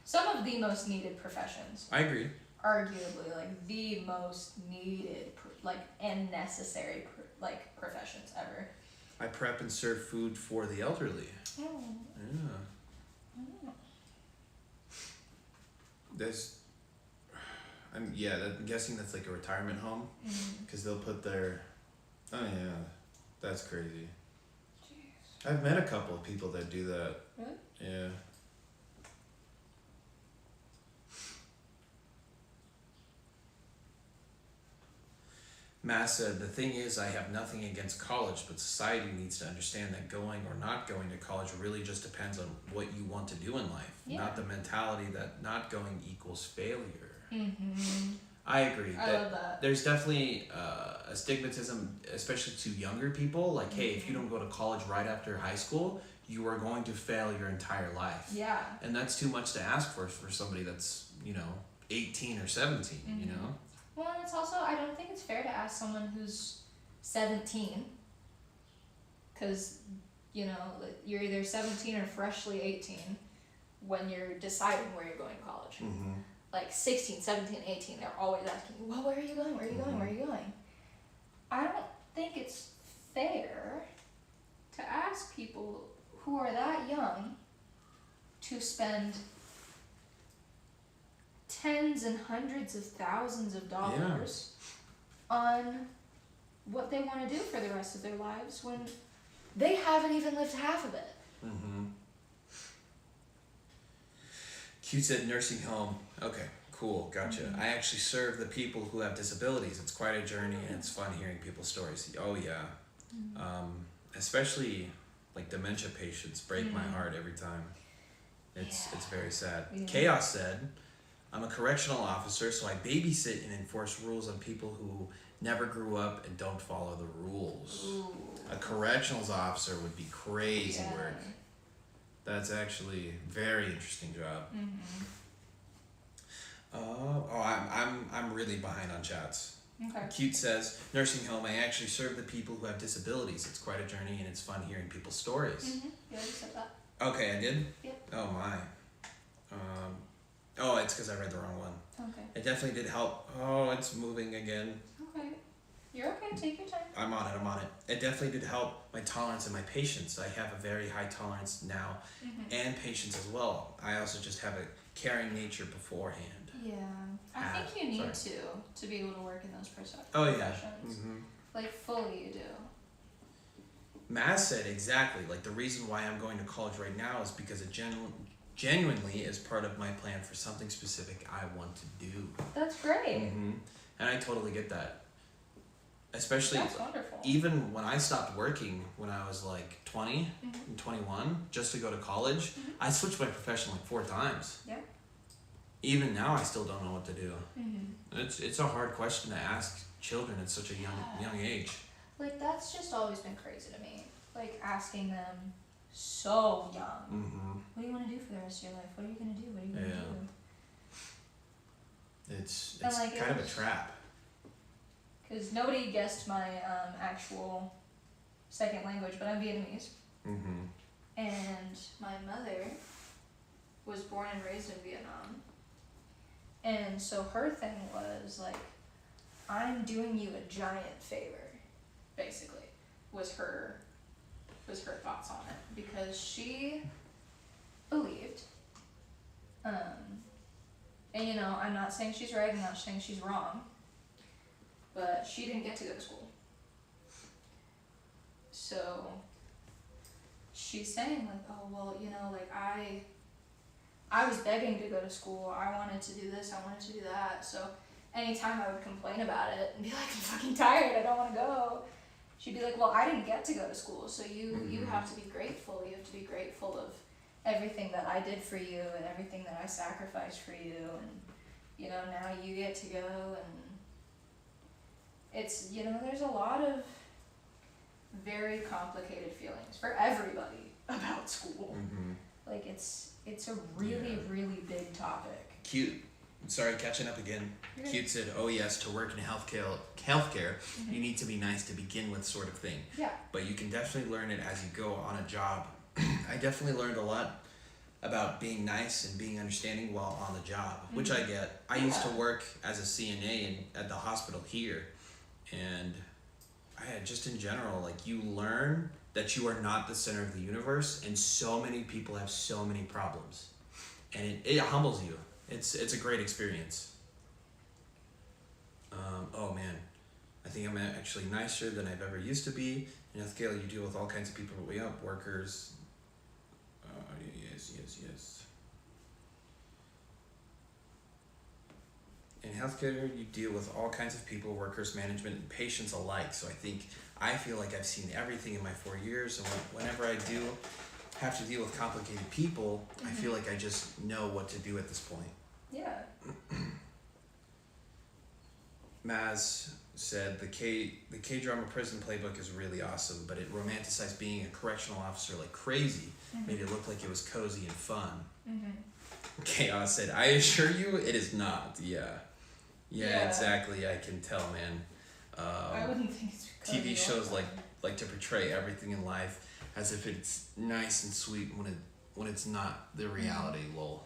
Some of the most needed professions. I agree. Arguably, like the most needed, like and necessary, like professions ever. I prep and serve food for the elderly. Oh. Yeah. Oh. There's, I'm guessing that's like a retirement home, because they'll put their, oh yeah, that's crazy. Jeez. I've met a couple of people that do that. Really? Yeah. Matt said, the thing is, I have nothing against college, but society needs to understand that going or not going to college really just depends on what you want to do in life, not the mentality that not going equals failure. I agree. I love that. There's definitely a stigmatism, especially to younger people, like, hey, if you don't go to college right after high school, you are going to fail your entire life. Yeah. And that's too much to ask for somebody that's, 18 or 17, you know? Well, and it's also, I don't think it's fair to ask someone who's 17, because, you're either 17 or freshly 18 when you're deciding where you're going to college. Like 16, 17, 18, they're always asking you, well, where are you going? Where are you going? Where are you going? I don't think it's fair to ask people who are that young to spend tens and hundreds of thousands of dollars on what they want to do for the rest of their lives when they haven't even lived half of it. Q said nursing home. Okay, cool, gotcha. I actually serve the people who have disabilities. It's quite a journey and it's fun hearing people's stories. Oh yeah. Especially like dementia patients break my heart every time. It's very sad. Chaos said, I'm a correctional officer, so I babysit and enforce rules on people who never grew up and don't follow the rules. A correctionals officer would be crazy work. That's actually a very interesting job. I'm really behind on chats. Okay. Cute says, nursing home, I actually serve the people who have disabilities. It's quite a journey and it's fun hearing people's stories. You already said that. Okay, I did? Yep. Oh my. It's because I read the wrong one. Okay. It definitely did help. Oh, it's moving again. Okay. You're okay, take your time. I'm on it. It definitely did help my tolerance and my patience. I have a very high tolerance now and patience as well. I also just have a caring nature beforehand. Yeah. I think you need to be able to work in those professions. Oh yeah. Like fully you do. Maz said exactly, like the reason why I'm going to college right now is because it genuinely is part of my plan for something specific I want to do. That's great. And I totally get that. Especially That's wonderful. even when I stopped working when I was like 20 and 21 just to go to college, I switched my profession like 4 times. Yeah. Even now I still don't know what to do. It's a hard question to ask children at such a young age. Like, that's just always been crazy to me. Like, asking them so young. What do you want to do for the rest of your life? What are you going to do? What are you going to do? It's like, kind of a trap. Because nobody guessed my actual second language, but I'm Vietnamese. And my mother was born and raised in Vietnam. And so her thing was like, I'm doing you a giant favor, basically, was her thoughts on it. Because she believed, and you know, I'm not saying she's right, I'm not saying she's wrong, but she didn't get to go to school. So she's saying like, oh, well, you know, like I was begging to go to school. I wanted to do this, I wanted to do that. So anytime I would complain about it and be like, I'm fucking tired, I don't want to go, she'd be like, well, I didn't get to go to school, so you have to be grateful. You have to be grateful of everything that I did for you and everything that I sacrificed for you, and you know, now you get to go. And it's, you know, there's a lot of very complicated feelings for everybody about school. Like, it's a really, really big topic. Cute. Sorry, catching up again. Cute said, oh yes, to work in healthcare, you need to be nice to begin with, sort of thing. Yeah. But you can definitely learn it as you go on a job. I definitely learned a lot about being nice and being understanding while on the job, which I get. I used to work as a CNA at the hospital here, and just in general, like, you learn that you are not the center of the universe, and so many people have so many problems, and it humbles you. It's a great experience. Oh man, I think I'm actually nicer than I've ever used to be. In healthcare, you deal with all kinds of people, workers. Yes. In healthcare, you deal with all kinds of people, workers, management, and patients alike. So I feel like I've seen everything in my 4 years, and whenever I do have to deal with complicated people, I feel like I just know what to do at this point. Yeah. Maz said the K-drama prison playbook is really awesome, but it romanticized being a correctional officer like crazy, made it look like it was cozy and fun. Chaos said, I assure you it is not. Yeah, exactly. I can tell, man. I wouldn't think it's TV shows like to portray everything in life as if it's nice and sweet when it's not the reality. Lol.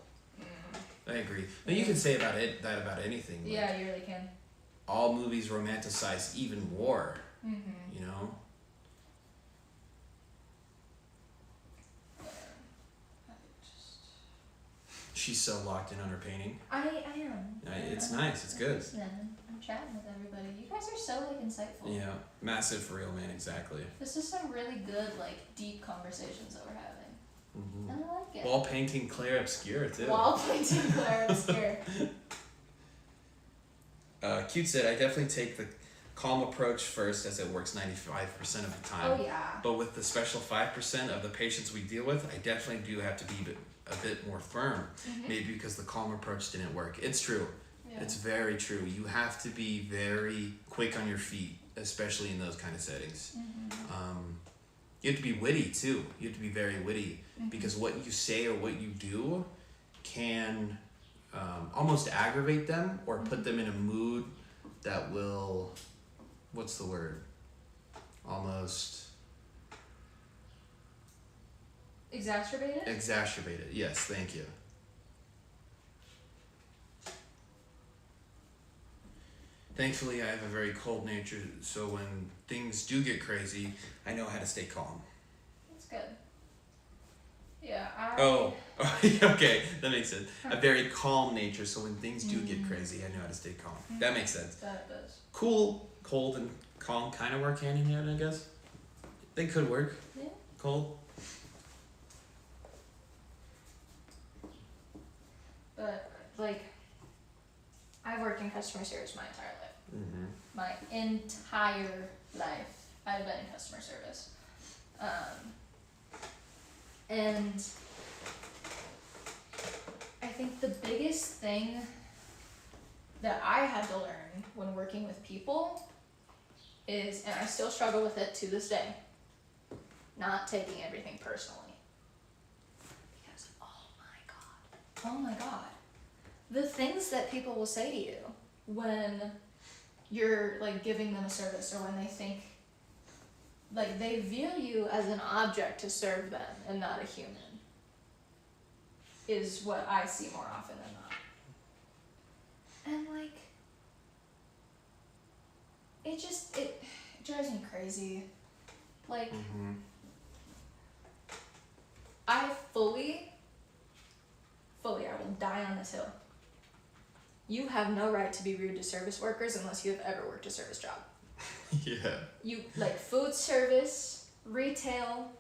I agree. Now you can say that about anything. Like, yeah, you really can. all movies romanticize even war. You know. She's so locked in on her painting. I am. It's nice. It's good. I'm chatting with everybody. You guys are so like insightful. Yeah, massive for real, man. Exactly. This is some really good like deep conversations that we're having. And I like it. While painting Clair obscure too. While painting Clair obscure. Cute said, I definitely take the calm approach first, as it works 95% of the time. Oh yeah. But with the special 5% of the patients we deal with, I definitely do have to be a bit more firm. Maybe because the calm approach didn't work. It's true. Yeah. It's very true. You have to be very quick on your feet, especially in those kind of settings. You have to be witty too. You have to be very witty, because what you say or what you do can almost aggravate them or put them in a mood that will, what's the word? Almost Exacerbate it? exacerbate it. Yes, thank you. Thankfully, I have a very cold nature, so when things do get crazy, I know how to stay calm. That's good. Yeah, Oh, okay, that makes sense. A very calm nature, so when things do get crazy, I know how to stay calm. That makes sense. That does. Cool, cold, and calm kind of work hand in hand, I guess. They could work. Yeah. Cold. But like, I've worked in customer service my entire life. Mm-hmm. My entire life, I've been in customer service. And I think the biggest thing that I had to learn when working with people is, and I still struggle with it to this day, not taking everything personally. Because, oh my god, the things that people will say to you when you're like giving them a service, or when they think, like, they view you as an object to serve them and not a human, is what I see more often than not. And like, it drives me crazy. Like, Mm-hmm. I fully, I will die on this hill. You have no right to be rude to service workers unless you have ever worked a service job. Yeah. You, like, food service, retail,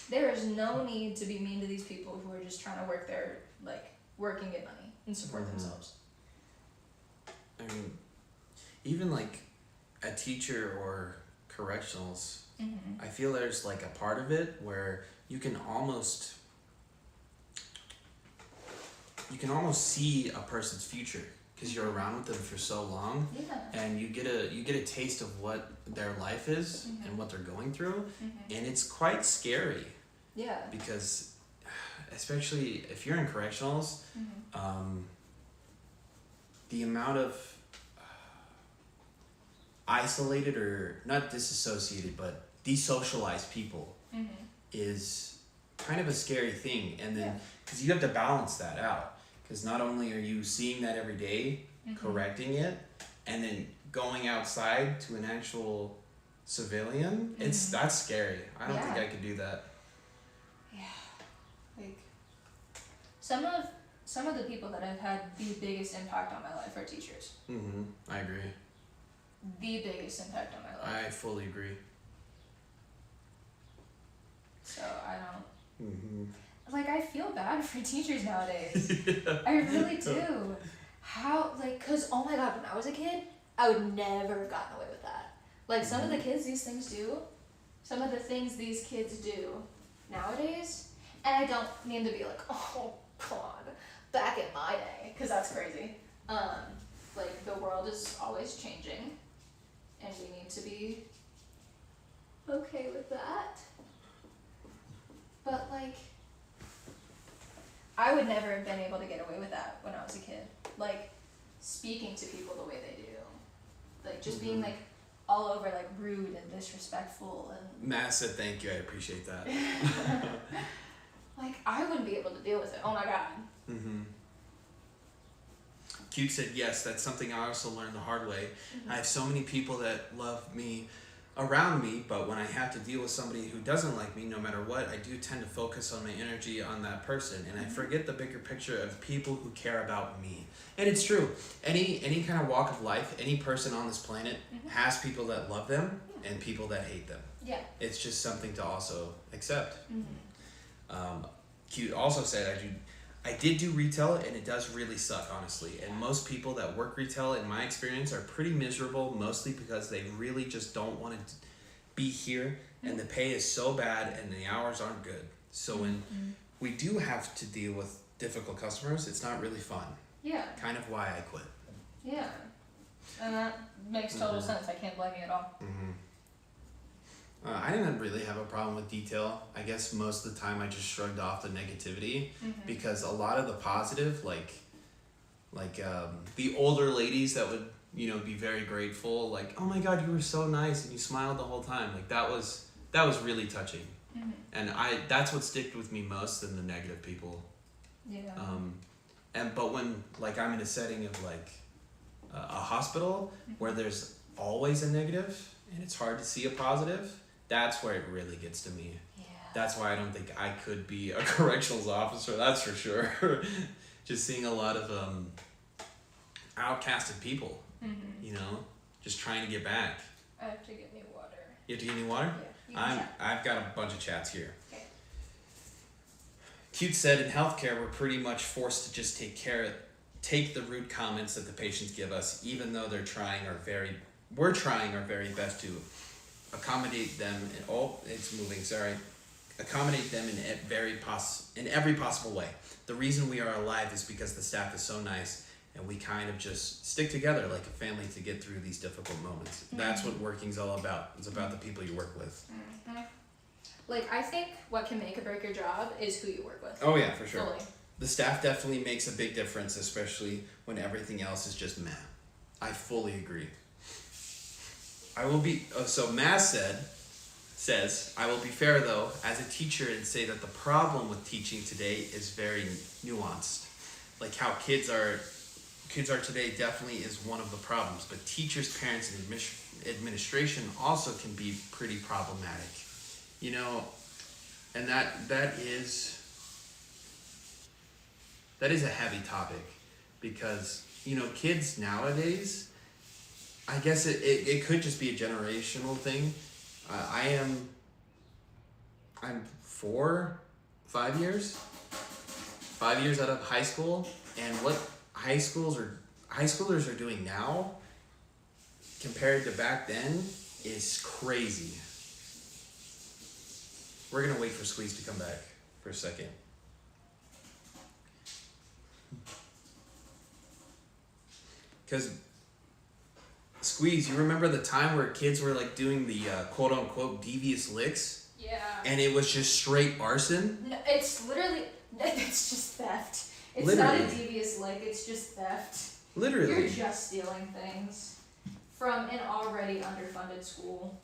there is no need to be mean to these people who are just trying to work their, like, work and get money and support Mhm. themselves. I mean, even like a teacher or correctionals, Mm-hmm. I feel there's like a part of it where you can almost see a person's future because you're around with them for so long, Yeah. and you get a taste of what their life is Mhm. and what they're going through, Mm-hmm. and it's quite scary Yeah. because, especially if you're in correctionals, Mm-hmm. the amount of isolated, or not disassociated, but desocialized people Mm-hmm. is kind of a scary thing. And then Yeah. because you have to balance that out, because not only are you seeing that every day, Mm-hmm. correcting it, and then going outside to an actual civilian, Mhm. that's scary. I don't think Yeah. I could do that. Yeah. Like, some of the people that have had the biggest impact on my life are teachers. I agree. The biggest impact on my life. I fully agree. So I don't, Mm-hmm. like, I feel bad for teachers nowadays. I really do. How, like, cause oh my god, when I was a kid, I would never have gotten away with that. Like, some of the kids these things do, some of the things these kids do nowadays, and I don't mean to be like, oh god, back in my day, cause that's crazy. Like, the world is always changing, and we need to be okay with that. But like, I would never have been able to get away with that when I was a kid. Like, speaking to people the way they do. Like, just being like all over, like, rude and disrespectful and Massive thank you. I appreciate that. like, I wouldn't be able to deal with it. Oh my god. Mm-hmm. Cute said, yes, that's something I also learned the hard way. I have so many people that love me around me, but when I have to deal with somebody who doesn't like me, no matter what, I do tend to focus on my energy on that person, and I forget the bigger picture of people who care about me. And it's true. Any kind of walk of life, any person on this planet has people that love them and people that hate them. Yeah. It's just something to also accept. Mm-hmm. Cute also said, I did do retail, and it does really suck, honestly. And most people that work retail, in my experience, are pretty miserable, mostly because they really just don't want to be here, and the pay is so bad, and the hours aren't good. So when we do have to deal with difficult customers, it's not really fun. Yeah. Kind of why I quit. Yeah. And that makes total sense. I can't blame you at all. I didn't really have a problem with detail. I guess most of the time I just shrugged off the negativity, because a lot of the positive, like the older ladies that would, be very grateful, like, oh my god, you were so nice and you smiled the whole time, like that was really touching. And that's what sticked with me most than the negative people. Yeah. But when, like, I'm in a setting of like a hospital where there's always a negative and it's hard to see a positive, that's where it really gets to me. Yeah. That's why I don't think I could be a correctionals officer, that's for sure. Just seeing a lot of outcasted people, just trying to get back. I have to get new water. You have to get new water? Yeah. You can chat. I've got a bunch of chats here. Okay. Cute said, in healthcare, we're pretty much forced to just take the rude comments that the patients give us, even though we're trying our very best to accommodate them accommodate them in every possible way. The reason we are alive is because the staff is so nice, and we kind of just stick together like a family to get through these difficult moments. That's what working's all about. It's about the people you work with. Like, I think what can make or break your job is who you work with. Oh yeah, for sure. Fully. The staff definitely makes a big difference, especially when everything else is just meh. I fully agree. Maz says, I will be fair though, as a teacher, and say that the problem with teaching today is very nuanced. Like how kids are today definitely is one of the problems, but teachers, parents, and administration also can be pretty problematic. You know, and that is a heavy topic, because, you know, kids nowadays, I guess it could just be a generational thing. I'm 5 years out of high school, and what high schoolers are doing now compared to back then is crazy. We're gonna wait for Squeeze to come back for a second. Because Squeeze, you remember the time where kids were like doing the quote unquote devious licks? Yeah. And it was just straight arson? No, it's literally, it's just theft. It's Literally. not a devious lick, it's just theft. Literally. You're just stealing things from an already underfunded school.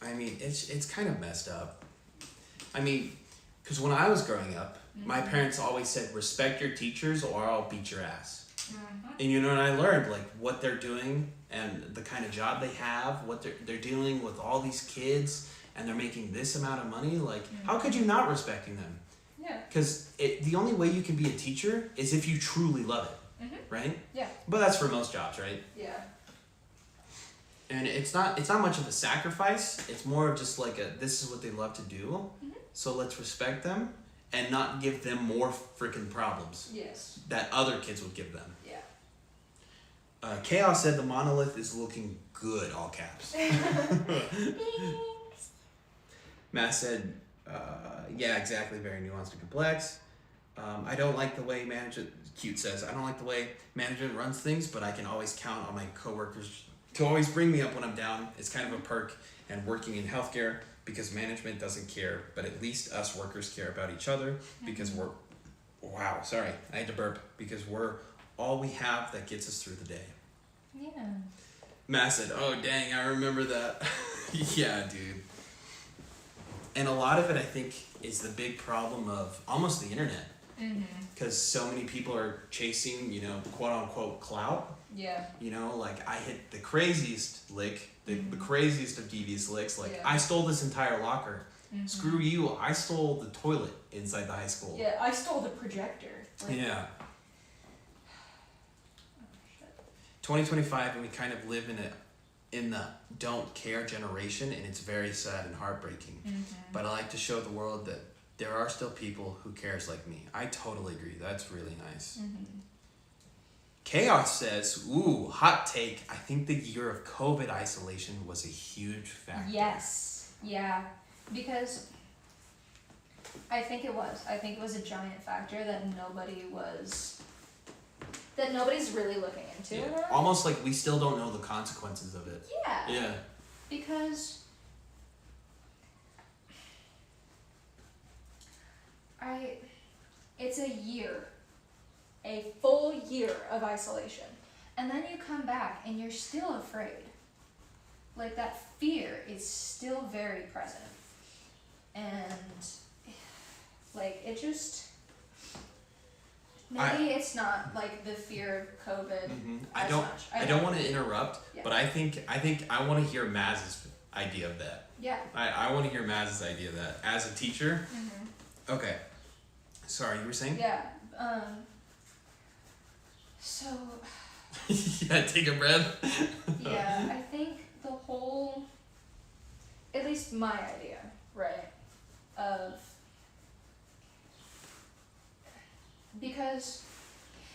I mean, it's kind of messed up. I mean, because when I was growing up, my parents always said, respect your teachers or I'll beat your ass. And you know, and I learned like what they're doing and the kind of job they have, what they're dealing with all these kids, and they're making this amount of money. Like, how could you not respecting them? Yeah. Because the only way you can be a teacher is if you truly love it, right? Yeah. But that's for most jobs, right? Yeah. And it's not much of a sacrifice. It's more of just like this is what they love to do, so let's respect them and not give them more freaking problems. Yes. That other kids would give them. Yeah. Chaos said the monolith is looking good, all caps. Matt said, yeah, exactly, very nuanced and complex. I don't like the way management, Cute says, I don't like the way management runs things, but I can always count on my coworkers to always bring me up when I'm down. It's kind of a perk and working in healthcare, because management doesn't care, but at least us workers care about each other, because I had to burp, because we're all we have that gets us through the day. Yeah. Matt said, oh dang, I remember that. Yeah, dude. And a lot of it, I think, is the big problem of almost the internet. Because so many people are chasing, you know, quote unquote clout. Yeah. You know, like I hit the craziest lick, the craziest of devious licks. Like, Yeah. I stole this entire locker. Screw you, I stole the toilet inside the high school. Yeah, I stole the projector. Like, Yeah. Oh, shit. 2025, and we kind of live in the don't care generation, and it's very sad and heartbreaking. But I like to show the world that there are still people who cares like me. I totally agree. That's really nice. Chaos says, ooh, hot take. I think the year of COVID isolation was a huge factor. Yes. Yeah. Because I think it was. I think it was a giant factor that nobody's really looking into. Yeah. Almost like we still don't know the consequences of it. Yeah. Yeah. Because it's a full year of isolation. And then you come back and you're still afraid. Like, that fear is still very present. And, like, it just, maybe it's not like the fear of COVID I as don't much. I don't want to interrupt, Yeah. but I think I want to hear Maz's idea of that. Yeah. I want to hear Maz's idea of that as a teacher. Okay. Sorry, you were saying? Yeah. So. Yeah, take a breath. Yeah, I think the whole at least my idea, right, of, because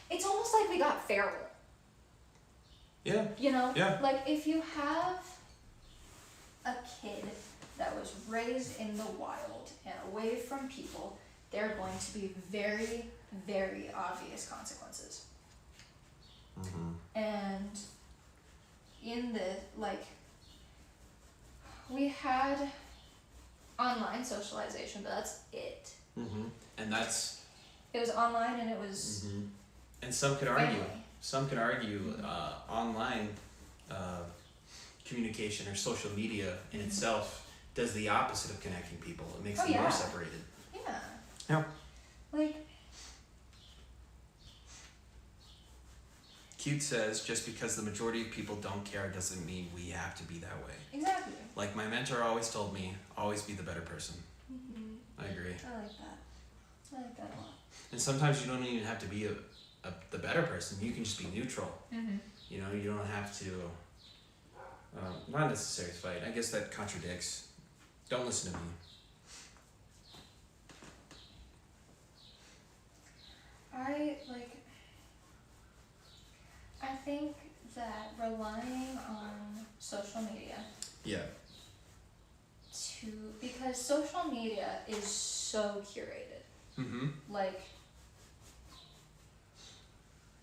it's almost like we got feral, Yeah. you know? Yeah. Like, if you have a kid that was raised in the wild and away from people, there are going to be very, very obvious consequences. Mm-hmm. And in the, like, we had online socialization, but that's it. Mm-hmm. And that's. It was online and it was Mm-hmm. And some could argue. family. Some could argue online communication or social media in itself does the opposite of connecting people. It makes Oh, them yeah. more separated. Yeah. Yeah. Like, Cute says, just because the majority of people don't care doesn't mean we have to be that way. exactly. Like my mentor always told me, always be the better person. Mm-hmm. I agree. I like that. I like that a lot. And sometimes you don't even have to be the better person. You can just be neutral. Mm-hmm. You know, you don't have to, not necessarily fight. I guess that contradicts. Don't listen to me. I think that relying on social media Yeah. because social media is so curated. Mm-hmm. Like,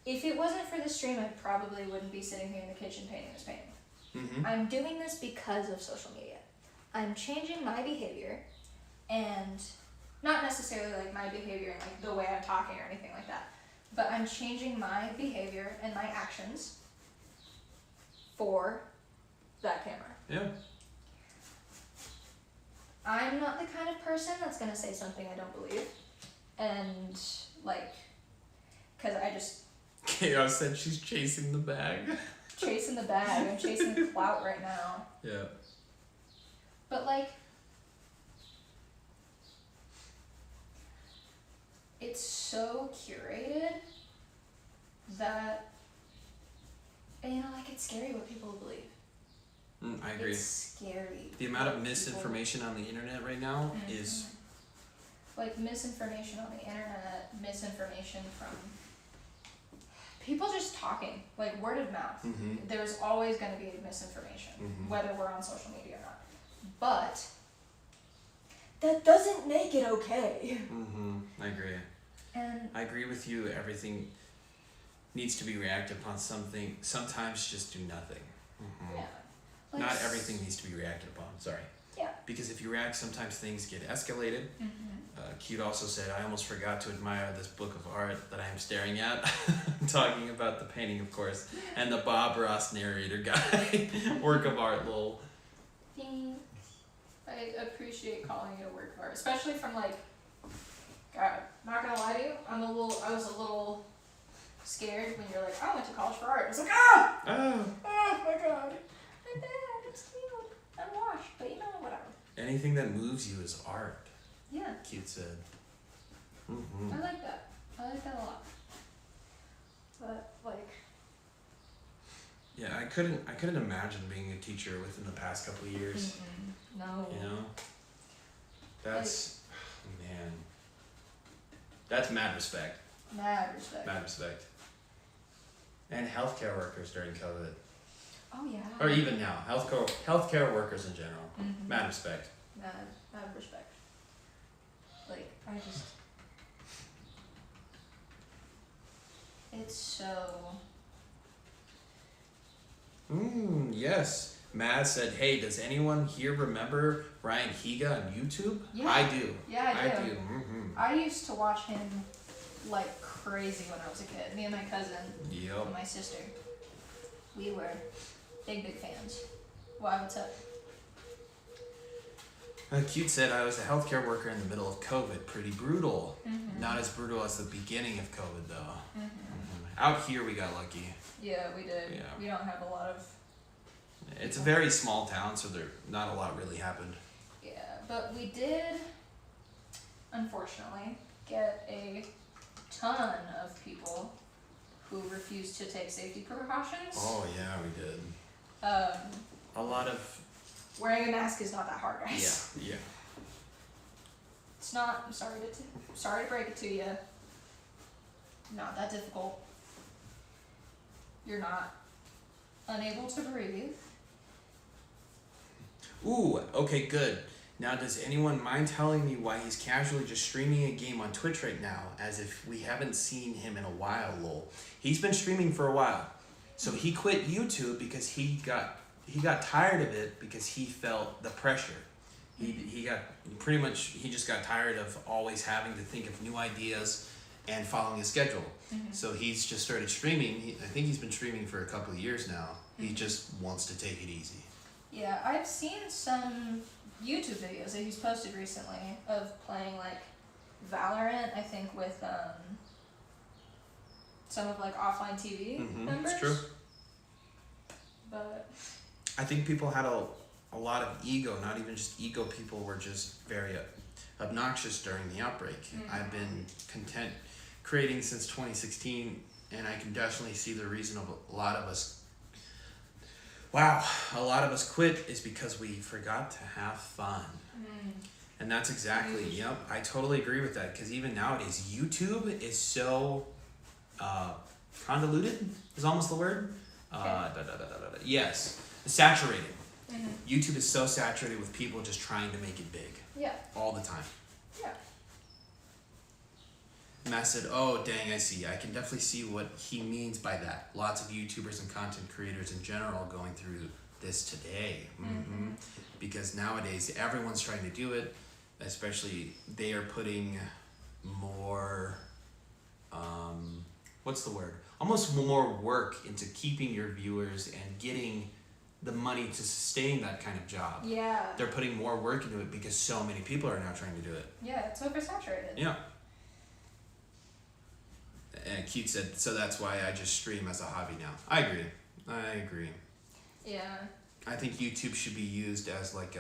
if it wasn't for the stream, I probably wouldn't be sitting here in the kitchen painting this painting. Mm-hmm. I'm doing this because of social media. I'm changing my behavior, and not necessarily like my behavior and like the way I'm talking or anything like that, but I'm changing my behavior and my actions for that camera. Yeah. I'm not the kind of person that's gonna say something I don't believe, and like, cause I just Chaos said she's chasing the bag. chasing the bag. I'm chasing the clout right now. Yeah. But like, it's so curated that, and you know, like, it's scary what people believe. I agree. It's scary. The amount of what misinformation on the internet right now people, is. like, misinformation on the internet, misinformation from people just talking, like word of mouth. Mm-hmm. There's always going to be misinformation, Mhm. whether we're on social media or not. But that doesn't make it okay. Mm-hmm. I agree. And I agree with you. Everything needs to be reacted upon something. Sometimes just do nothing. Mm-hmm. yeah, like, Not everything needs to be reacted upon. Sorry. Yeah. Because if you react, sometimes things get escalated. Mm-hmm. Cute also said, I almost forgot to admire this book of art that I am staring at. Talking about the painting, of course. And the Bob Ross narrator guy. Work of art, lol. Thanks. I appreciate calling it a work of art, especially from like, God, not gonna lie to you, I was a little scared when you're like, I went to college for art. I was like, ah! Oh. Oh my God. My bad, it's cute. I'm washed, but you know, whatever. Anything that moves you is art, Yeah, Cute said. Mm-hmm. I like that. I like that a lot. But like, Yeah, I couldn't imagine being a teacher within the past couple of years. no. You know? That's man. That's mad respect. Mad respect. Mad respect. And healthcare workers during COVID. Oh yeah. Or even now. Healthcare workers in general. Mhm. Mad respect. Mad respect. Like, I just, it's so, Yes. Mad said, hey, does anyone here remember Ryan Higa on YouTube? Yeah. I do. yeah, I do. Mm-hmm. I used to watch him like crazy when I was a kid. Me and my cousin and Yep. my sister. We were big fans. Why, what's up? Cute said, I was a healthcare worker in the middle of COVID. Pretty brutal. Mm-hmm. Not as brutal as the beginning of COVID, though. Mm-hmm. Out here, we got lucky. Yeah, we did. Yeah. We don't have a lot of, It's a very small town, so there not a lot really happened. yeah, but we did, unfortunately, get a ton of people who refused to take safety precautions. Oh, yeah, we did. Um, A lot of Wearing a mask is not that hard, guys. Yeah. It's not. I'm sorry to break it to you. Not that difficult. You're not unable to breathe. Ooh, okay, good. Now, does anyone mind telling me why he's casually just streaming a game on Twitch right now, as if we haven't seen him in a while, lol? He's been streaming for a while. So he quit YouTube because he got tired of it because he felt the pressure. He just got tired of always having to think of new ideas and following a schedule. So he's just started streaming. I think he's been streaming for a couple of years now. He just wants to take it easy. Yeah, I've seen some YouTube videos that he's posted recently of playing like Valorant, I think with some of like offline TV members. It's true. But I think people had a lot of ego, not even just ego, people were just very obnoxious during the outbreak. I've been content creating since 2016, and I can definitely see the reason of a lot of us quit is because we forgot to have fun. And that's exactly, yep, I totally agree with that, because even nowadays, YouTube is so convoluted, is almost the word. Yes, saturated. YouTube is so saturated with people just trying to make it big. Yeah. All the time. Yeah. Matt said, oh, dang, I see. I can definitely see what he means by that. Lots of YouTubers and content creators in general going through this today. Because nowadays, everyone's trying to do it. Especially, they are putting more, what's the word? Almost more work into keeping your viewers and getting the money to sustain that kind of job. Yeah. They're putting more work into it because so many people are now trying to do it. Yeah, it's oversaturated. Yeah. And Cute said, so that's why I just stream as a hobby now. I agree. Yeah. I think YouTube should be used as like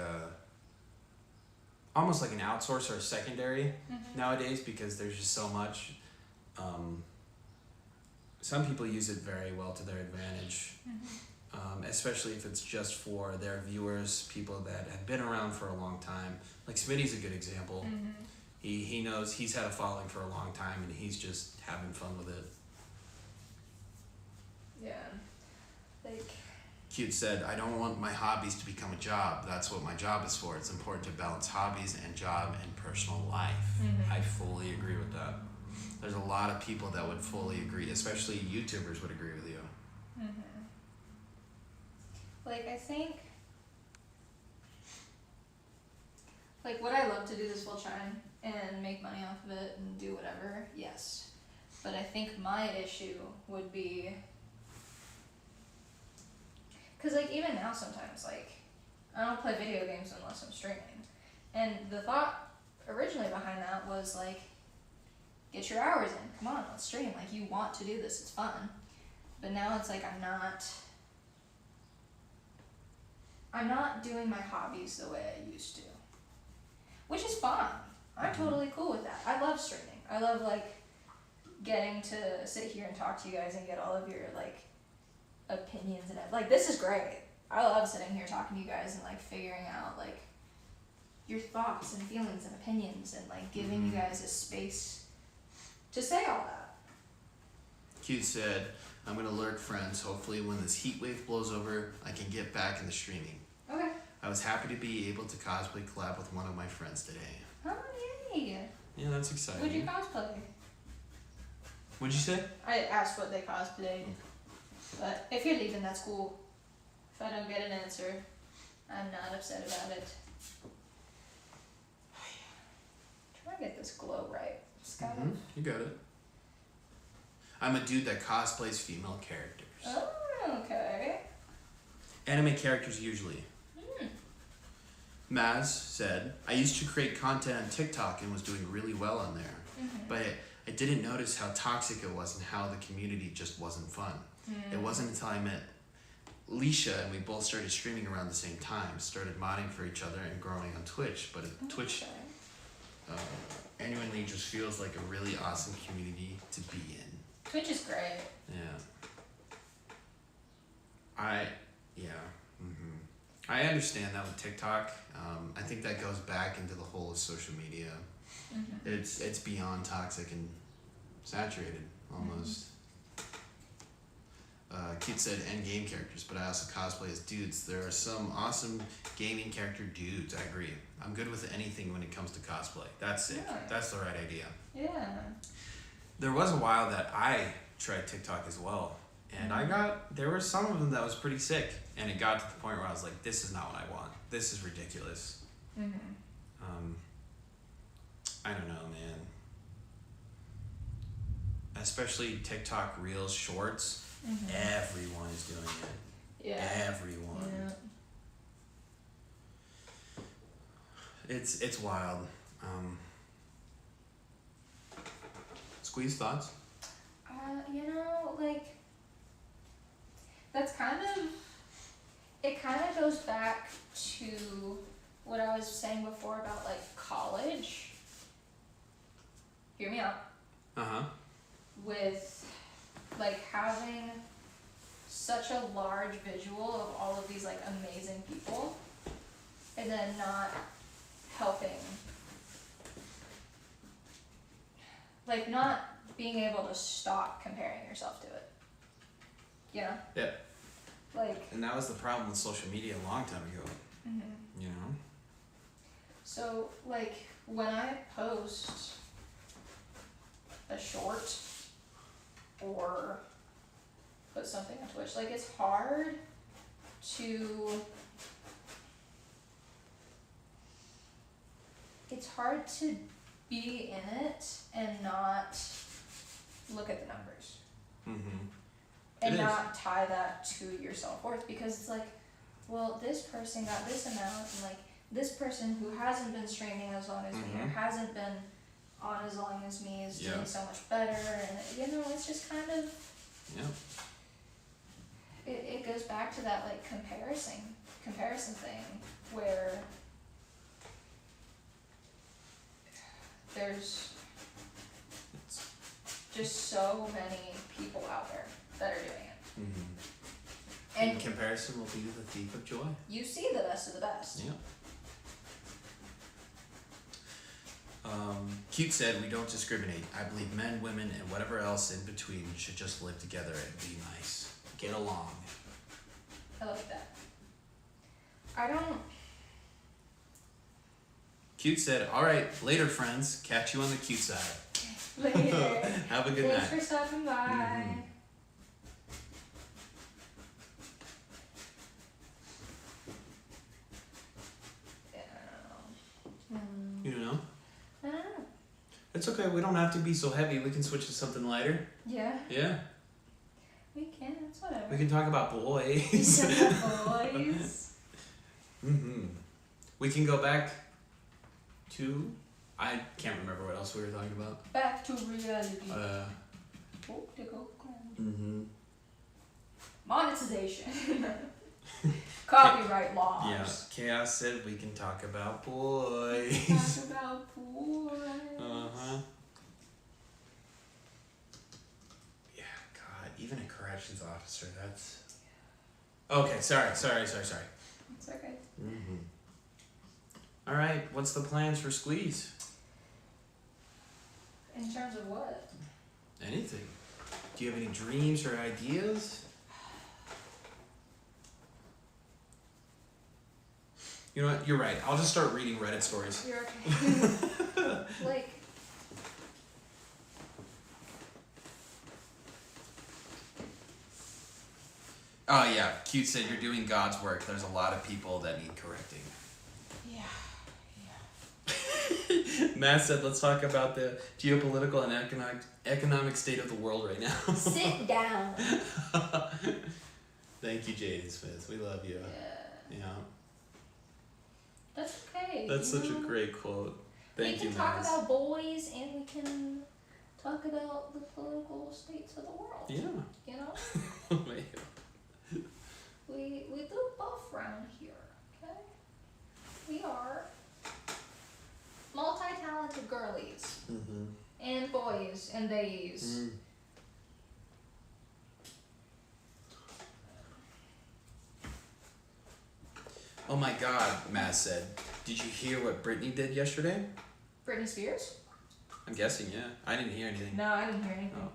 almost like an outsource or a secondary nowadays, because there's just so much. Some people use it very well to their advantage, especially if it's just for their viewers, people that have been around for a long time. Like Smitty's a good example. He knows he's had a following for a long time, and he's just having fun with it. Yeah. Like. Cute said, I don't want my hobbies to become a job. That's what my job is for. It's important to balance hobbies and job and personal life. I fully agree with that. There's a lot of people that would fully agree, especially YouTubers would agree with you. Like, I think, like, would I love to do this full time and make money off of it and do whatever? Yes. But I think my issue would be, because, like, even now sometimes, like, I don't play video games unless I'm streaming. And the thought originally behind that was, like, get your hours in. Come on, let's stream. Like, you want to do this. It's fun. But now it's like I'm not doing my hobbies the way I used to. Which is fine. I'm totally cool with that. I love streaming. I love, like, getting to sit here and talk to you guys and get all of your, like, opinions and like, this is great. I love sitting here talking to you guys and, like, figuring out, like, your thoughts and feelings and opinions and, like, giving you guys a space to say all that. Cute said, I'm going to lurk, friends. Hopefully when this heat wave blows over, I can get back in the streaming. Okay. I was happy to be able to cosplay collab with one of my friends today. Oh, yay. Yeah, that's exciting. What'd you cosplay? What'd you say? I asked what they cosplayed. But if you're leaving, that's cool. If I don't get an answer, I'm not upset about it. Try to get this glow right. It's kind of... You got it. I'm a dude that cosplays female characters. Oh, okay. Anime characters usually. Maz said, I used to create content on TikTok and was doing really well on there. But I didn't notice how toxic it was and how the community just wasn't fun. It wasn't until I met Leisha and we both started streaming around the same time, started modding for each other and growing on Twitch. But Twitch genuinely just feels like a really awesome community to be in. Twitch is great. Yeah. I understand that with TikTok. I think that goes back into the whole of social media. Mm-hmm. It's beyond toxic and saturated almost. Kate said end game characters, but I also cosplay as dudes. There are some awesome gaming character dudes. I agree. I'm good with anything when it comes to cosplay. That's sick. Yeah. That's the right idea. Yeah. There was a while that I tried TikTok as well, and there were some of them that was pretty sick, and it got to the point where I was like, this is not what I want. This is ridiculous. Mm-hmm. I don't know, man. Especially TikTok Reels Shorts. Mm-hmm. Everyone is doing it. Yeah. Everyone. Yeah. It's wild. Squeeze thoughts? Like, that's it kind of goes back to what I was saying before about, like, college. Hear me out. Uh-huh. With, like, having such a large visual of all of these, like, amazing people, and then not helping, like, not being able to stop comparing yourself to it. You know? Yeah. Like, And that was the problem with social media a long time ago. mm-hmm. You know? So, like, when I post a short or put something on Twitch, like, it's hard to be in it and not look at the numbers. Mm-hmm. And It is. not tie that to your self-worth, because it's like, well, this person got this amount, and like this person who hasn't been streaming as long as me or hasn't been on as long as me is doing so much better, and it's just kind of it goes back to that, like, comparison thing where there's just so many people out there that are doing it. Mm-hmm. And in comparison will be the thief of joy. you see the best of the best. Yeah. Cute said, we don't discriminate. I believe men, women, and whatever else in between should just live together and be nice. Get along. I like that. I don't. Cute said, all right, later, friends. Catch you on the cute side. Later. Have a good Thanks night. for stopping by. Mhm. You know? I don't know. It's okay. We don't have to be so heavy. We can switch to something lighter. Yeah, Yeah. we can. It's whatever. We can talk about boys. Boys. Mm-hmm. We can go back to... I can't remember what else we were talking about. Back to reality. Oh, they go. Mm-hmm. Monetization. Copyright laws. Yeah. Chaos said we can talk about boys. Talk about boys. Uh-huh. Yeah, God, even a corrections officer, that's... Okay, sorry. It's okay. Mm-hmm. All right, what's the plans for Squeeze? In terms of what? Anything. Do you have any dreams or ideas? You know what? You're right. I'll just start reading Reddit stories. You're okay. Like, Oh, yeah. Cute said you're doing God's work. There's a lot of people that need correcting. yeah. Matt said, let's talk about the geopolitical and economic state of the world right now. Sit down. Thank you, Jaden Smith. We love you. Yeah. Yeah. That's okay. That's such a great quote. Thank you, We can talk Matt. about boys, and we can talk about the political states of the world. Yeah. You know? Oh, man. We do both around here, okay? We are multi-talented girlies. Mm-hmm. And boys and theys. Mm. Oh my God, Maz said. Did you hear what Britney did yesterday? Britney Spears? I'm guessing, yeah. I didn't hear anything. No, I didn't hear anything. Oh.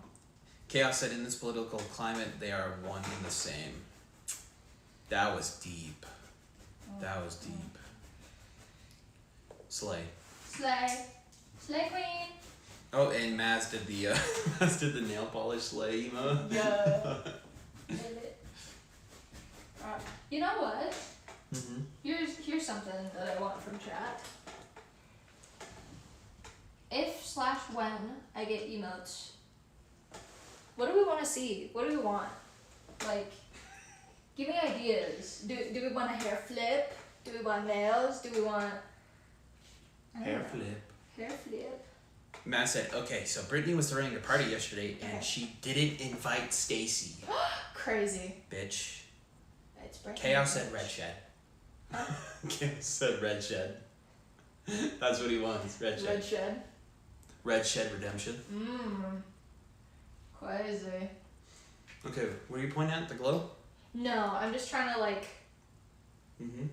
Chaos said, in this political climate, they are one and the same. That was deep. That was deep. Slay. Slay. Slay queen. Oh, and Maz did the Maz did the nail polish slay emo. Yeah. Did it. You know what? Mm-hmm. Here's something that I want from chat. If/when I get emotes, what do we want to see? What do we want? Like, give me ideas. Do we want a hair flip? Do we want nails? Do we want Hair flip. Hair flip. Maz said, okay, so Brittany was throwing a party yesterday and she didn't invite Stacy. Crazy. Bitch. It's Britney. Chaos said red shed. Huh? Chaos said red shed. That's what he wants. Red shed. Red shed. Red shed redemption. Crazy. Okay, what are you pointing at? The glow? No, I'm just trying to like Mm-hmm.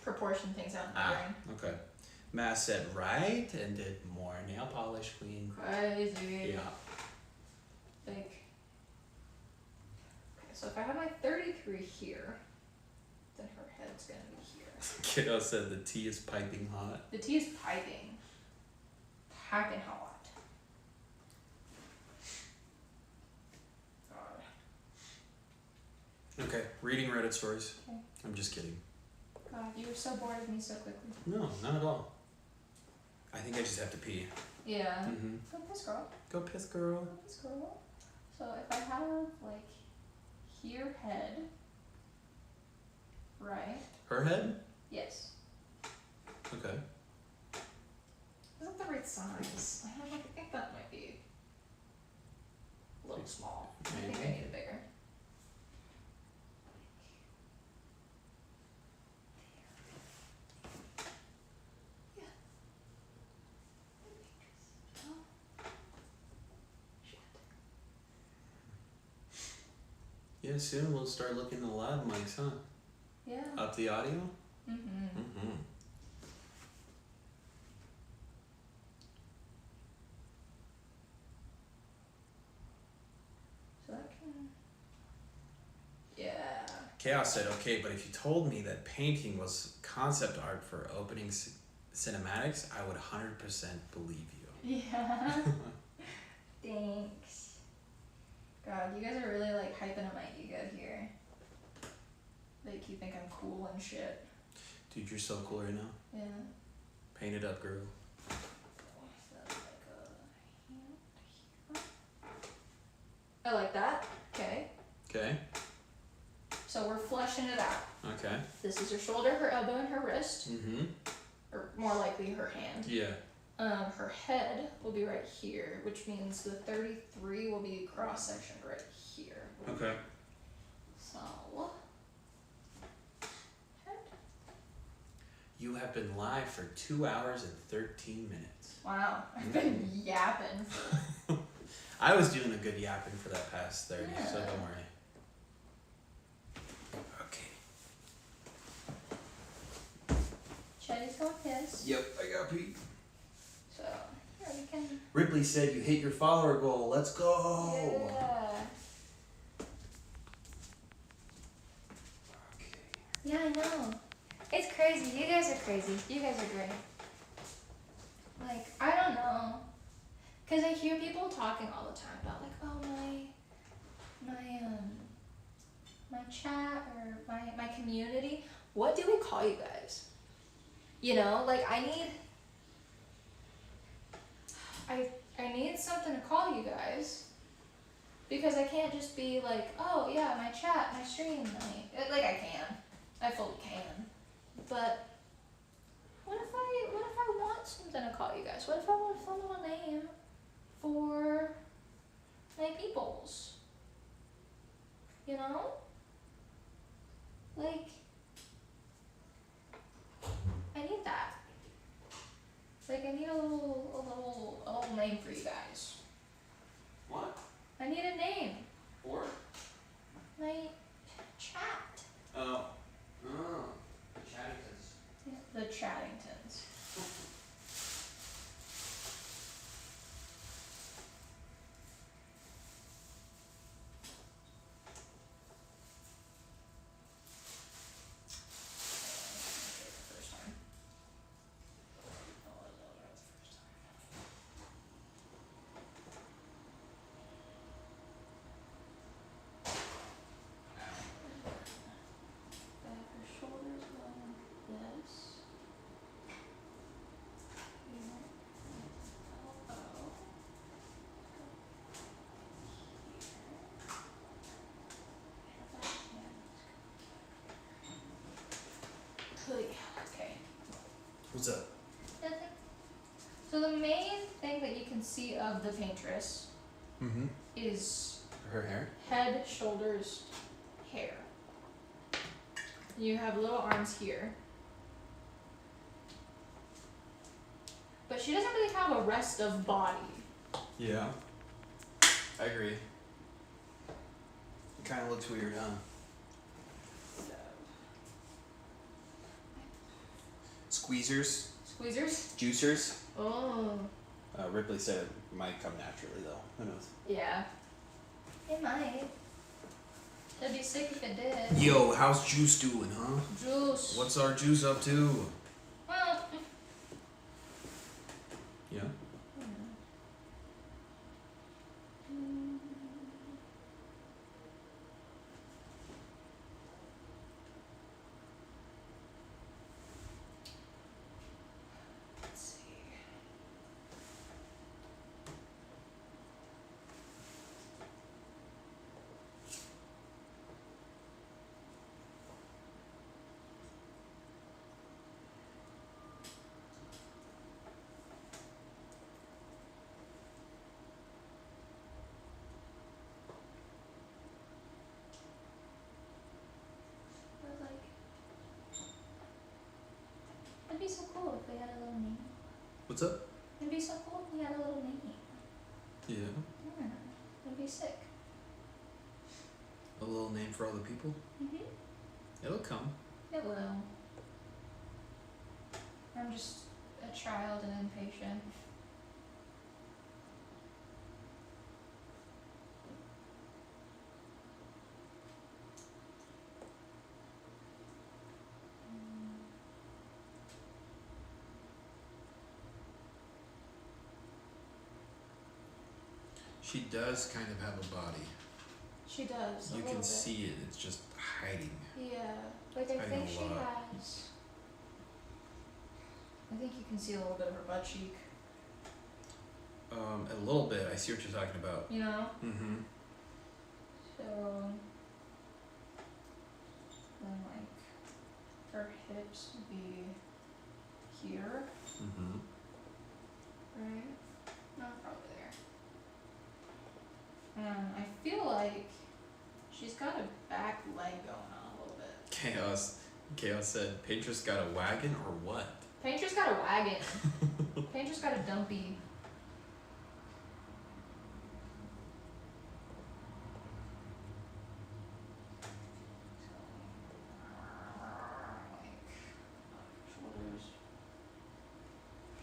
proportion things out in my brain. Okay. Matt said right and did more nail polish queen. Crazy. Yeah. Like, okay, so if I have my 33 here, then her head's gonna be here. Kiddo said the tea is piping hot. The tea is piping. Piping hot. God. Okay, reading Reddit stories. Okay. I'm just kidding. God, you were so bored of me so quickly. No, not at all. I think I just have to pee. Yeah. Mm-hmm. Go piss, girl. Go piss, girl. Go piss, girl. So if I have, like, here head, right? Her head? Yes. Okay. Is that the right size? I don't know. I think that might be a little small. I think I Maybe. need it bigger. Yeah. Oh. Shit. Yeah, soon we'll start looking at the loud mics, huh? Yeah. Up the audio? Mm-hmm. Mm-hmm. So that can. Yeah. Chaos said, okay, but if you told me that painting was concept art for opening cinematics, I would 100% believe you. Yeah. Thanks. God, you guys are really like hyping up my ego here. Like you think I'm cool and shit. Dude, you're so cool right now. Yeah. Paint it up, girl. So that's like a hand here. I like that. Okay. Okay. So we're fleshing it out. Okay. This is her shoulder, her elbow, and her wrist. Mm-hmm. Or more likely her hand. Yeah. Her head will be right here, which means the 33 will be cross-sectioned right here. Okay. So, head. You have been live for 2 hours and 13 minutes. Wow, I've been yapping. I was doing a good yapping for that past 30, so Yeah. don't worry. Okay. Chetty's going piss. Yep, I got pee. So, here we can. Ripley said you hit your follower goal. Let's go. Yeah. Okay. Yeah, I know. It's crazy. You guys are crazy. You guys are great. Like, I don't know. Because I hear people talking all the time about, like, oh, my chat or my community. What do we call you guys? You know, like, I need something to call you guys. Because I can't just be like, oh, yeah, my chat, my stream, like, I can. I fully can. But what if I want something to call you guys? What if I want to follow a name for my peoples? You know? Like, I need that. Like, I need a little name for you guys. What? I need a name. Or? My chat. Oh. Paddingtons. First time. Oh, those are the first time. Back her shoulders go like this. Here. Elbow. Okay. What's up? Nothing. So the main thing that you can see of the Paintress Mm-hmm. is Her hair? head, shoulders, hair. You have little arms here. But she doesn't really have a rest of body. Yeah. I agree. It kind of looks weird, huh? So. Squeezers? Squeezers? Juicers? Oh. Ripley said it might come naturally, though. Who knows? Yeah. It might. That'd be sick if it did. Yo, how's Juice doing, huh? Juice. What's our Juice up to? Well. Yeah. Let's see. But like, it'd be so cool if we had a little name. What's up? It'd be so cool if we had a little name. Yeah. Yeah, it'd be sick. A little name for all the people? Mhm. It'll come. It will. I'm just a child and impatient. She does kind of have a body. She does. A You little can bit. see it. It's just hiding. Yeah, like I I think know she a lot. has. I think you can see a little bit of her butt cheek. A little bit. I see what you're talking about. You know. Mm-hmm. So then like her hips would be here, Mm-hmm. right? No, probably there. And I feel like she's got a back leg going on a little bit. Chaos said, Paintress got a wagon or what? Paintress got a wagon. Paintress got a dumpy. Like shoulders.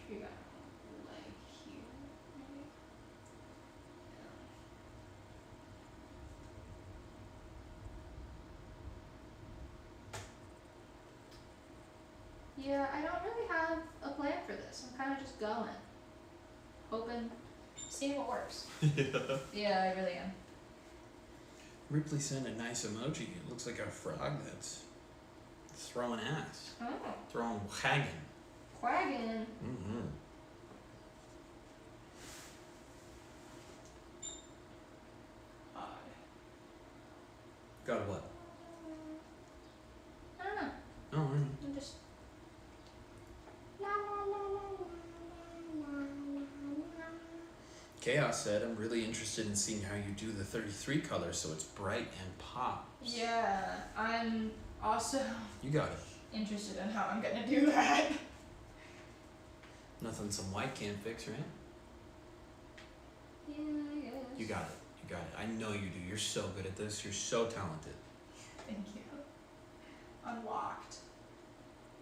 She got a leg here, maybe. Yeah, I don't really have a plan for this. I'm kind of just going. Hoping, seeing what works. Yeah. Yeah, I really am. Ripley sent a nice emoji. It looks like a frog that's throwing ass. Oh, Throwing wagon. quagging. Mm-hmm. Odd. Got a what? I don't know. Oh, I don't know. I'm just. La la la la la la la la. Chaos said, I'm really interested in seeing how you do the 33 color so it's bright and pops. Yeah, I'm also You got it. interested in how I'm gonna do that. Nothing some white can't fix, right? Yeah, I guess. You got it. You got it. I know you do. You're so good at this. You're so talented. Thank you. Unlocked.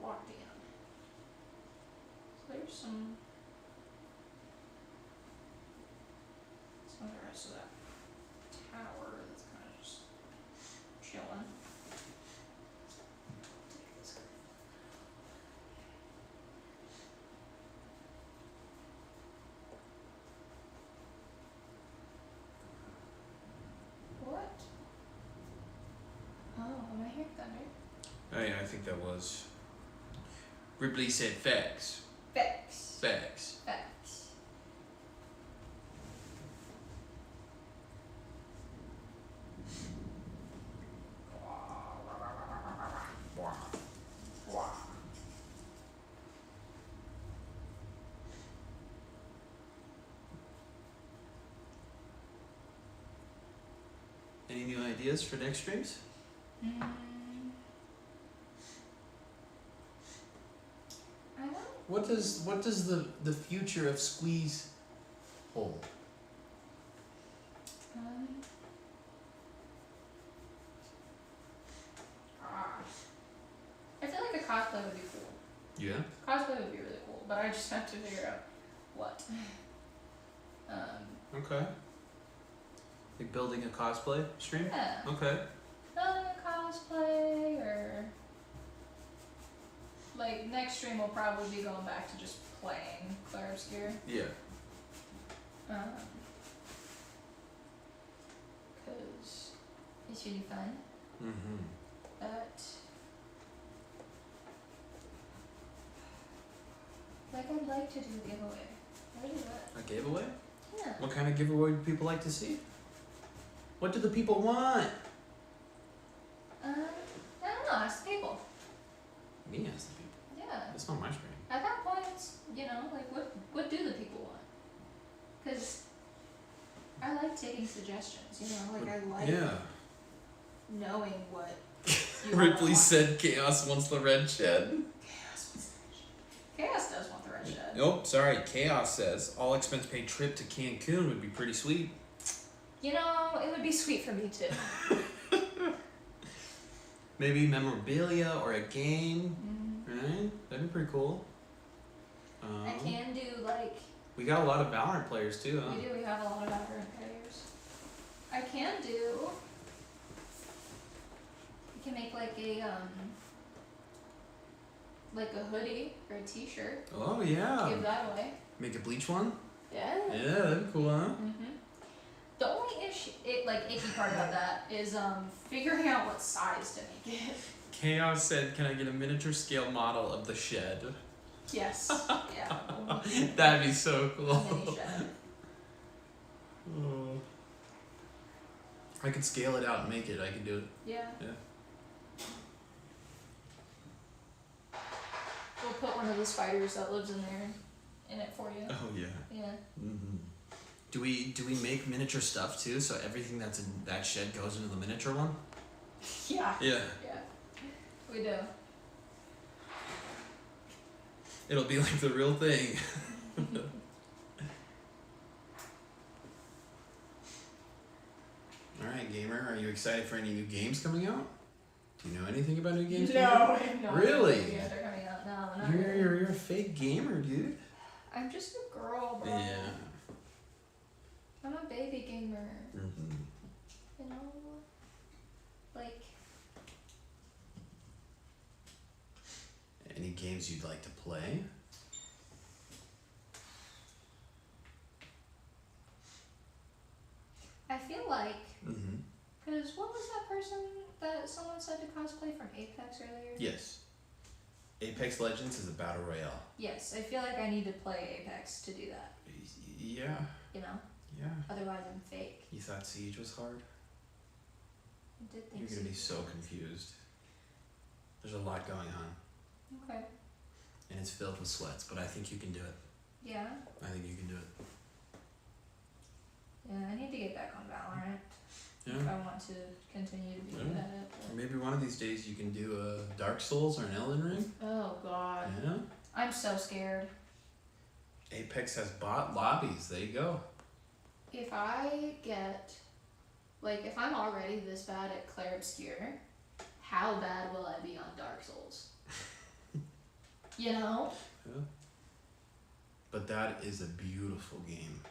Locked in. some of the rest of that tower that's kind of just chilling. What? Oh, am I hearing thunder? Oh yeah, I think that was. Ripley said facts. Facts. Facts. Facts. Any new ideas for next streams? I don't. What does the future of Squeeze hold? I feel like a cosplay would be cool. Yeah. Cosplay would be really cool, but I just have to figure out what. Okay. Like building a cosplay stream? Yeah. Okay. Building a cosplay or like next stream will probably be going back to just playing Clair Obscure. Yeah. Cause it's really fun. Mm-hmm. But like I'd like to do a giveaway. What is that? A giveaway? Yeah. What kind of giveaway do people like to see? What do the people want? I don't know, ask the people. Me ask the people. Yeah. It's not my stream. At that point, it's, like, what do the people want? Because I like taking suggestions, like, I like Yeah. knowing what you all Ripley want. said Chaos wants the red shed. Chaos wants the red shed. Chaos does want the red shed. Nope, sorry. Chaos says all expense paid trip to Cancun would be pretty sweet. It would be sweet for me too. Maybe memorabilia or a game, right? That'd be pretty cool. I can do, like, We got a lot of Valorant players too, huh? we have a lot of Valorant players. I can do, we can make, like, a hoodie or a t-shirt. Oh yeah. Give that away. Make a bleach one? Yeah. Yeah, that'd be cool, huh? The only icky part about that is figuring out what size to make it. Chaos said, "Can I get a miniature scale model of the shed?" Yes. Yeah. That'd be so A cool. mini shed. Oh. I could scale it out and make it. I could do it. Yeah. Yeah. We'll put one of the spiders that lives in there in it for you. Oh yeah. Yeah. Mm-hmm. Do we make miniature stuff too? So everything that's in that shed goes into the miniature one? Yeah. Yeah. Yeah. We do. It'll be like the real thing. Alright, gamer, are you excited for any new games coming out? Do you know anything about new games coming out? I have no Really? idea they're coming out. No, not really. You're a fake gamer, dude. I'm just a girl, bro. Yeah. I'm a baby gamer. Mm-hmm. Like, Any games you'd like to play? I feel like, Mm-hmm. because what was that person that someone said to cosplay from Apex earlier? Yes. Apex Legends is a battle royale. Yes, I feel like I need to play Apex to do that, Yeah. Yeah. Otherwise I'm fake. You thought Siege was hard? I did think You're gonna be so confused. There's a lot going on, Okay. and it's filled with sweats. But I think you can do it. Yeah? I think you can do it. Yeah, I need to get back on Valorant if Yeah. I want to continue to be Yeah. good at it. Or maybe one of these days you can do a Dark Souls or an Elden Ring. Oh god. Yeah. I'm so scared. Apex has bot lobbies. There you go. If I get, if I'm already this bad at Clair Obscure, how bad will I be on Dark Souls? Yeah. But that is a beautiful game.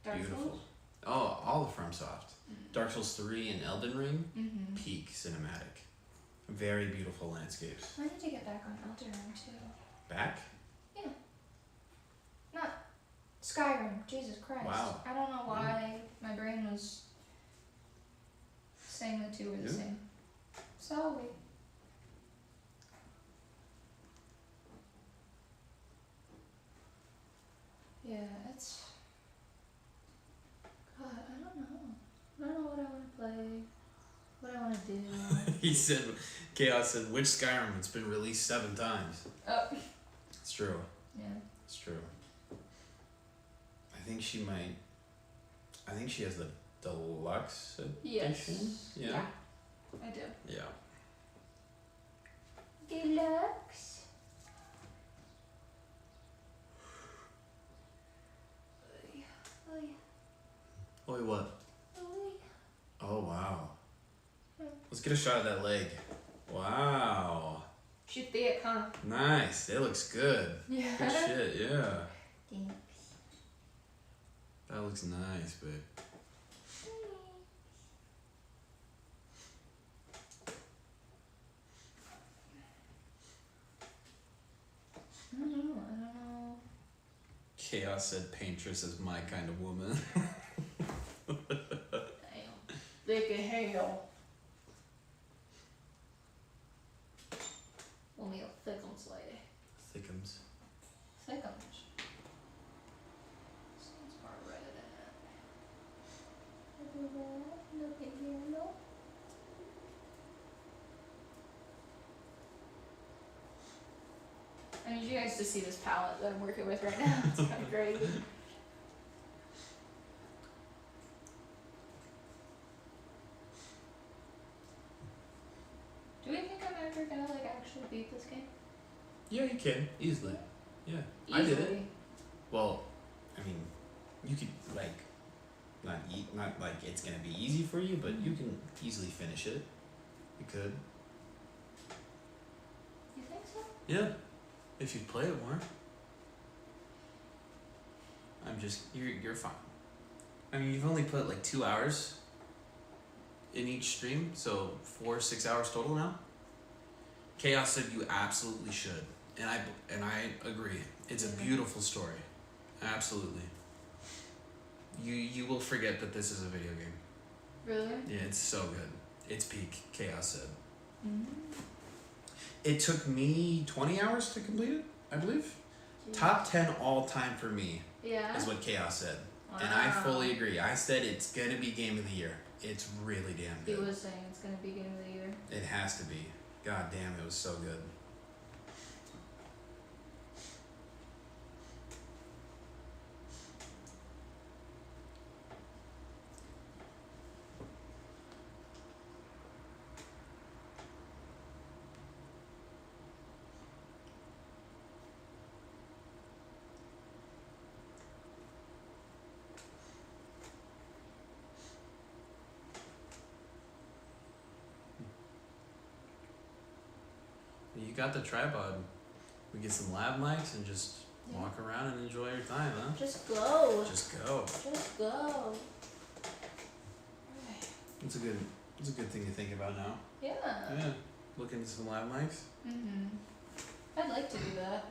Dark Beautiful. Souls? Oh, all of FromSoft. Dark Souls 3 and Elden Ring, Mm-hmm. peak cinematic. Very beautiful landscapes. I need to get back on Elden Ring too. Back? Not Skyrim. Jesus Christ. Wow. I don't know why my brain was saying the two were the Yeah. same. Sorry. Yeah, it's. God, I don't know. I don't know what I want to play, what I want to do. He said, Chaos said, which Skyrim? It's been released 7 times. Oh. It's true. Yeah. It's true. I think she might. I think she has the deluxe edition. Yes. Yeah. I do. Yeah. Deluxe. Oy, oy, Oi, what? oy. Oh, wow. Let's get a shot of that leg. Wow. She thick, huh? Nice. It looks good. Yeah. Good shit, yeah. Thanks. That looks nice, babe. I don't know. Chaos said Paintress is my kind of woman. Damn. Thick as hell. Well, me a thickums lady. Thickums. Thickums. Sounds more red at it. Look at that. Look at yellow. I need you guys to see this palette that I'm working with right now. It's kind of crazy. Do we think I'm ever gonna like actually beat this game? Yeah, you can. Easily. Yeah. I did it. Easily. Well, I mean, you could, like, not like it's gonna be easy for you, but you can easily finish it. You could. You think so? Yeah. If you play it more. You're fine. I mean, you've only put like 2 hours in each stream, so 4 or 6 hours total now. Chaos said you absolutely should, and I agree. It's a beautiful story, absolutely. You will forget that this is a video game. Really? Yeah, it's so good. It's peak. Chaos said. Mm-hmm. It took me 20 hours to complete it, I believe. Top 10 all time for me Yeah. is what Chaos said. Wow. And I fully agree. I said it's gonna be game of the year. It's really damn He good. was saying it's gonna be game of the year. It has to be. God damn, it was so good. You got the tripod. We get some lab mics and just walk around and enjoy your time, huh? Just go. Just go. Just go. It's a good thing to think about now. Yeah. Yeah. Look into some lab mics. Mhm. I'd like to do that.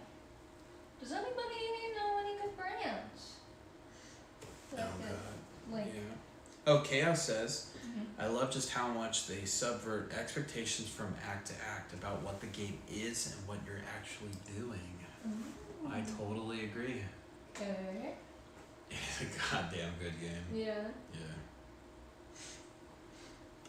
Does anybody know any good brands? That Oh could, god. Like. Yeah. Oh, Chaos says, Mhm. I love just how much they subvert expectations from act to act about what the game is and what you're actually doing. Ooh. I totally agree. Okay. It's a goddamn good game. Yeah. Yeah.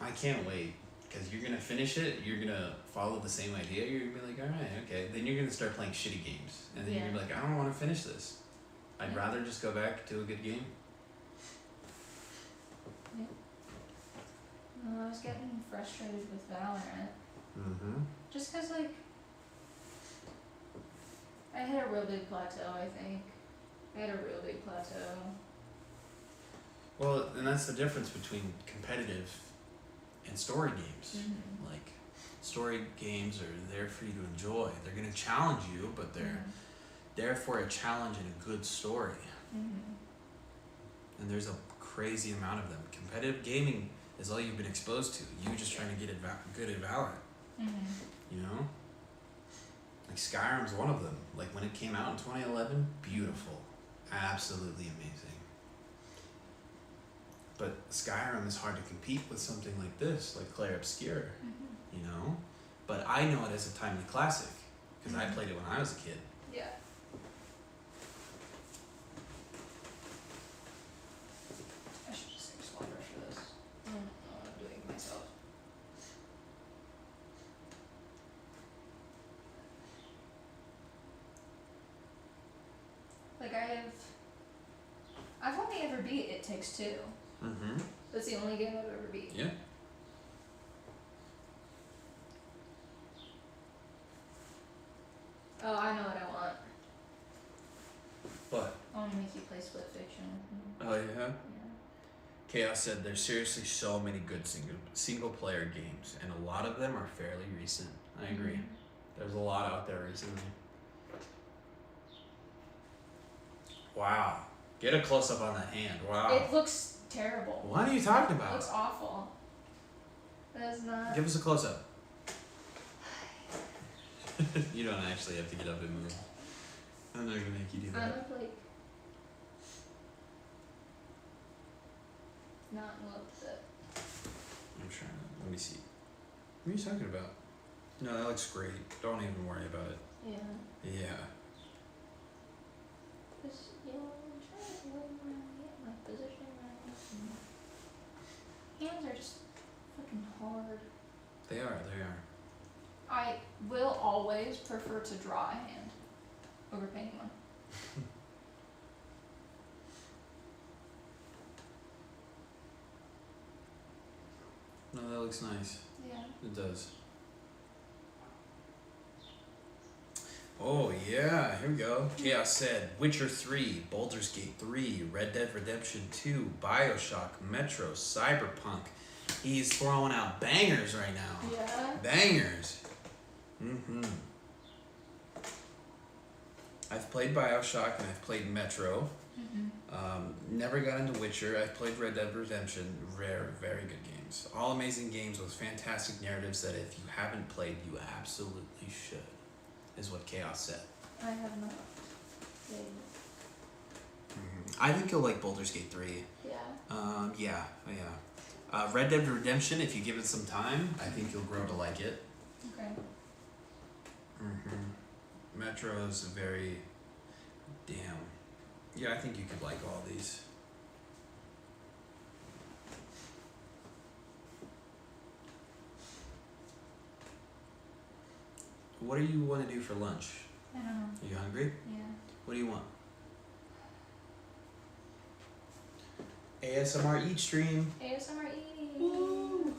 I can't wait because you're gonna finish it. You're gonna follow the same idea. You're gonna be like, all right, okay. Then you're gonna start playing shitty games, and then you're gonna be like, I don't want to finish this. I'd Yeah. rather just go back to a good game. I was getting frustrated with Valorant. Mm-hmm. Just cause like I hit a real big plateau, I think. I hit a real big plateau. Well, and that's the difference between competitive and story games. Mhm. Like, story games are there for you to enjoy. They're gonna challenge you, but they're there for a challenge and a good story. Mm-hmm. And there's a crazy amount of them. Competitive gaming is all you've been exposed to. You just trying to get good at Valorant. Mm-hmm. You know? Like Skyrim's one of them. Like when it came out in 2011, beautiful. Absolutely amazing. But Skyrim is hard to compete with something like this, like Clair Obscure, Mm-hmm. you know? But I know it as a timely classic, because I Mhm. played it when I was a kid. Yeah. I should just take a small brush for this. I don't know what I'm doing myself. Like I've only ever beat It Takes Two. Mm-hmm. That's the only game I've ever beat. Yeah. Oh, I know what I want. What? I want to make you play Split Fiction with me. Oh, yeah? Yeah. Chaos said there's seriously so many good single player games, and a lot of them are fairly recent. I agree. Mhm. There's a lot out there recently. Wow. Get a close up on that hand. Wow. It looks terrible. What are you talking It about? looks awful. That's not. Give us a close up. You don't actually have to get up and move. I'm not gonna make you do I'm that. like not in love with it. I'm trying to. Let me see. What are you talking about? No, that looks great. Don't even worry about it. Yeah. Yeah. Just, you know, I'm trying to get my position right. Hands are just fucking hard. They are. I will always prefer to draw a hand over painting one. No, that looks nice. Yeah. It does. Oh yeah, here we go. Chaos said Witcher 3, Baldur's Gate 3, Red Dead Redemption 2, Bioshock, Metro, Cyberpunk. He's throwing out bangers right now. Yeah. Bangers. Mm-hmm. I've played Bioshock and I've played Metro. Mm-hmm. Never got into Witcher. I've played Red Dead Redemption. Very good games. All amazing games with fantastic narratives that if you haven't played, you absolutely should, is what Chaos said. I have not played. I think you'll like Baldur's Gate 3. Yeah. Yeah. Red Dead Redemption, if you give it some time, I think you'll grow to like it. Okay. Metro is a very... Damn. Yeah, I think you could like all these. What do you want to do for lunch? I don't know. Are you hungry? Yeah. What do you want? ASMR Eat Stream. ASMR eating. Woo!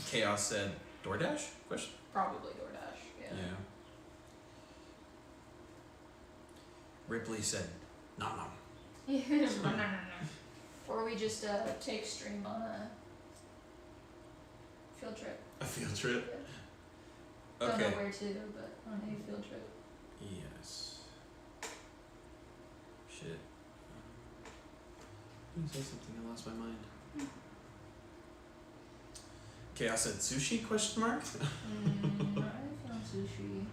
Chaos said DoorDash? Question? Probably DoorDash. Yeah. Ripley said nom nom. Yeah. No. Or we just take stream on a field trip. A field trip? Yeah. Don't Okay. know where to, but on a field trip. Yes. Shit. I was gonna say something, I lost my mind. Chaos said sushi? Question mark? I found sushi.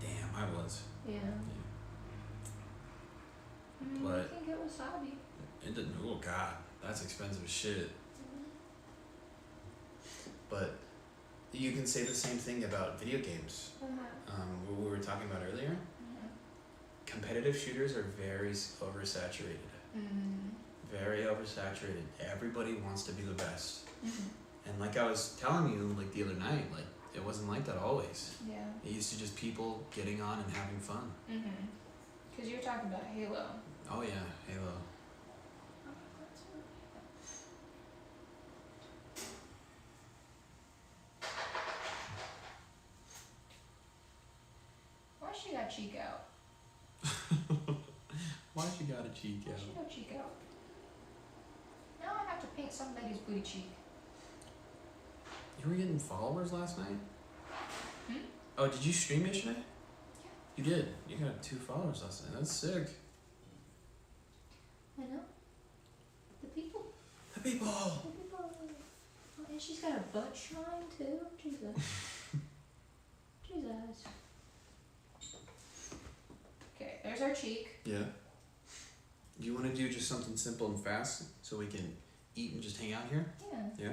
Damn, I was. Yeah. But- I can get wasabi. It didn't. Oh god, that's expensive as shit. But you can say the same thing about video games. What we were talking about earlier. Competitive shooters are very oversaturated. Very oversaturated. Everybody wants to be the best. And like I was telling you, like the other night, like it wasn't like that always. Yeah. It used to just people getting on and having fun. Because you were talking about Halo. Oh yeah, Halo. Why she got cheek out? Why she gotta cheek Why out? she got cheek out? Now I have to paint somebody's booty cheek. You were getting followers last night? Hmm? Oh, did you stream yesterday? Yeah. You did. You got 2 followers last night. That's sick. I know. The people. The people. The people. Oh, and she's got a butt shine too. Jesus. Jesus. Okay, there's our cheek. Yeah. Do you want to do just something simple and fast so we can eat and just hang out here? Yeah. Yeah.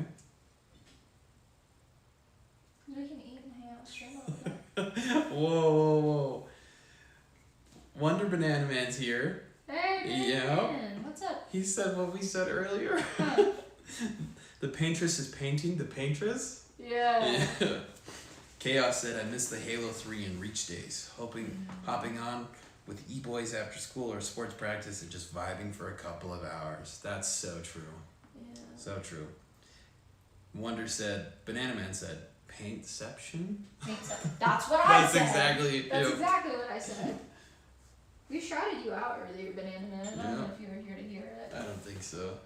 We can eat and hang out straight all day. Whoa. Wonder Banana Man's here. Hey, Yeah. man. What's up? He said what we said earlier. Huh. The Paintress is painting the Paintress. Yeah. Yeah. Chaos said, I miss the Halo 3 and Reach days. Hopping on with E-boys after school or sports practice and just vibing for a couple of hours. That's so true. Yeah. So true. Wonder said, Banana Man said, Paintception? That's what I That's said. exactly That's it. exactly what I said. We shouted you out earlier, Banana Man. I don't know Yeah. if you were here to hear it. I don't think so.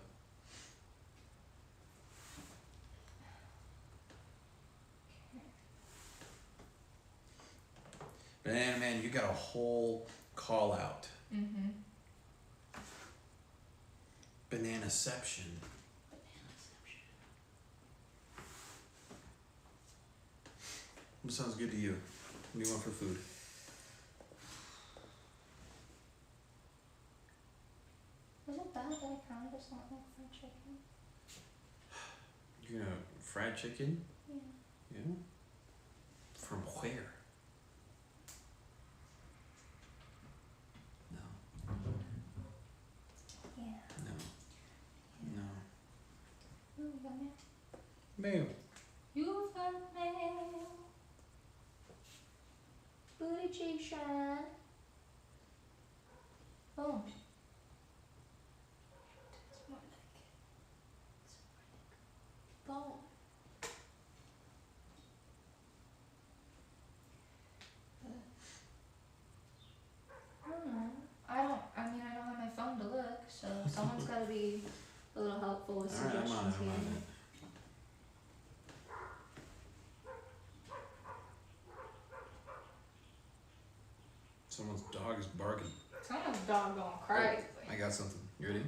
Banana Man, you got a whole call out. Mm-hmm. Bananaception. What sounds good to you? What do you want for food? Was it bad that I kind of just want like fried chicken? You're gonna fried chicken? Yeah. Yeah. From where? No. Yeah. No. Ooh, you got mail? Mail. You got mail. Booty cheek shine. Boom. It's more like. Boom. I don't know. I mean, I don't have my phone to look, so someone's got to be a little helpful with Alright, I'm suggestions on here. it. Someone's dog is barking. Someone's dog going crazy. I got something. You ready?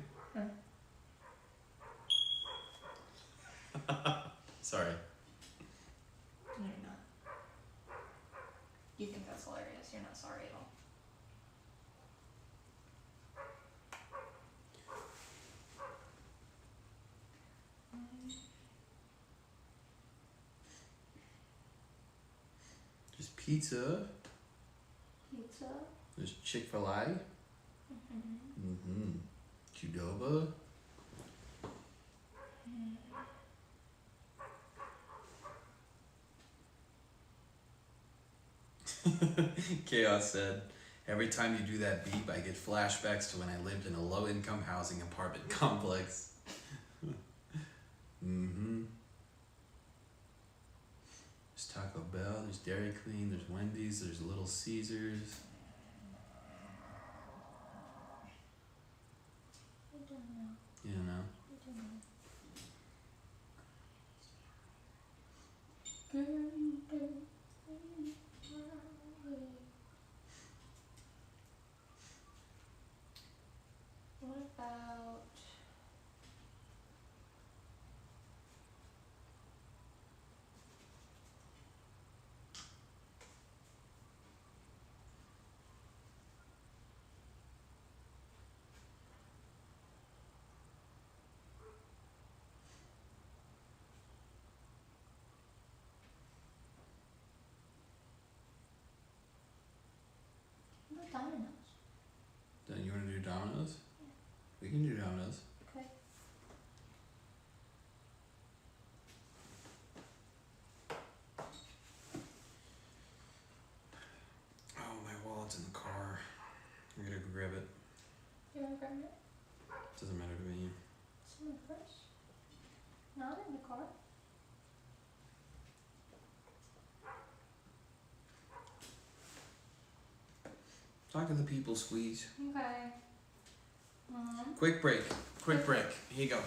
Sorry. No, you're not. You think that's hilarious. You're not sorry at all. There's pizza. Pizza. There's Chick-fil-A. Mm-hmm. Qdoba. Chaos said, every time you do that beep, I get flashbacks to when I lived in a low-income housing apartment complex. Mm-hmm. There's Taco Bell, there's Dairy Queen, there's Wendy's, there's Little Caesars. I don't know. You don't know? I don't know. Girl, you don't leave my way. What about Domino's? Then you want to do Domino's? We can do Domino's. Okay. Oh, my wallet's in the car. I'm gonna go grab it. You want to grab it? Doesn't matter to me. It's in my purse. Not in the car. Talk to the people, Squeeze. Okay. Quick break. Quick break. Here you go.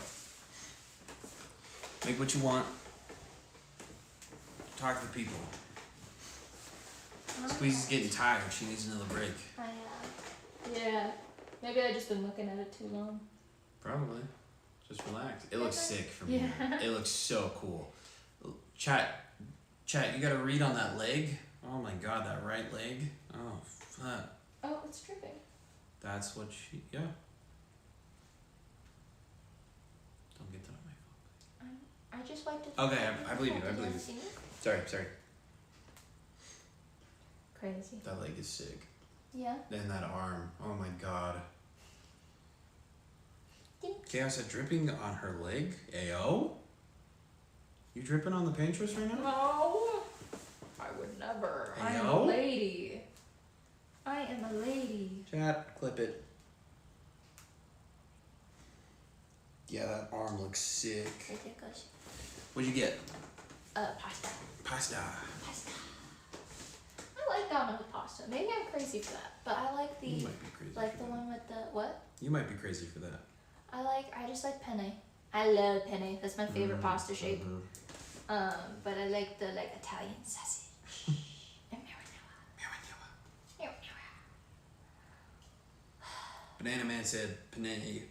Make what you want. Talk to the people. Squeezy's getting tired. She needs another break. Yeah. Maybe I've just been looking at it too long. Probably. Just relax. It looks sick from Yeah. here. It looks so cool. Chat, you gotta read on that leg. Oh my god, that right leg. Oh, fuck. Oh, it's dripping. That's what she, yeah. Don't get that on my phone. I just wiped it. Okay, I believe you, I believe you. See? Sorry. Crazy. That leg is sick. Yeah. And that arm. Oh my god. Chaos said dripping on her leg? Ayo? You dripping on the Paintress right now? No. I would never. I am a Ayo? lady. I am a lady. Chat, clip it. Yeah, that arm looks sick. Ridiculous. What'd you get? Pasta. Pasta. Pasta. I like Domino's pasta. Maybe I'm crazy for that, but I like the You might be crazy. like for the that. one with the what? You might be crazy for that. I just like penne. I love penne. That's my favorite pasta shape. Mhm. But I like the Italian sausage and marinara. Banana Man said penne.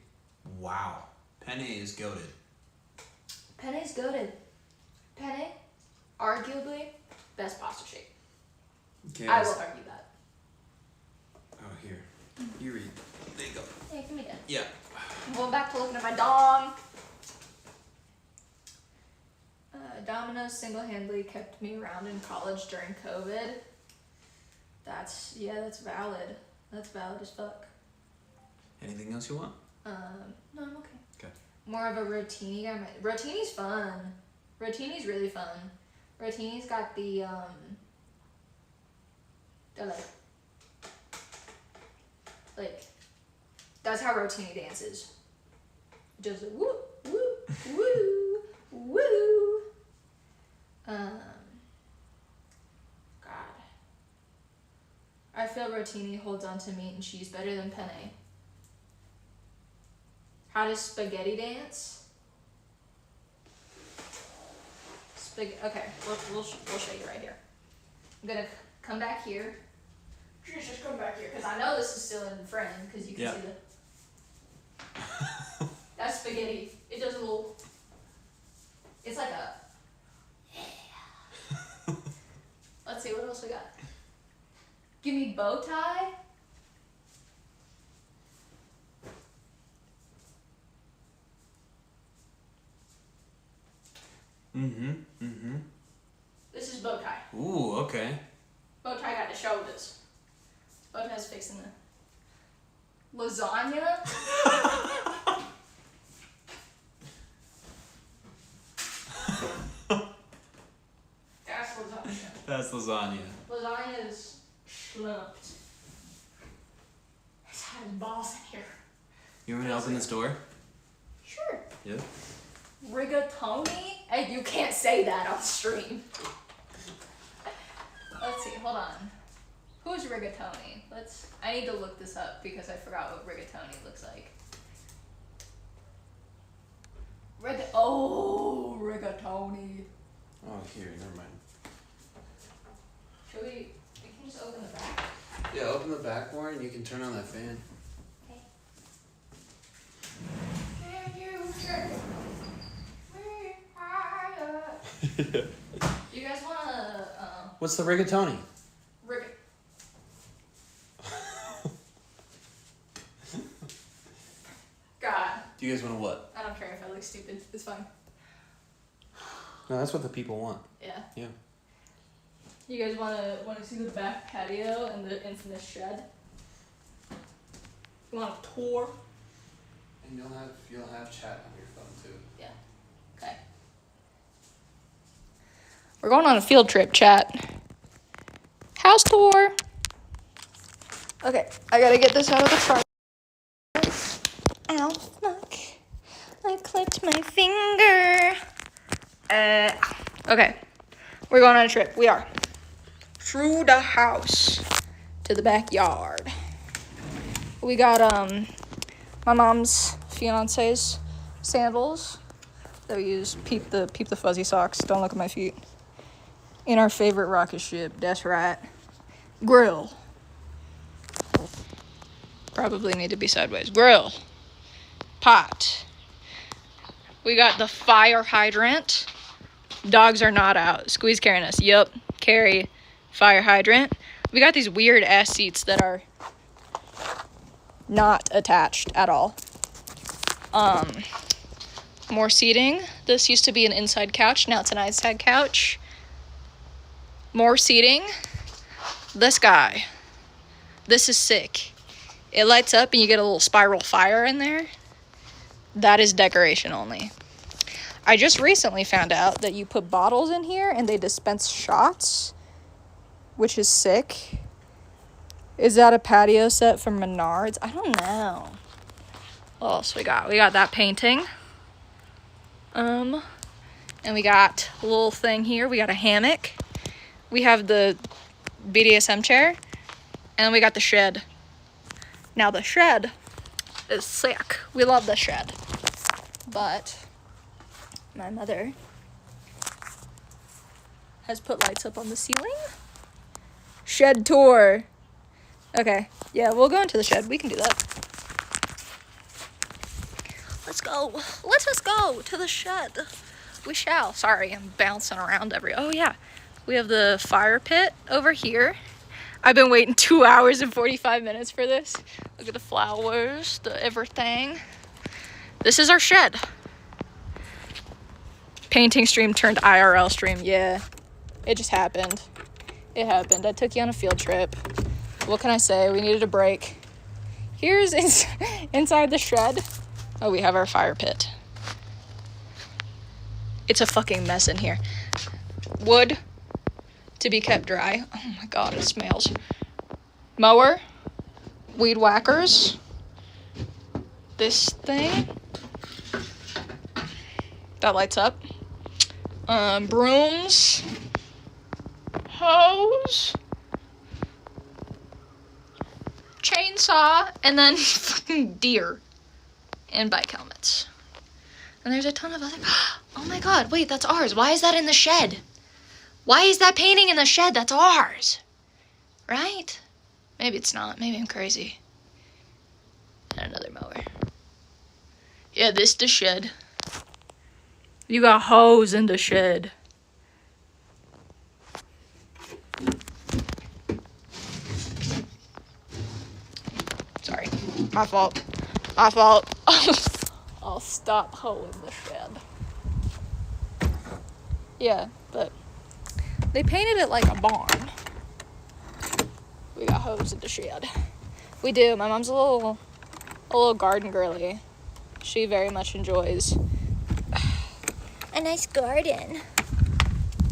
Wow. Penne is goated. Penne's goated. Penne, arguably, best pasta shape. Okay, I will argue that. Oh, here. You read. There you go. Hey, give me that. Yeah. I'm going back to looking at my dong. Domino's single-handedly kept me around in college during COVID. That's valid. That's valid as fuck. Anything else you want? No, I'm okay. Okay. More of a rotini guy. Rotini's fun. Rotini's really fun. Rotini's got the like that's how Rotini dances. Just woo woo woo woo. God. I feel Rotini holds on to meat and cheese better than penne. How does spaghetti dance? Okay, we'll show you right here. I'm gonna come back here. Just come back here, because I know this is still in frame, because you can see the... That's spaghetti. It does a little... It's like a... Let's see, what else we got? Give me bow tie. This is bow tie. Ooh, okay. Bow tie got the shoulders. Bow tie's fixing the lasagna. That's lasagna. That's lasagna. Lasagna is slumped. It's had his balls in here. You want me to open this door? Sure. Yeah. Rigatoni? Hey, you can't say that on stream. Let's see, hold on. Who's rigatoni? I need to look this up because I forgot what rigatoni looks like. Rigatoni. Oh, here, never mind. Should we can just open the back? Yeah, open the back more and you can turn on that fan. Okay. Can you turn me higher? Do you guys wanna What's the rigatoni? God. Do you guys want to what? I don't care if I look stupid. It's fine. No, that's what the people want. Yeah. Yeah. You guys wanna see the back patio and the infamous shed? You want a tour? And you'll have chat on your phone too. Yeah. Okay. We're going on a field trip, chat. House tour. Okay, I gotta get this out of the car. Ow, fuck. I clipped my finger. Okay. We're going on a trip. We are. Through the house to the backyard. We got my mom's fiance's sandals that we use. Peep the fuzzy socks. Don't look at my feet. In our favorite rocket ship. That's right. Grill. Probably need to be sideways. Grill. Pot. We got the fire hydrant. Dogs are not out. Squeeze carrying us. Yup. Carry. Fire hydrant. We got these weird ass seats that are not attached at all. More seating. This used to be an inside couch. Now it's an outside couch. More seating. This guy. This is sick. It lights up and you get a little spiral fire in there. That is decoration only. I just recently found out that you put bottles in here and they dispense shots, which is sick. Is that a patio set from Menards? I don't know. What else we got? We got that painting. And we got a little thing here. We got a hammock. We have the BDSM chair. And we got the shed. Now the shed is sick. We love the shed. But my mother has put lights up on the ceiling. Shed tour. Okay. Yeah, we'll go into the shed. We can do that. Let's go. Let us go to the shed. We shall. Sorry, I'm bouncing around oh yeah. We have the fire pit over here. I've been waiting 2 hours and 45 minutes for this. Look at the flowers, the everything. This is our shed. Painting stream turned IRL stream. Yeah, it just happened. It happened. I took you on a field trip. What can I say? We needed a break. Here's inside the shed. Oh, we have our fire pit. It's a fucking mess in here. Wood to be kept dry. Oh my god, it smells. Mower. Weed whackers. This thing. That lights up. Brooms. Hose. Chainsaw. And then fucking deer. And bike helmets. And there's a ton of other... Oh my god, wait, that's ours. Why is that in the shed? Why is that painting in the shed? That's ours. Right? Maybe it's not. Maybe I'm crazy. And another mower. Yeah, this the shed. You got hose in the shed. Sorry. My fault. My fault. I'll stop hoeing the shed. Yeah, but they painted it like a barn. We got hose in the shed. We do. My mom's a little garden girly. She very much enjoys a nice garden.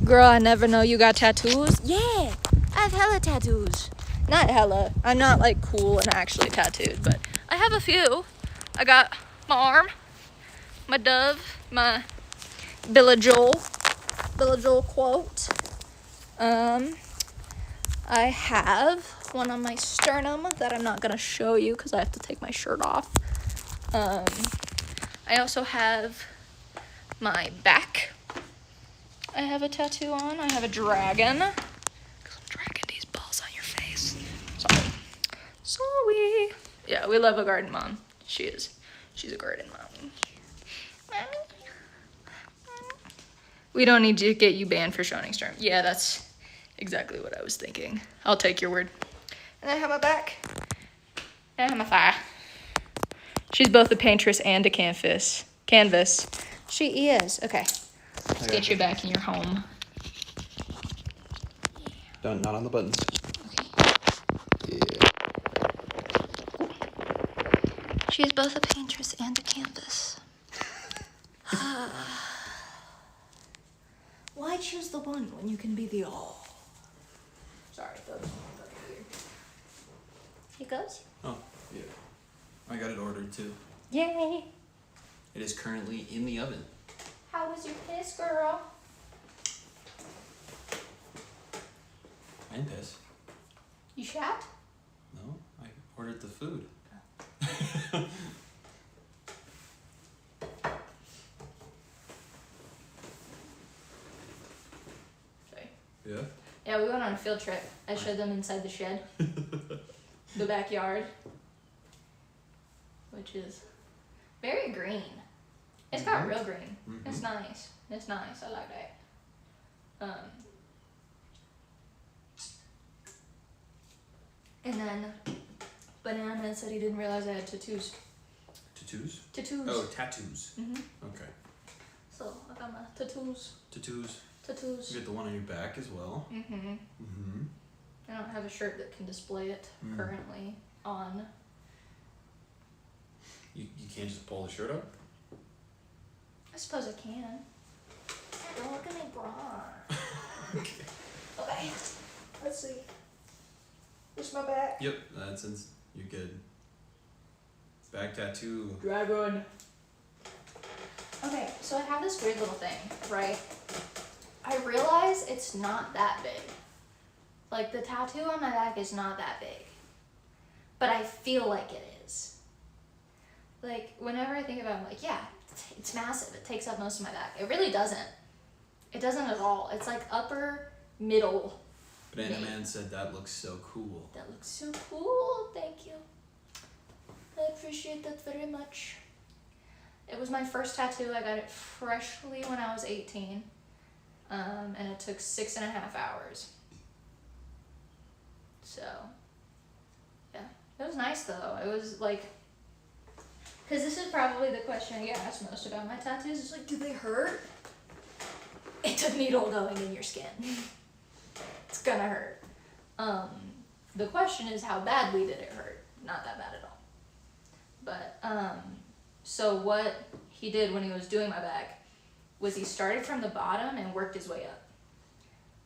Girl, I never know you got tattoos. Yeah, I have hella tattoos. Not hella. I'm not like cool and actually tattooed, but I have a few. I got my arm, my dove, my Billy Joel quote. I have one on my sternum that I'm not gonna show you because I have to take my shirt off. I also have my back. I have a tattoo on. I have a dragon. Because I'm dragging these balls on your face. Sorry. Yeah, we love a garden mom. She is. She's a garden mom. We don't need to get you banned for showing stern. Yeah, that's exactly what I was thinking. I'll take your word. And I have my back. And I have my thigh. She's both a paintress and a canvas. She is. Okay. Let's get you back in your home. Don't, not on the buttons. Okay. Yeah. She is both a paintress and a canvas. Why choose the one when you can be the all? Sorry, that was weird. It goes? Oh, yeah. I got it ordered too. Yay! It is currently in the oven. How was your piss, girl? I didn't piss. You shat? No, I ordered the food. Sorry. Yeah? Yeah, we went on a field field trip, I showed them inside the shed, the backyard, which is very green. It's got real green. It's nice. It's nice. I like that. And then Banana said he didn't realize I had tattoos. Tattoos? Tattoos. Oh, tattoos. Mhm. Okay. So I got my tattoos. Tattoos. Tattoos. You get the one on your back as well. Mhm. Mm-hmm. I don't have a shirt that can display it currently on. You can't just pull the shirt up? I suppose I can. Don't look at my bra. Okay. Okay. Let's see. This my back. Yep, you're good. Back tattoo. Dragon. Okay, so I have this weird little thing, right? I realize it's not that big. Like, the tattoo on my back is not that big. But I feel like it is. Like, whenever I think about it, I'm like, yeah, it's massive. It takes up most of my back. It really doesn't. It doesn't at all. It's like upper, middle. Banana Man said that looks so cool. That looks so cool. Thank you. I appreciate that very much. It was my first tattoo. I got it freshly when I was 18. And it took 6.5 hours. So, yeah. It was nice though. It was like, because this is probably the question I get asked most about my tattoos. It's like, do they hurt? It's a needle going in your skin. It's gonna hurt. The question is, how badly did it hurt? Not that bad at all. But, so what he did when he was doing my back was he started from the bottom and worked his way up.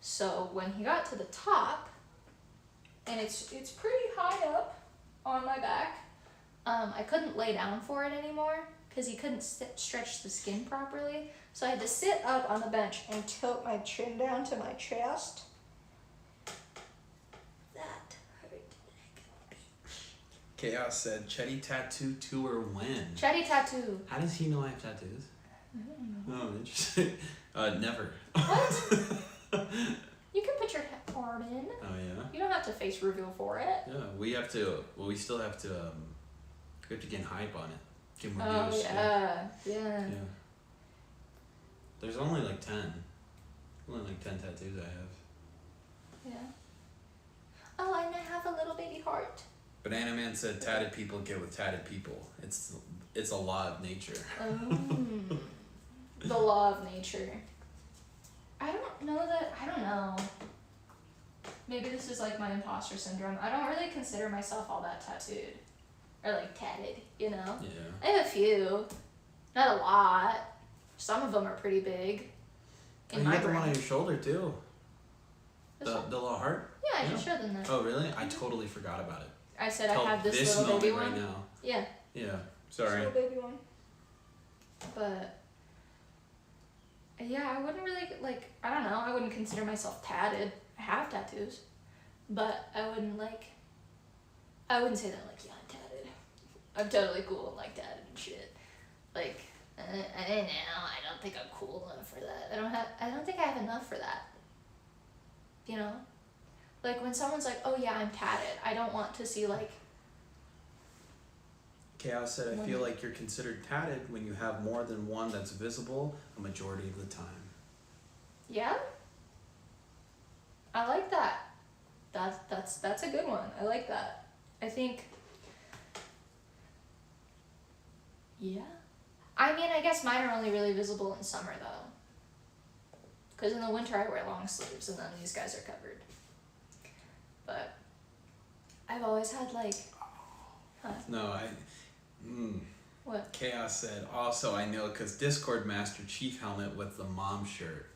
So when he got to the top, and it's pretty high up on my back, I couldn't lay down for it anymore because he couldn't stretch the skin properly. So I had to sit up on the bench and tilt my chin down to my chest. That hurt like a bitch. Chaos said, Chetty tattoo tour when? Chetty tattoo. How does he know I have tattoos? I don't know. Oh, interesting. Never. What? You can put your arm in. Oh, yeah? You don't have to face reveal for it. Yeah, we still have to, we have to get hype on it. Get more Oh, views. yeah. Yeah. There's only like 10. Only like 10 tattoos I have. Yeah. Oh, and I have a little baby heart. Banana Man said tatted people get with tatted people. It's a law of nature. The law of nature. I don't know. Maybe this is like my imposter syndrome. I don't really consider myself all that tattooed. Or like tatted, you know? Yeah. I have a few. Not a lot. Some of them are pretty big. You got the one on your shoulder too. This The one? little heart? Yeah, I can show them that. Oh, really? I totally forgot about it. I said Till I have this little moment baby right one. now. Yeah. Yeah. This Sorry. little baby one. But yeah, I wouldn't really like. I don't know. I wouldn't consider myself tatted. I have tattoos, but I wouldn't like. I wouldn't say that like, yeah, I'm tatted. I'm totally cool and like tatted and shit. Like, I don't know. I don't think I'm cool enough for that. I don't think I have enough for that. You know, like when someone's like, oh yeah, I'm tatted. I don't want to see like. Chaos said, I feel like you're considered tatted when you have more than one that's visible a majority of the time. Yeah. I like that. That's a good one. I like that. I think. Yeah. I mean, I guess mine are only really visible in summer though. Because in the winter I wear long sleeves and then these guys are covered. But I've always had like. Huh? No, What? Chaos said, also I know because Discord Master Chief helmet with the mom shirt.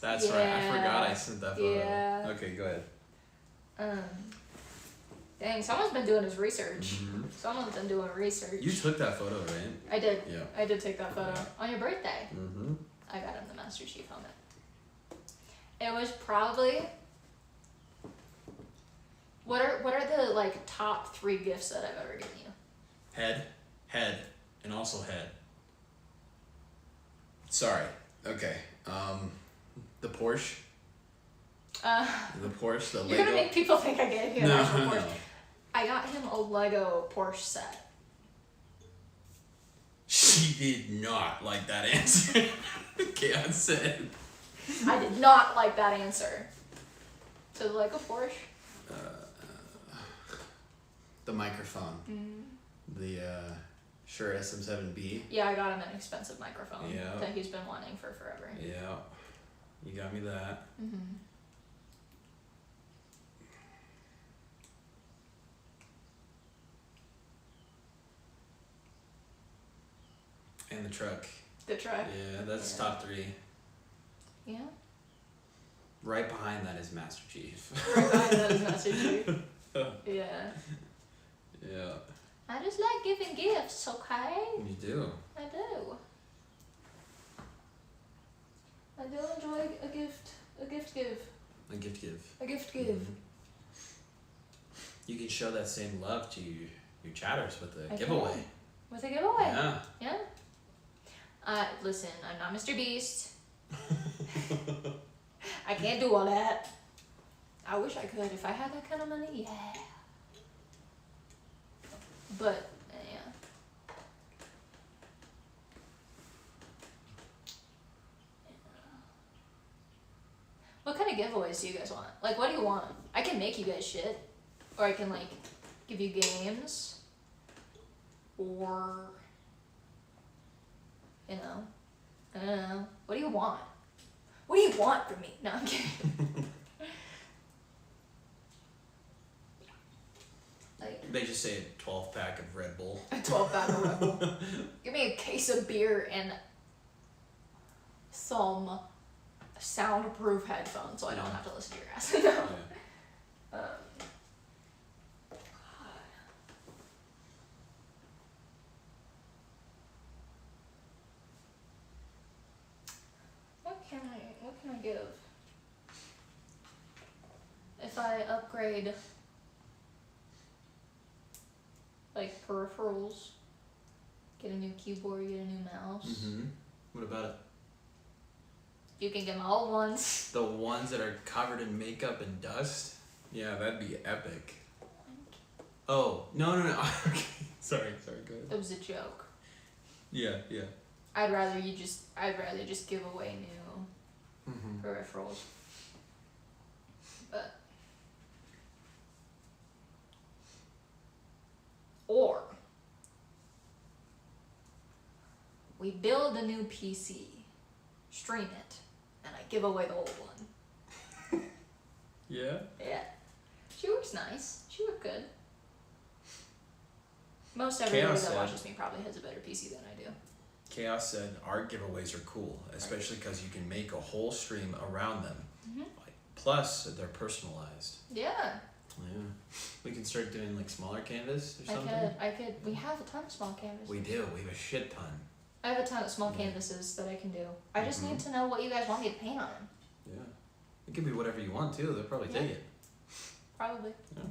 That's right. I forgot I sent that photo. Yeah. Okay, go ahead. Dang, someone's been doing his research. Someone's been doing research. You took that photo, right? I did. Yeah. I did take that photo. On your birthday. Mm-hmm. I got him the Master Chief helmet. It was probably. What are the like top 3 gifts that I've ever given you? Head, and also head. Sorry. Okay. The Porsche. The Porsche, the You're Lego. gonna make people think I gave you an No, actual no. Porsche. I got him a Lego Porsche set. She did not like that answer. Chaos said. I did not like that answer. So the Lego Porsche. The microphone. The Shure SM7B. Yeah, I got him an expensive microphone Yeah. that he's been wanting for forever. Yeah. You got me that. And the truck. The truck. Yeah, that's Yeah. top 3. Yeah. Right behind that is Master Chief. Right behind that is Master Chief. Yeah. Yeah. I just like giving gifts, okay? You do. I do. I do enjoy a gift give. A gift give. A gift give. You can show that same love to your chatters with the I giveaway. can. With a giveaway. Yeah. Yeah. Listen, I'm not Mr. Beast. I can't do all that. I wish I could. If I had that kind of money, yeah. But, yeah. What kind of giveaways do you guys want? Like, what do you want? I can make you guys shit. Or I can, like, give you games. Or, you know, I don't know. What do you want? What do you want from me? No, I'm kidding. Like, They just say a 12-pack of Red Bull. a 12-pack of Red Bull. Give me a case of beer and some soundproof headphones so I don't have to listen to your ass. No. Yeah. What can I give? If I upgrade like peripherals, get a new keyboard, get a new mouse. Mm-hmm. What about it? You can get my old ones. The ones that are covered in makeup and dust? Yeah, that'd be epic. Oh, no. Okay. Sorry, go ahead. It was a joke. Yeah. I'd rather just give away new peripherals. But or we build a new PC, stream it, and I give away the old one. Yeah? Yeah. She works nice. She worked good. Most everybody Chaos that said- watches me probably has a better PC than I do. Chaos said our giveaways are cool, especially because you can make a whole stream around them. Like, plus, they're personalized. Yeah. Yeah. We can start doing like smaller canvas or I something. could. We have a ton of small canvases. We do. We have a shit ton. I have a ton of small canvases that I can do. I just need to know what you guys want me to paint on them. Yeah. It could be whatever you want too. They'll probably take it. Probably. Yeah.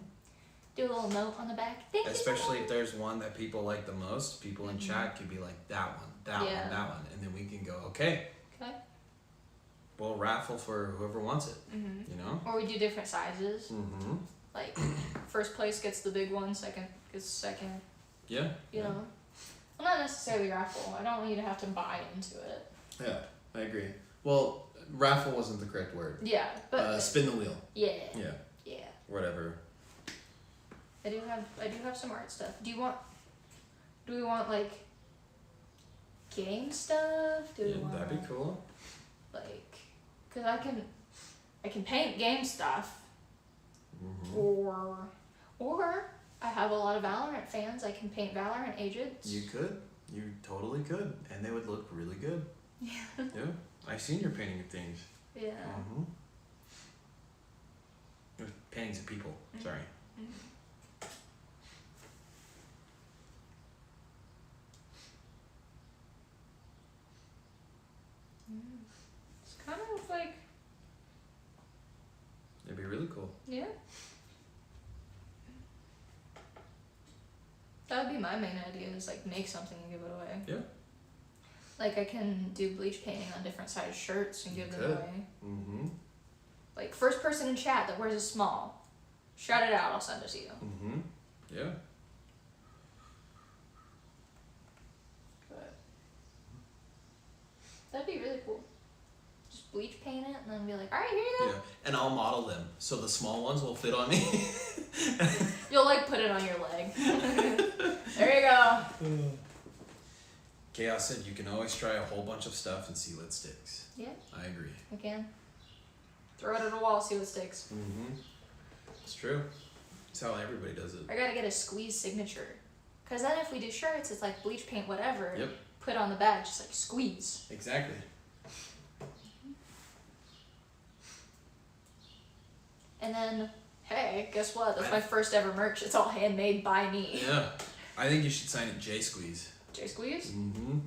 Do a little note on the back. Thank you so Especially if much. there's one that people like the most, people in chat could be like, that one, that Yeah. one, that one. And then we can go, okay, Okay. we'll raffle for whoever wants it, you know? Or we do different sizes. Mm-hmm. Like, first place gets the big one, second gets second. Yeah. You know? Well, not necessarily raffle. I don't want you to have to buy into it. Yeah, I agree. Well, raffle wasn't the correct word. Yeah, but Spin the wheel. yeah, Yeah, yeah. whatever. I do have some art stuff. Do we want like game stuff? Do we Yeah, want that'd be cool. like, cause I can paint game stuff, Mm-hmm. or I have a lot of Valorant fans. I can paint Valorant agents. You could. You totally could. And they would look really good. Yeah. Yeah. I've seen your painting of things. Yeah. Mm-hmm. Paintings of people. Sorry. It's kind of like, It'd be really cool. yeah. That would be my main idea, is like make something and give it away. Yeah. Like I can do bleach painting on different size shirts and give them could. away. Mm-hmm. Like, first person in chat that wears a small, shout it out, I'll send it to you. Mm-hmm. Yeah. But that'd be really cool. Just bleach paint it and then be like, alright, here you go. Yeah, and I'll model them so the small ones will fit on me. You'll like put it on your leg. There you go. Chaos said you can always try a whole bunch of stuff and see what sticks. Yeah, I agree. we can. Throw it at a wall, see what sticks. Mm-hmm. It's true. It's how everybody does it. I gotta get a squeeze signature. Cause then if we do shirts, it's like bleach paint, whatever. Yep. Put on the back, just like squeeze. Exactly. And then, hey, guess what? That's my first ever merch. It's all handmade by me. Yeah. I think you should sign it J Squeeze. J Squeeze? Mm-hmm.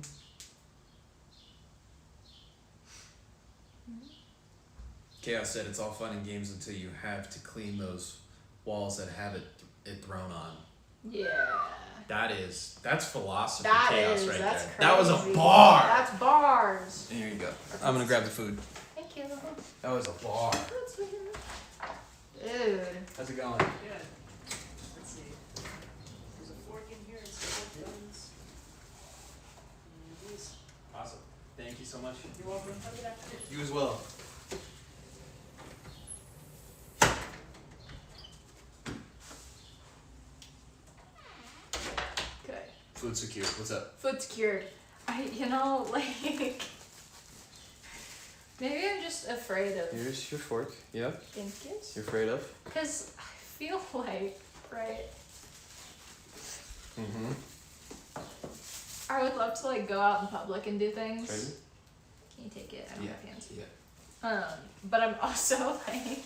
Chaos said it's all fun and games until you have to clean those walls that have it thrown on. Yeah. That's philosophy That chaos is, right that's there. crazy. That was a bar. That's bars. Here you go. I'm gonna grab the food. Thank you. That was a bar. Dude. How's it going? Good. Let's see. There's a fork in here and some buttons. And these. Awesome. Thank you so much. You're welcome. Have a good afternoon. You as well. Okay. Food secure. What's up? Food secured. Like, maybe I'm just afraid of Here's your fork. Yep. inches. You're afraid of? Because I feel like, right, Mm-hmm. I would love to, like, go out in public and do things. Ready? Can you take it? I don't Yeah. have hands. Yeah. But I'm also like,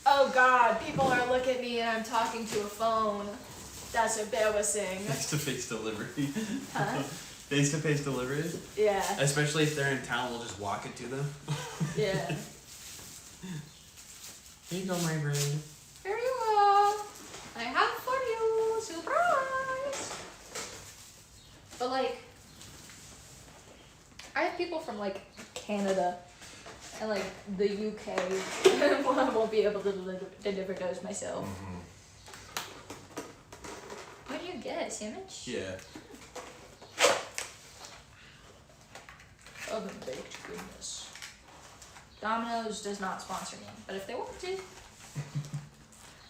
oh God, people are looking at me and I'm talking to a phone. That's embarrassing. Face-to-face delivery. Huh? Face-to-face delivery. Yeah. Especially if they're in town, we'll just walk it to them. Yeah. Here you go, my friend. Here you are. I have for you. Surprise. But like, I have people from like Canada and like the UK. I won't be able to deliver those myself. Mm-hmm. What did you get? A sandwich? Yeah. Oven baked goodness. Domino's does not sponsor me, but if they want to,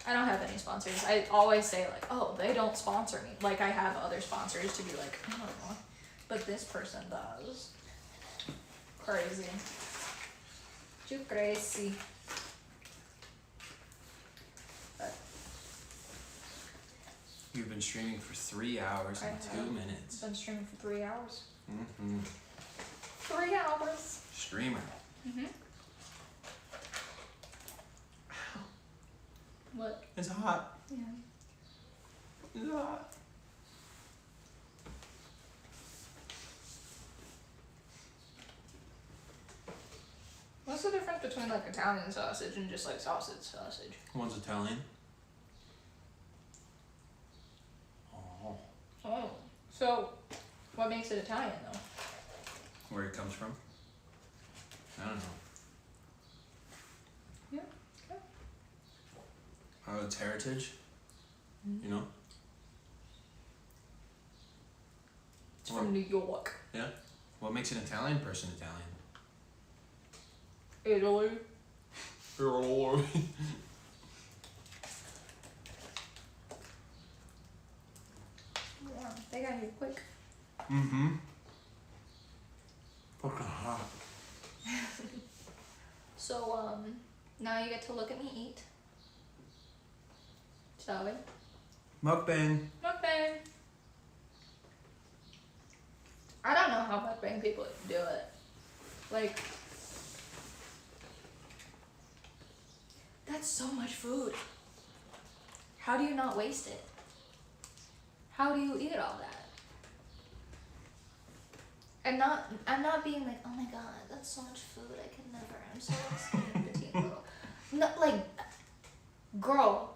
I don't have any sponsors. I always say like, oh, they don't sponsor me. Like I have other sponsors to be like, oh, but this person does. Crazy. Too crazy. But You've been streaming for 3 hours and I 2 have. minutes. I've been streaming for 3 hours. Mm-hmm. 3 hours. Streamer. Mm-hmm. What? It's hot. Yeah. It's hot. What's the difference between like Italian sausage and just like sausage? One's Italian. Oh. Oh. So, what makes it Italian though? Where it comes from? I don't know. Yeah. Okay. Its heritage. Mhm. You know? It's from New York. Yeah. What makes an Italian person Italian? Italy. Yeah, they got here quick. Mm-hmm. Fucking hot. So, now you get to look at me eat. Shall we? Mukbang. Mukbang. I don't know how mukbang people do it. Like, that's so much food. How do you not waste it? How do you eat all that? I'm not being like, oh my god, that's so much food, I could never. I'm so skinny, petite, little. No, like, girl.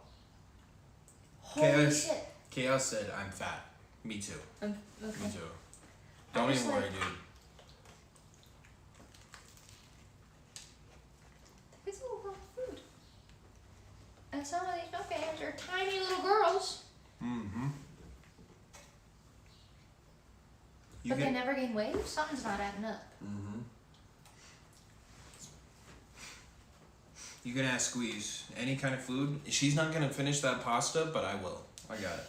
Holy Chaos. shit. Chaos said, I'm fat. Me too. Okay. Me too. I'm Don't just even worry, like- dude. It's a little like some of these milkshakes are tiny little girls, Mm-hmm. but they never gain weight. Something's not adding up. Mm-hmm. You can ask Squeeze any kind of food. She's not gonna finish that pasta, but I will. I got it.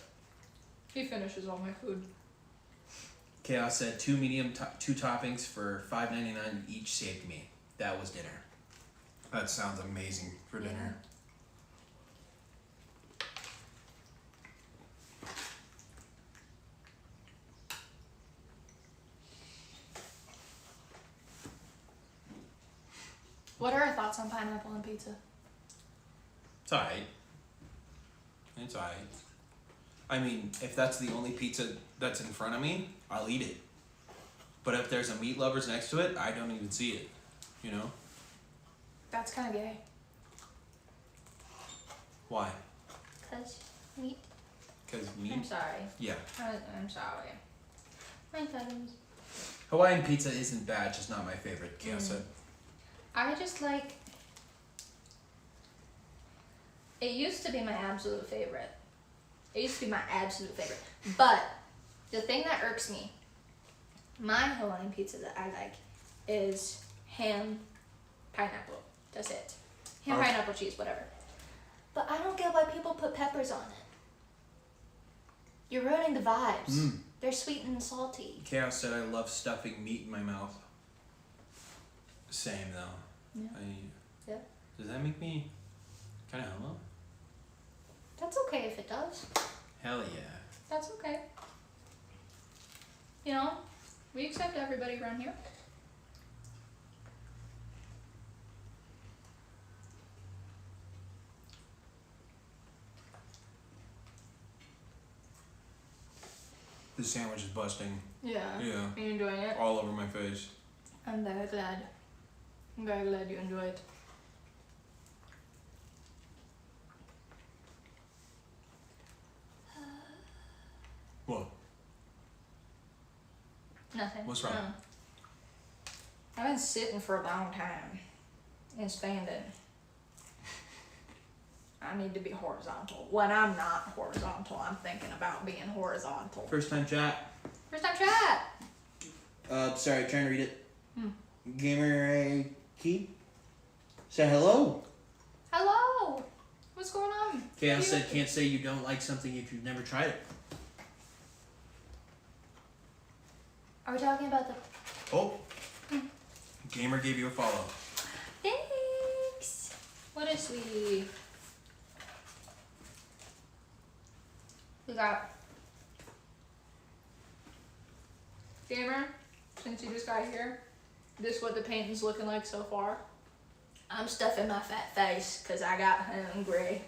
He finishes all my food. Chaos said 2 medium, 2 toppings for $5.99 each saved me. That was dinner. That sounds amazing for dinner. What are our thoughts on pineapple on pizza? It's alright. It's alright. I mean, if that's the only pizza that's in front of me, I'll eat it. But if there's a meat lovers next to it, I don't even see it. You know? That's kind of gay. Why? Cause meat. Because meat? I'm sorry. Yeah. I'm sorry. My feelings. Hawaiian pizza isn't bad, just not my favorite, Chaos said. I just like. It used to be my absolute favorite. But the thing that irks me, my Hawaiian pizza that I like is ham, pineapple. That's it. Ham, Okay. pineapple, cheese, whatever. But I don't get why people put peppers on it. You're ruining the vibes. They're sweet and salty. Chaos said I love stuffing meat in my mouth. Same though. Yeah. Yeah. Does that make me kind of homo? That's okay if it does. Hell yeah. That's okay. You know, we accept everybody around here. The sandwich is busting. Yeah. Yeah. You enjoying it? All over my face. I'm very glad. I'm very glad you enjoy it. What? Nothing. What's wrong? I've been sitting for a long time and standing. I need to be horizontal. When I'm not horizontal, I'm thinking about being horizontal. First time chat. First time chat. Sorry, trying to read it. Gamer Key. Say hello. Hello. What's going on? Chaos said can't say you don't like something if you've never tried it. Are we talking about the... Oh. Gamer gave you a follow. Thanks. What is we? We got Gamer, since you just got here, this is what the painting's looking like so far. I'm stuffing my fat face because I got hungry.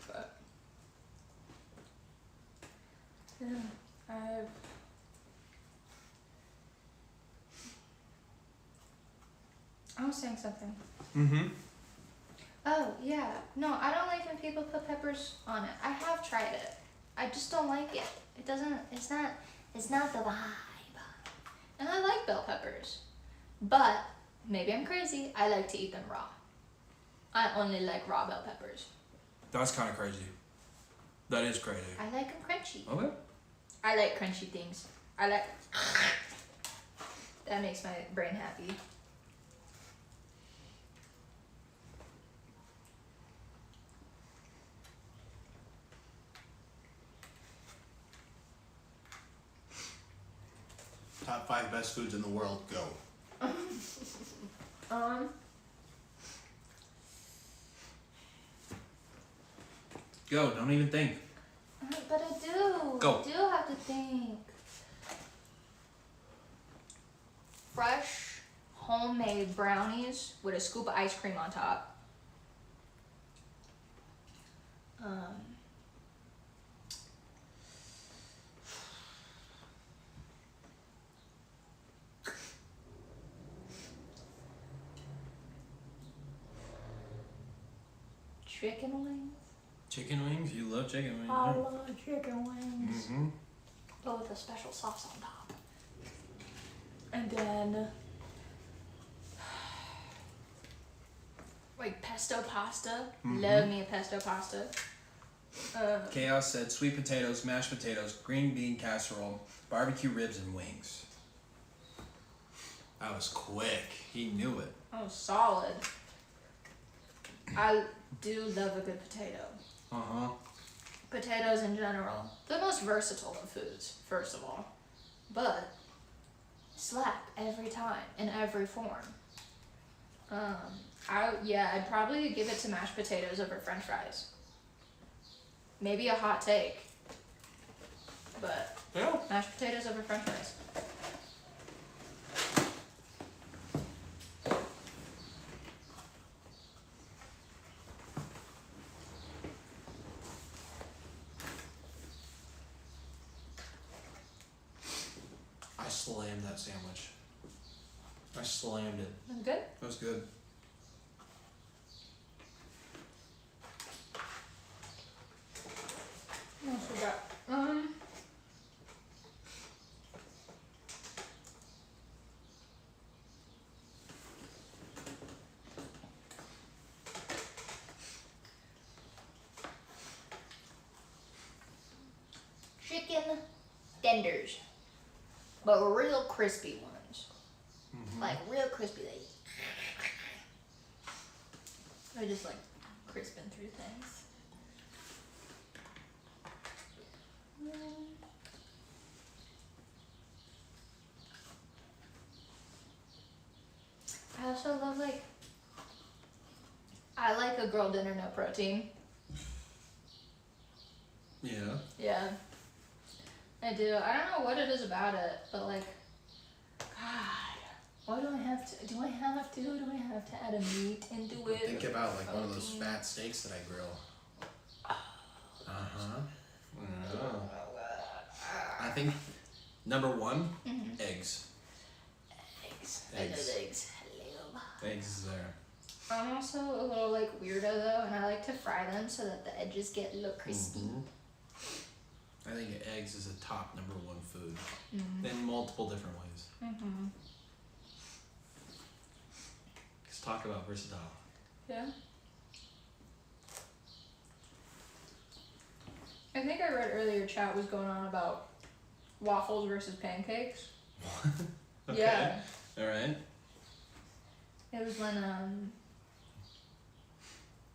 But yeah, I was saying something. Mm-hmm. Oh, yeah. No, I don't like when people put peppers on it. I have tried it. I just don't like it. It doesn't, it's not the vibe. And I like bell peppers. But, maybe I'm crazy, I like to eat them raw. I only like raw bell peppers. That's kind of crazy. That is crazy. I like them crunchy. Okay. I like crunchy things. I like... That makes my brain happy. Top 5 best foods in the world. Go. Go. Don't even think. But I do. Go. I do have to think. Fresh, homemade brownies with a scoop of ice cream on top. Chicken wings. Chicken wings? You love chicken wings. I love chicken wings. Mm-hmm. But with a special sauce on top. And then like pesto pasta. Mhm. Love me a pesto pasta. Chaos said sweet potatoes, mashed potatoes, green bean casserole, barbecue ribs, and wings. That was quick. He knew it. Oh, solid. I do love a good potato. Uh-huh. Potatoes in general, the most versatile of foods, first of all, but slap every time in every form. I'd probably give it to mashed potatoes over French fries. Maybe a hot take, but Yeah. mashed potatoes over French fries. I slammed that sandwich. I slammed it. Good. That was good. What else we got? Chicken tenders, but real crispy ones. Like real crispy. I just like crisping through things. I also love I like a girl dinner no protein. Yeah. Yeah. I do. I don't know what it is about it, but God, why do I have to? Do I have to add a meat into it? Think about like one of those Protein. fat steaks that I grill. Uh-huh. I think number one, eggs. Eggs. Eggs. I love eggs. Hello. Eggs is there. I'm also a little weirdo though, and I like to fry them so that the edges get a little crispy. I think eggs is a top number one food in multiple different ways. Let's talk about versatile. Yeah. I think I read earlier chat was going on about waffles versus pancakes. Okay. Yeah. All right. It was when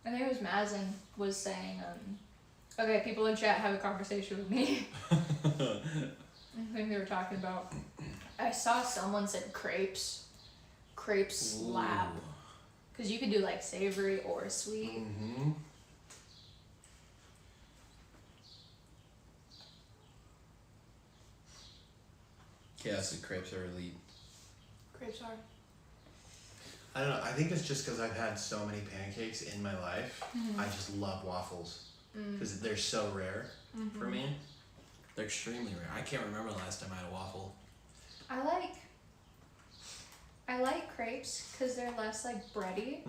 I think it was Mazin was saying okay, people in chat have a conversation with me. I think they were talking about I saw someone said crepes. Crepes slap. Ooh. Cause you could do savory or sweet. Mm-hmm. Chaos and crepes are elite. Crepes are. I don't know. I think it's just because I've had so many pancakes in my life. I just love waffles because they're so rare for me. They're extremely rare. I can't remember the last time I had a waffle. I like crepes because they're less bready.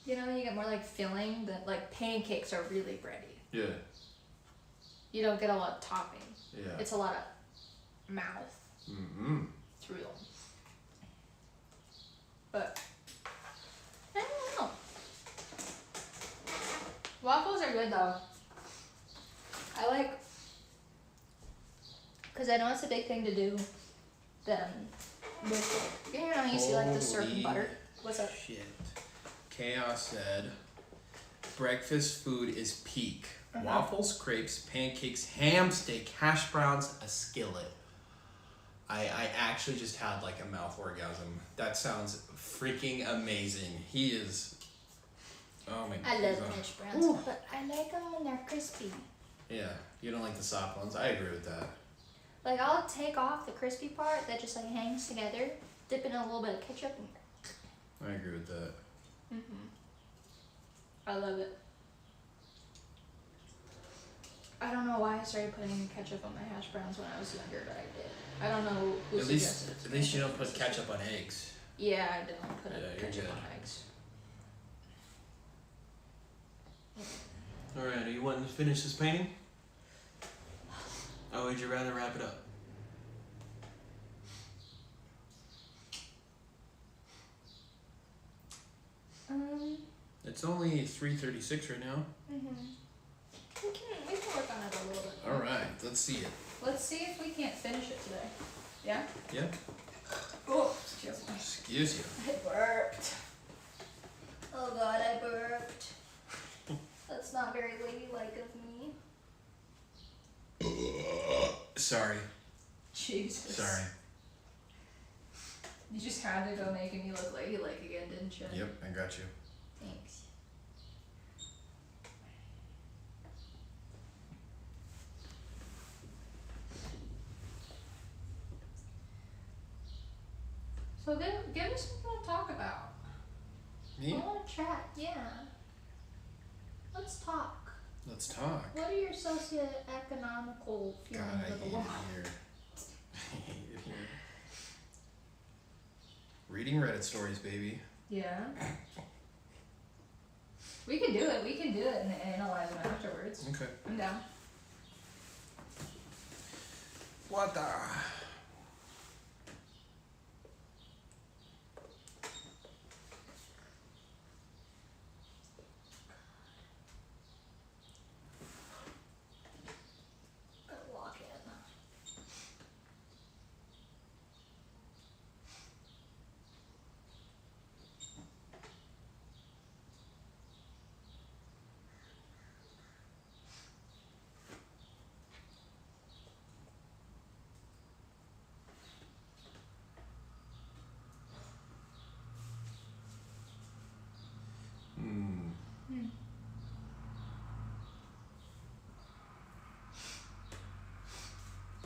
You know, you get more filling. That pancakes are really bready. Yeah. You don't get a lot of topping. Yeah. It's a lot of mouth through them. But I don't know. Waffles are good though. I because I know it's a big thing to do them with, you know, you see the syrup and butter. What's up? Shit. Chaos said, breakfast food is peak. Waffles, crepes, pancakes, ham, steak, hash browns, a skillet. I actually just had a mouth orgasm. That sounds freaking amazing. He is. Oh my god. I love hash browns, but I like them when they're crispy. Yeah, you don't like the soft ones. I agree with that. I'll take off the crispy part that just hangs together, dip in a little bit of ketchup, and I agree with that. I love it. I don't know why I started putting ketchup on my hash browns when I was younger, but I did. I don't know who At suggested it. least you don't put ketchup on eggs. Yeah, I don't put Yeah, you're ketchup good. on eggs. All right, are you wanting to finish this painting? Oh, would you rather wrap it up? It's only 3:36 right now. We can work on it a little bit. All right, let's see it. Let's see if we can't finish it today. Yeah? Yeah. Oh, excuse me. Excuse you. I burped. Oh god, I burped. That's not very ladylike of me. Sorry. Jesus. Sorry. You just had to go making me look ladylike again, didn't you? Yep, I got you. Thanks. So give us something to talk about. Me? I want to chat, yeah. Let's talk. Let's talk. What are your socioeconomical God, feelings I of the hate world? it here. I hate it here. Reading Reddit stories, baby. Yeah. We can do it. We can do it and analyze them afterwards. Okay. I'm down. What the? Gotta lock in.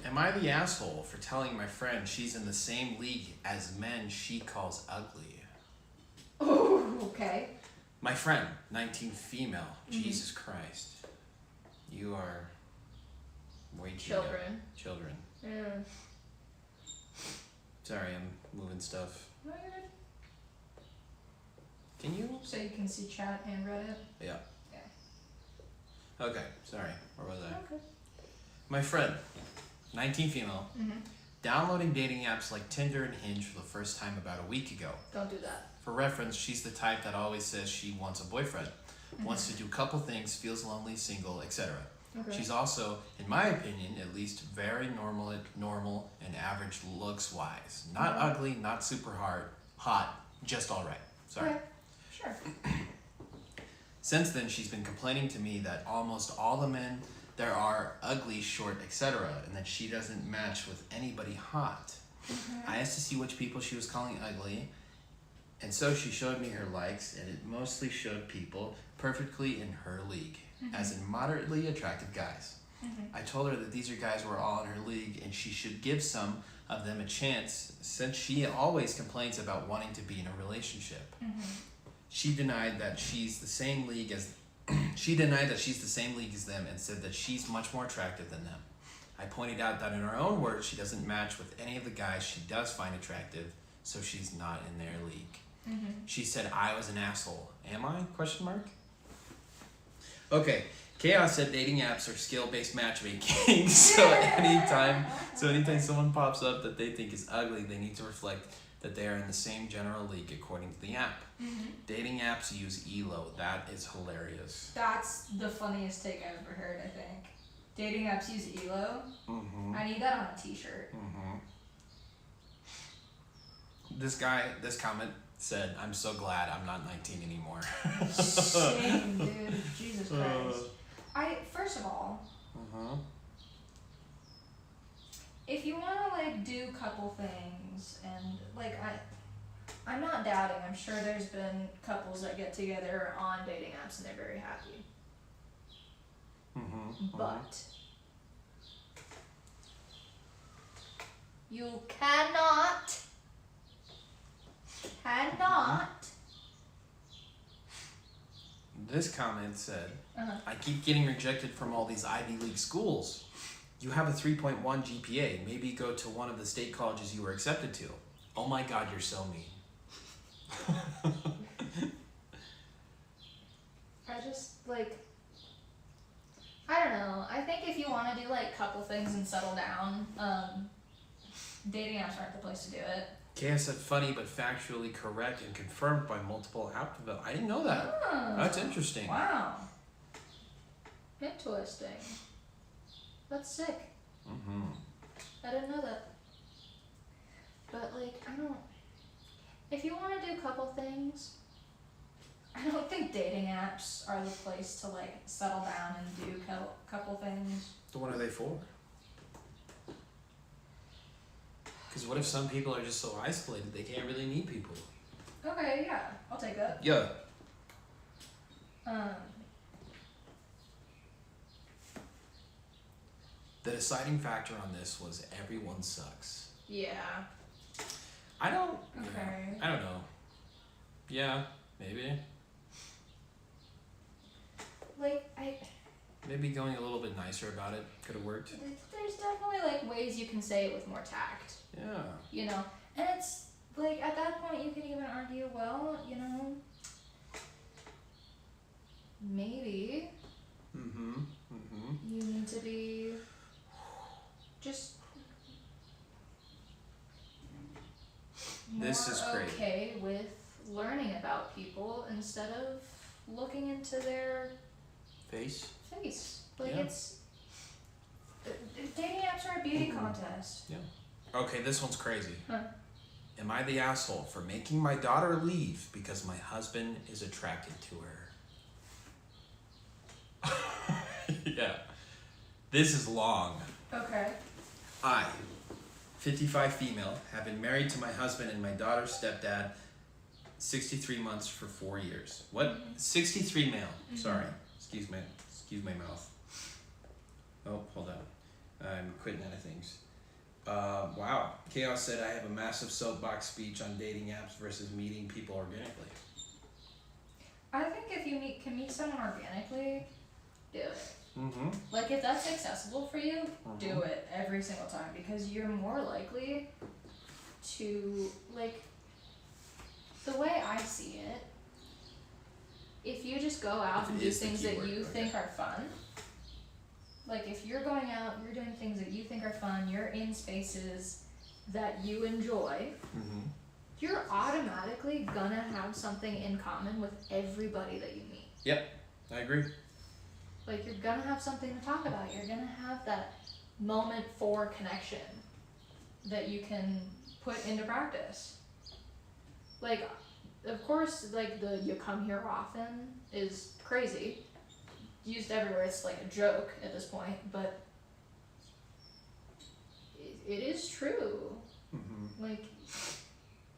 Am I the asshole for telling my friend she's in the same league as men she calls ugly? Oh, okay. My friend, 19 female. Jesus Christ. You are way too young. Children. Yeah. Sorry, I'm moving stuff. No, you're good. Can you? So you can see chat and Reddit? Yeah. Yeah. Okay, sorry. Where was I? Okay. My friend, 19 female, Mm-hmm. downloading dating apps like Tinder and Hinge for the first time about a week ago. Don't do that. For reference, she's the type that always says she wants a boyfriend, wants to do couple things, feels lonely, single, etc. Okay. She's also, in my opinion, at least very normal and average looks wise. Not ugly, not super hot, just alright. Sorry. Okay. Sure. Since then, she's been complaining to me that almost all the men there are ugly, short, etc., and that she doesn't match with anybody hot. I asked to see which people she was calling ugly, and so she showed me her likes, and it mostly showed people perfectly in her league, as in moderately attractive guys. I told her that these are guys who are all in her league, and she should give some of them a chance, since she always complains about wanting to be in a relationship. She denied that she's the same league as them and said that she's much more attractive than them. I pointed out that in her own words, she doesn't match with any of the guys she does find attractive, so she's not in their league. She said I was an asshole. Am I? Question mark. Okay. Chaos said dating apps are skill-based matchmaking. so anytime someone pops up that they think is ugly, they need to reflect that they are in the same general league according to the app. Dating apps use ELO. That is hilarious. That's the funniest take I've ever heard, I think. Dating apps use ELO. I need that on a t-shirt. This comment said, I'm so glad I'm not 19 anymore. Shame, dude. Jesus Christ. First of all, if you want to like do couple things and like I'm not doubting, I'm sure there's been couples that get together on dating apps and they're very happy. But you cannot This comment said, I keep getting rejected from all these Ivy League schools. You have a 3.1 GPA. Maybe go to one of the state colleges you were accepted to. Oh my God, you're so mean. I just like I don't know. I think if you want to do like couple things and settle down, dating apps aren't the place to do it. Chaos said funny but factually correct and confirmed by multiple app developers. I didn't know that. Oh, That's interesting. wow. Interesting. That's sick. Mm-hmm. I didn't know that. But like, I don't. If you want to do a couple things, I don't think dating apps are the place to like settle down and do couple things. So what are they for? Because what if some people are just so isolated they can't really meet people? Okay, yeah, I'll take that. Yeah. The deciding factor on this was everyone sucks. Yeah. I don't. Okay. Yeah, I don't know. Yeah, maybe. Like Maybe going a little bit nicer about it could have worked. there's definitely like ways you can say it with more tact. Yeah. You know, and it's like at that point you can even argue, well, you know, maybe Mm-hmm. Mm-hmm. you need to be just This is more great. okay with learning about people instead of looking into their Face. face. Like Yeah. it's dating apps are a beauty contest. Yeah. Okay, this one's crazy. Huh. Am I the asshole for making my daughter leave because my husband is attracted to her? Yeah. This is long. Okay. I, 55 female, have been married to my husband and my daughter's stepdad 63 months for 4 years. What? 63 male. Sorry. Excuse my mouth. Oh, hold on. I'm quitting out of things. Wow. Chaos said I have a massive soapbox speech on dating apps versus meeting people organically. I think if you can meet someone organically, do it. Mm-hmm. Like if that's accessible for you, do Mhm. it every single time because you're more likely to like the way I see it. If you just go out If and it do is the things that keyword, you okay. think are fun, like if you're going out, you're doing things that you think are fun, you're in spaces that you enjoy, Mm-hmm. you're automatically gonna have something in common with everybody that you meet. Yep. I agree. Like you're gonna have something to talk about. You're gonna have that moment for connection that you can put into practice. Like, of course, like the "you come here often" is crazy. Used everywhere. It's like a joke at this point, but it is true. Mm-hmm. Like,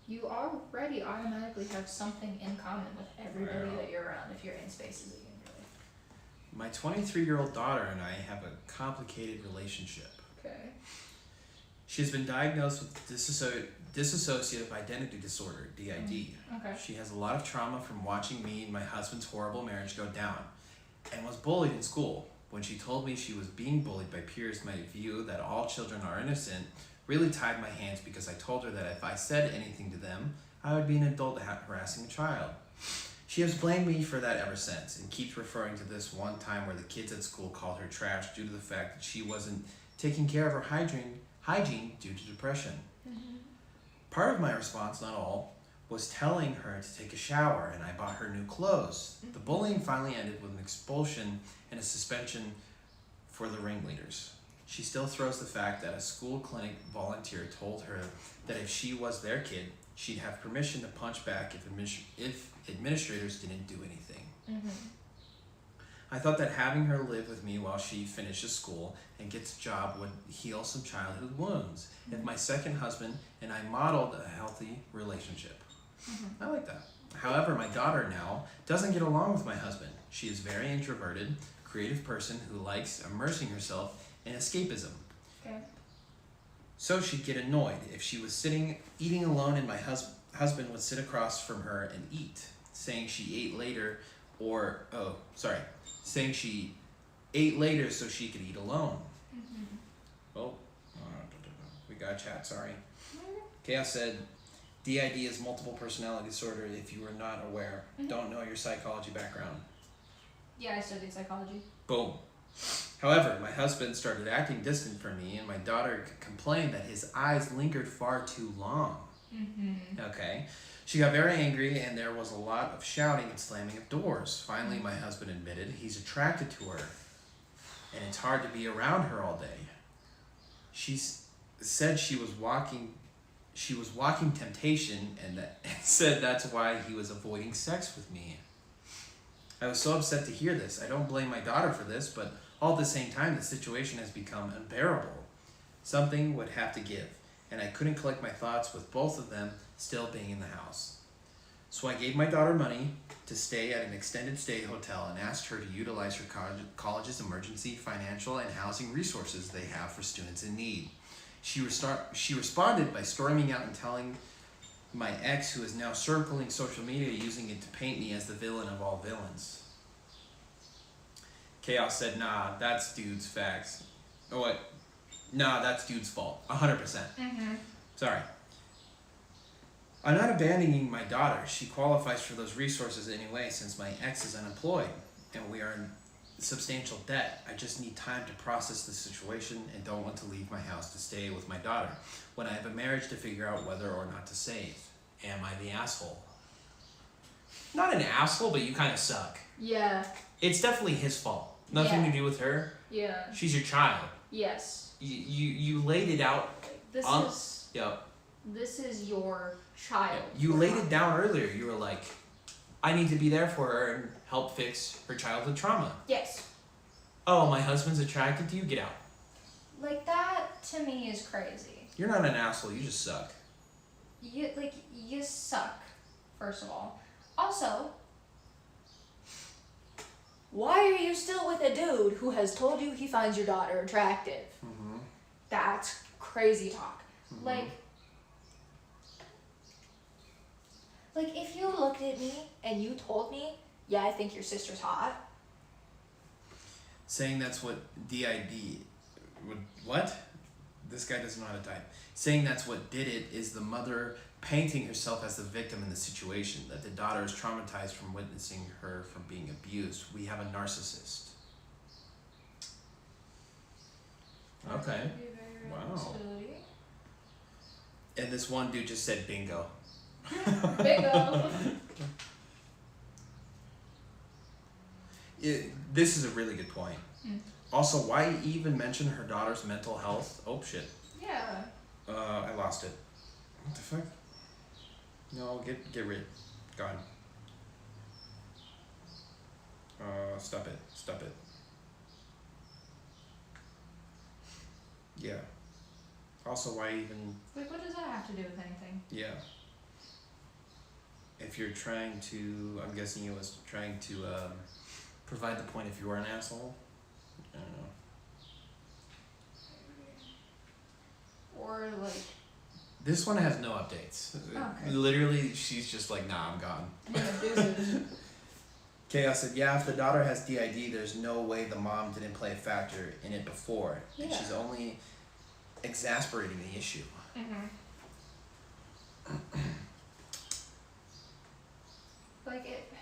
you already automatically have something in common with everybody that you're around if you're in spaces that you enjoy. My 23-year-old daughter and I have a complicated relationship. Okay. She has been diagnosed with dissociative identity disorder, DID. Okay. She has a lot of trauma from watching me and my husband's horrible marriage go down, and was bullied in school. When she told me she was being bullied by peers, my view that all children are innocent really tied my hands because I told her that if I said anything to them, I would be an adult harassing a child. She has blamed me for that ever since and keeps referring to this one time where the kids at school called her trash due to the fact that she wasn't taking care of her hygiene due to depression. Mm-hmm. Part of my response, not all, was telling her to take a shower, and I bought her new clothes. The bullying finally ended with an expulsion and a suspension for the ringleaders. She still throws the fact that a school clinic volunteer told her that if she was their kid, she'd have permission to punch back if administrators didn't do anything. Mm-hmm. I thought that having her live with me while she finishes school and gets a job would heal some childhood wounds. If my second husband and I modeled a healthy relationship. Mm-hmm. I like that. However, my daughter now doesn't get along with my husband. She is very introverted, creative person who likes immersing herself in escapism. Okay. So she'd get annoyed if she was eating alone and my husband would sit across from her and eat, saying she ate later saying she ate later so she could eat alone. Mm-hmm. Oh, we got a chat, sorry. Chaos said, DID is multiple personality disorder if you were not aware. Mhm. Don't know your psychology background. Yeah, I studied psychology. Boom. However, my husband started acting distant from me and my daughter complained that his eyes lingered far too long. Okay. She got very angry, and there was a lot of shouting and slamming of doors. Finally, my husband admitted he's attracted to her, and it's hard to be around her all day. Said she was walking temptation, and said that's why he was avoiding sex with me. I was so upset to hear this. I don't blame my daughter for this, but all at the same time, the situation has become unbearable. Something would have to give, and I couldn't collect my thoughts with both of them still being in the house. So I gave my daughter money to stay at an extended stay hotel and asked her to utilize her college's emergency financial and housing resources they have for students in need. She responded by storming out and telling my ex, who is now circling social media, using it to paint me as the villain of all villains. Chaos said, nah, that's dude's facts. Oh, what? Nah, that's dude's fault. 100%. Sorry. I'm not abandoning my daughter. She qualifies for those resources anyway, since my ex is unemployed and we are in substantial debt. I just need time to process the situation and don't want to leave my house to stay with my daughter when I have a marriage to figure out whether or not to save. Am I the asshole? Not an asshole, but you kind of suck. Yeah. It's definitely his fault. Nothing Yeah. to do with her. Yeah. She's your child. Yes. You laid it out. Yep. This is your child. You laid it down earlier. You were like, I need to be there for her and help fix her childhood trauma. Yes. Oh, my husband's attracted to you? Get out. Like, that to me is crazy. You're not an asshole. You just suck. You suck, first of all. Also, why are you still with a dude who has told you he finds your daughter attractive? That's crazy talk. Like, if you looked at me and you told me, yeah, I think your sister's hot. Saying that's what DID... What? This guy doesn't know how to type. Saying that's what did it is the mother painting herself as the victim in the situation, that the daughter is traumatized from witnessing her from being abused. We have a narcissist. Okay. Wow. And this one dude just said bingo. Bingo. This is a really good point. Also, why even mention her daughter's mental health? Oh, shit. Yeah. I lost it. What the fuck? No, get rid. Gone. Stop it. Yeah. Also, why even... Like, what does that have to do with anything? Yeah. If you're trying to... I'm guessing it was trying to provide the point if you are an asshole. I don't know. Or, like... This one has no updates. Okay. Literally, she's just like, nah, I'm gone. Yeah, deuces. Chaos said, yeah, if the daughter has DID, there's no way the mom didn't play a factor in it before. And Yeah. she's only exasperating the issue. Like, it...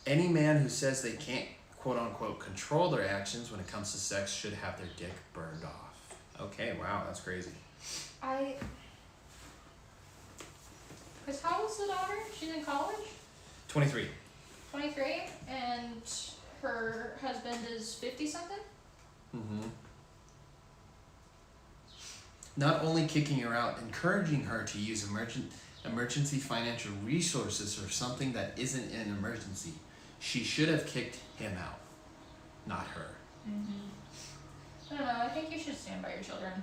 Any man who says they can't, quote unquote, control their actions when it comes to sex should have their dick burned off. Okay, wow, that's crazy. Because how old's the daughter? She's in college? 23. 23? And her husband is 50-something? Not only kicking her out, encouraging her to use emergency financial resources for something that isn't an emergency. She should have kicked him out, not her. I don't know, I think you should stand by your children.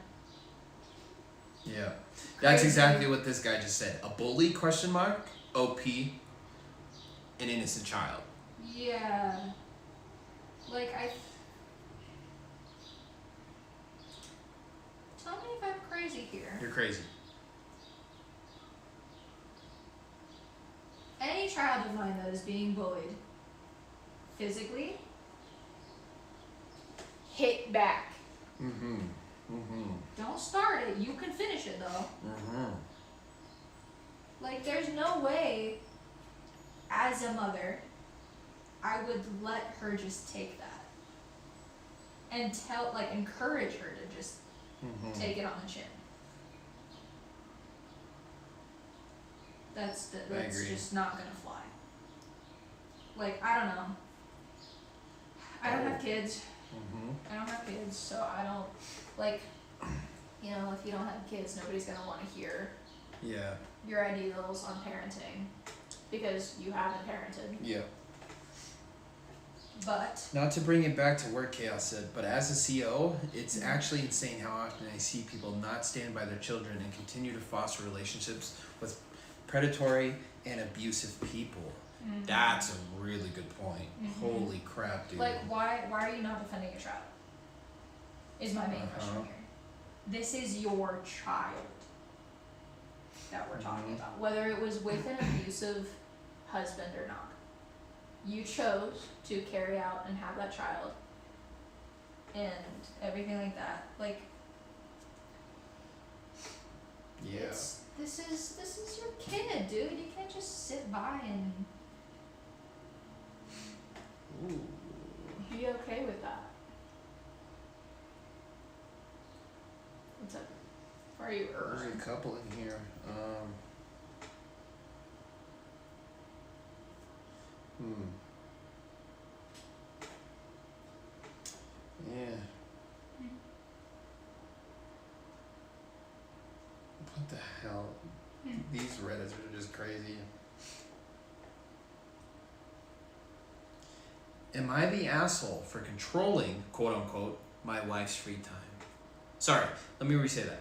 Yeah. That's Crazy. exactly what this guy just said. A bully, question mark, OP, an innocent child. Yeah. Like, Tell me if I'm crazy here. You're crazy. Any child of mine that is being bullied physically, hit back. Don't start it. You can finish it though. Like, there's no way, as a mother, I would let her just take that and encourage her to just take it on the chin. That's agree. just not gonna fly. Like, I don't know. I don't have kids. Mm-hmm. I don't have kids, so I don't, like, you know, if you don't have kids, nobody's gonna want to hear Yeah. your ideals on parenting because you haven't parented. Yeah. But Not to bring it back to what Chaos said, but as a CO, it's actually insane how often I see people not stand by their children and continue to foster relationships with predatory and abusive people. That's a really good point. Holy crap, dude. like, why are you not defending your child? Is my main question here. This is your child that we're talking about, whether it was with an abusive husband or not. You chose to carry out and have that child and everything like that. Like, Yeah. this is your kid, dude. You can't just sit by and Ooh. be okay with that. What's up? Why are you There's a couple in here. Yeah. What the hell? These Reddits are just crazy. Am I the asshole for controlling, quote unquote, my wife's free time? Sorry, let me re-say that.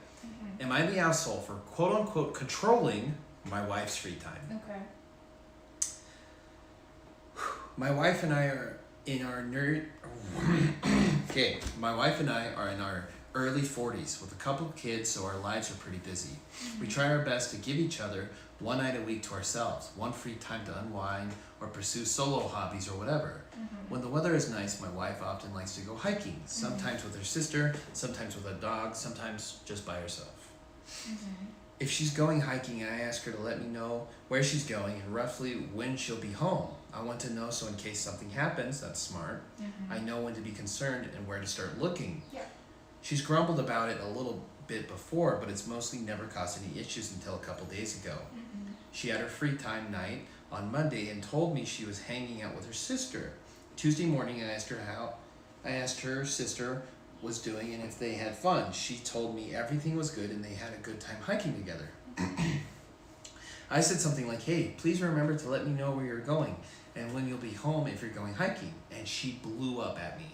Am I the asshole for, quote unquote, controlling my wife's free time? Okay. My wife and I are in our Okay, my wife and I are in our early 40s with a couple of kids, so our lives are pretty busy. We try our best to give each other one night a week to ourselves, one free time to unwind or pursue solo hobbies or whatever. When the weather is nice, my wife often likes to go hiking, sometimes with her sister, sometimes with a dog, sometimes just by herself. If she's going hiking, I ask her to let me know where she's going and roughly when she'll be home. I want to know so in case something happens, that's smart, I know when to be concerned and where to start looking. Yeah. She's grumbled about it a little bit before, but it's mostly never caused any issues until a couple days ago. She had her free time night on Monday and told me she was hanging out with her sister. Tuesday morning, I asked her sister was doing and if they had fun. She told me everything was good and they had a good time hiking together. I said something like, hey, please remember to let me know where you're going and when you'll be home if you're going hiking. And she blew up at me.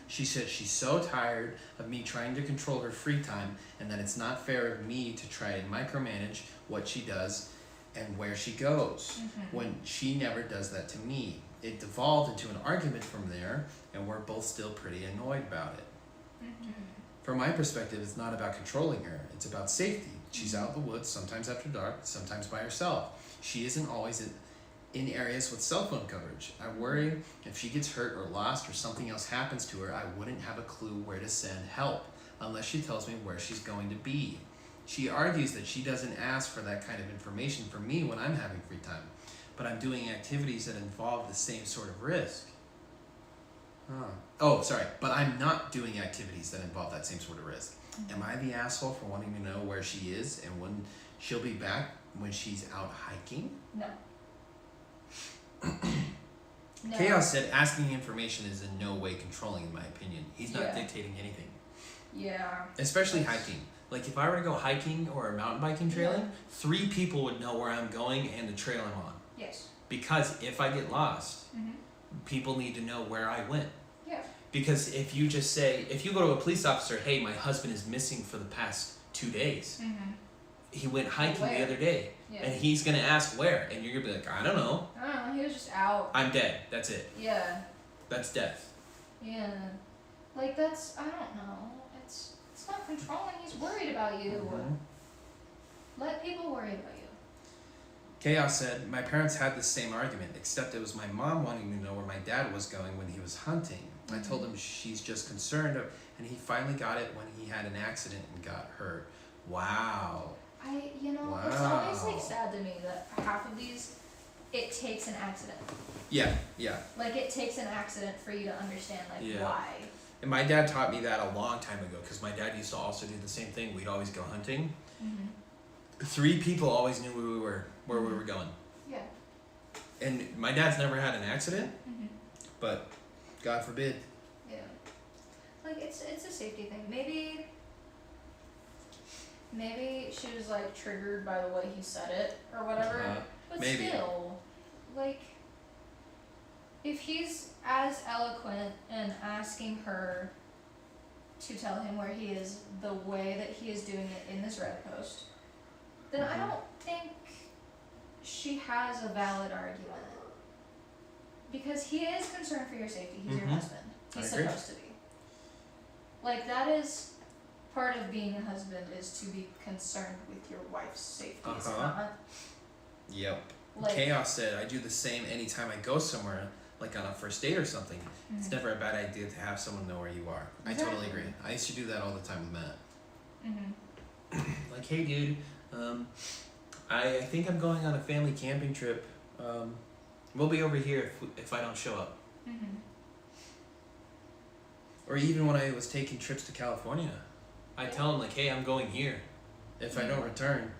She said she's so tired of me trying to control her free time and that it's not fair of me to try and micromanage what she does and where she goes when she never does that to me. It devolved into an argument from there and we're both still pretty annoyed about it. From my perspective, it's not about controlling her, it's about safety. She's out in the woods, sometimes after dark, sometimes by herself. She isn't always in areas with cell phone coverage. I worry if she gets hurt or lost or something else happens to her, I wouldn't have a clue where to send help unless she tells me where she's going to be. She argues that she doesn't ask for that kind of information from me when I'm having free time, but I'm doing activities that involve the same sort of risk. But I'm not doing activities that involve that same sort of risk. Am I the asshole for wanting to know where she is and when she'll be back when she's out hiking? No. No. Chaos said asking information is in no way controlling, in my opinion. He's not Yeah. dictating anything. Yeah. Especially hiking. Like if I were to go hiking or mountain biking trailing, 3 people would know where I'm going and the trail I'm on. Yes. Because if I get lost, people need to know where I went. Yeah. Because if you just say, if you go to a police officer, hey, my husband is missing for the past 2 days. He went hiking Where? the other day. Yeah. And he's going to ask where. And you're going to be like, I don't know. I don't know, he was just out. I'm dead. That's it. Yeah. That's death. Yeah. Like that's, I don't know. It's not controlling, he's worried about you. Let people worry about you. Chaos said, my parents had the same argument, except it was my mom wanting to know where my dad was going when he was hunting. I told him she's just concerned, and he finally got it when he had an accident and got hurt. Wow. It's always like sad to me that half of these, it takes an accident. Yeah. Like it takes an accident for you to understand why. And my dad taught me that a long time ago, because my dad used to also do the same thing. We'd always go hunting. 3 people always knew where we were going. Yeah. And my dad's never had an accident, Mhm. but God forbid. Yeah. Like it's a safety thing. Maybe she was like triggered by the way he said it or whatever. But maybe. still, like, if he's as eloquent in asking her to tell him where he is the way that he is doing it in this red post, then I don't think she has a valid argument. Because he is concerned for your safety. He's your husband. He's I agree. supposed to be. Like, that is part of being a husband, is to be concerned with your wife's safety. Is it not? Yep. Like, Chaos said, I do the same anytime I go somewhere, like on a first date or something. It's never a bad idea to have someone know where you are. I totally agree. I used to do that all the time with Matt. Like, hey dude, I think I'm going on a family camping trip. We'll be over here if I don't show up. Or even when I was taking trips to California, I tell him like, hey, I'm going here. If I don't return.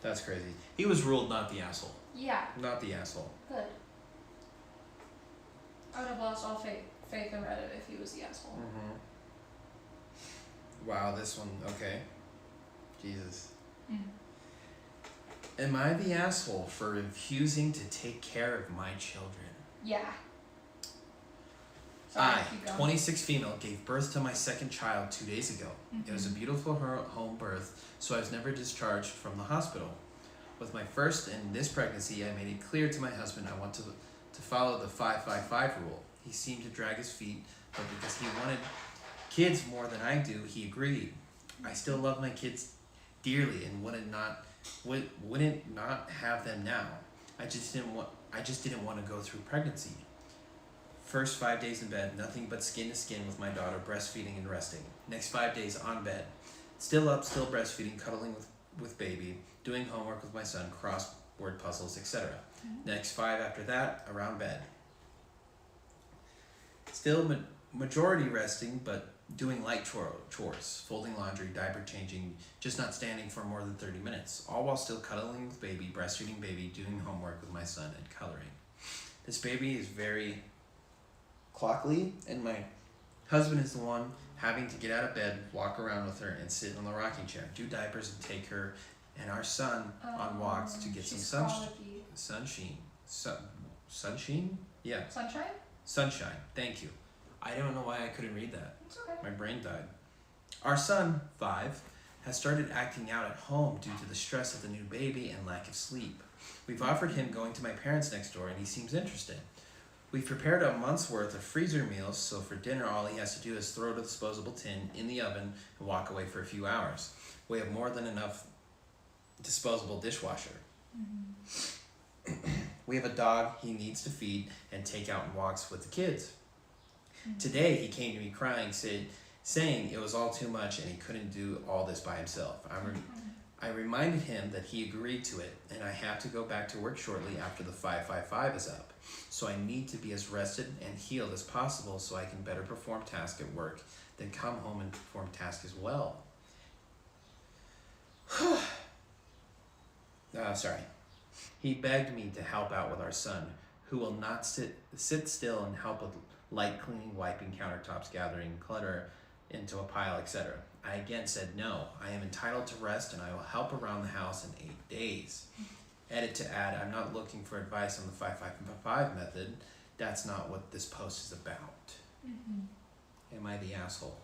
That's crazy. He was ruled not the asshole. Yeah, Not the asshole. good. I would have lost all faith in Reddit if he was the asshole. Wow, this one, okay. Jesus. Am I the asshole for refusing to take care of my children? Yeah. Sorry, I, keep going. 26 female, gave birth to my second child 2 days ago. It was a beautiful home birth, so I was never discharged from the hospital. With my first and this pregnancy, I made it clear to my husband I want to follow the 5-5-5 rule. He seemed to drag his feet, but because he wanted kids more than I do, he agreed. I still love my kids dearly and wouldn't not have them now. I just didn't want to go through pregnancy. First 5 days in bed, nothing but skin to skin with my daughter, breastfeeding and resting. Next 5 days on bed, still up, still breastfeeding, cuddling with baby, doing homework with my son, crossword puzzles, etc. Next 5 after that, around bed. Still majority resting, but doing light chores, folding laundry, diaper changing, just not standing for more than 30 minutes, all while still cuddling with baby, breastfeeding baby, doing homework with my son, and coloring. This baby is very clockly, and my husband is the one having to get out of bed, walk around with her, and sit in the rocking chair, do diapers, and take her and our son on walks to get some sunshine. Yeah. Sunshine? Sunshine. Thank you. I don't know why I couldn't read that. It's okay. My brain died. Our son, 5, has started acting out at home due to the stress of the new baby and lack of sleep. We've offered him going to my parents next door, and he seems interested. We've prepared a month's worth of freezer meals, so for dinner all he has to do is throw the disposable tin in the oven and walk away for a few hours. We have more than enough disposable dishwasher. We have a dog he needs to feed and take out on walks with the kids. Today he came to me crying, saying it was all too much and he couldn't do all this by himself. I reminded him that he agreed to it, and I have to go back to work shortly after the 5-5-5 is up. So I need to be as rested and healed as possible so I can better perform tasks at work, then come home and perform tasks as well. Sorry. He begged me to help out with our son, who will not sit still and help with light cleaning, wiping countertops, gathering clutter into a pile, etc. I again said no. I am entitled to rest and I will help around the house in 8 days. Edit to add, I'm not looking for advice on the 5-5-5 method. That's not what this post is about. Am I the asshole?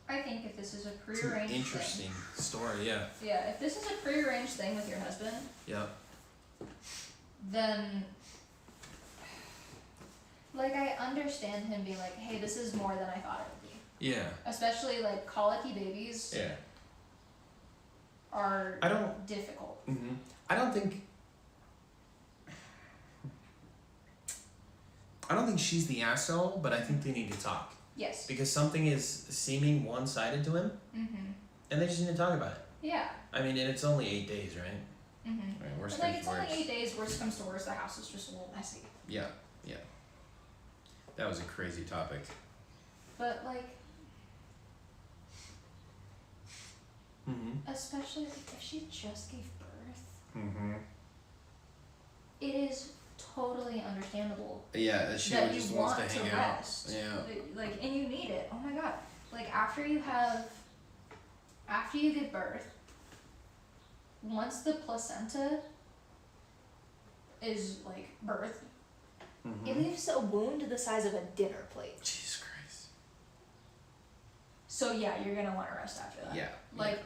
I think if this is a It's an prearranged interesting thing. story, yeah. Yeah, if this is a prearranged thing with your husband, Yep. then like I understand him being like, hey, this is more than I thought it would be. Yeah. Especially like colicky babies Yeah. are I don't- difficult. I don't think she's the asshole, but I think they need to talk. Yes. Because something is seeming one-sided to him, and they just need to talk about it. Yeah. I mean, and it's only 8 days, right? Right, worst But like comes it's to only worst. 8 days, worst comes to worst, the house is just a little messy. Yeah. That was a crazy topic. But like, Mm-hmm. especially if she just gave birth, Mm-hmm. it is totally understandable Yeah, she that just you wants want to to hang out. rest. Yeah. Like, and you need it. Oh my god. Like after you give birth, once the placenta is like birthed, Mm-hmm. it leaves a wound the size of a dinner plate. Jesus Christ. So yeah, you're gonna want to rest after that. Yeah. Like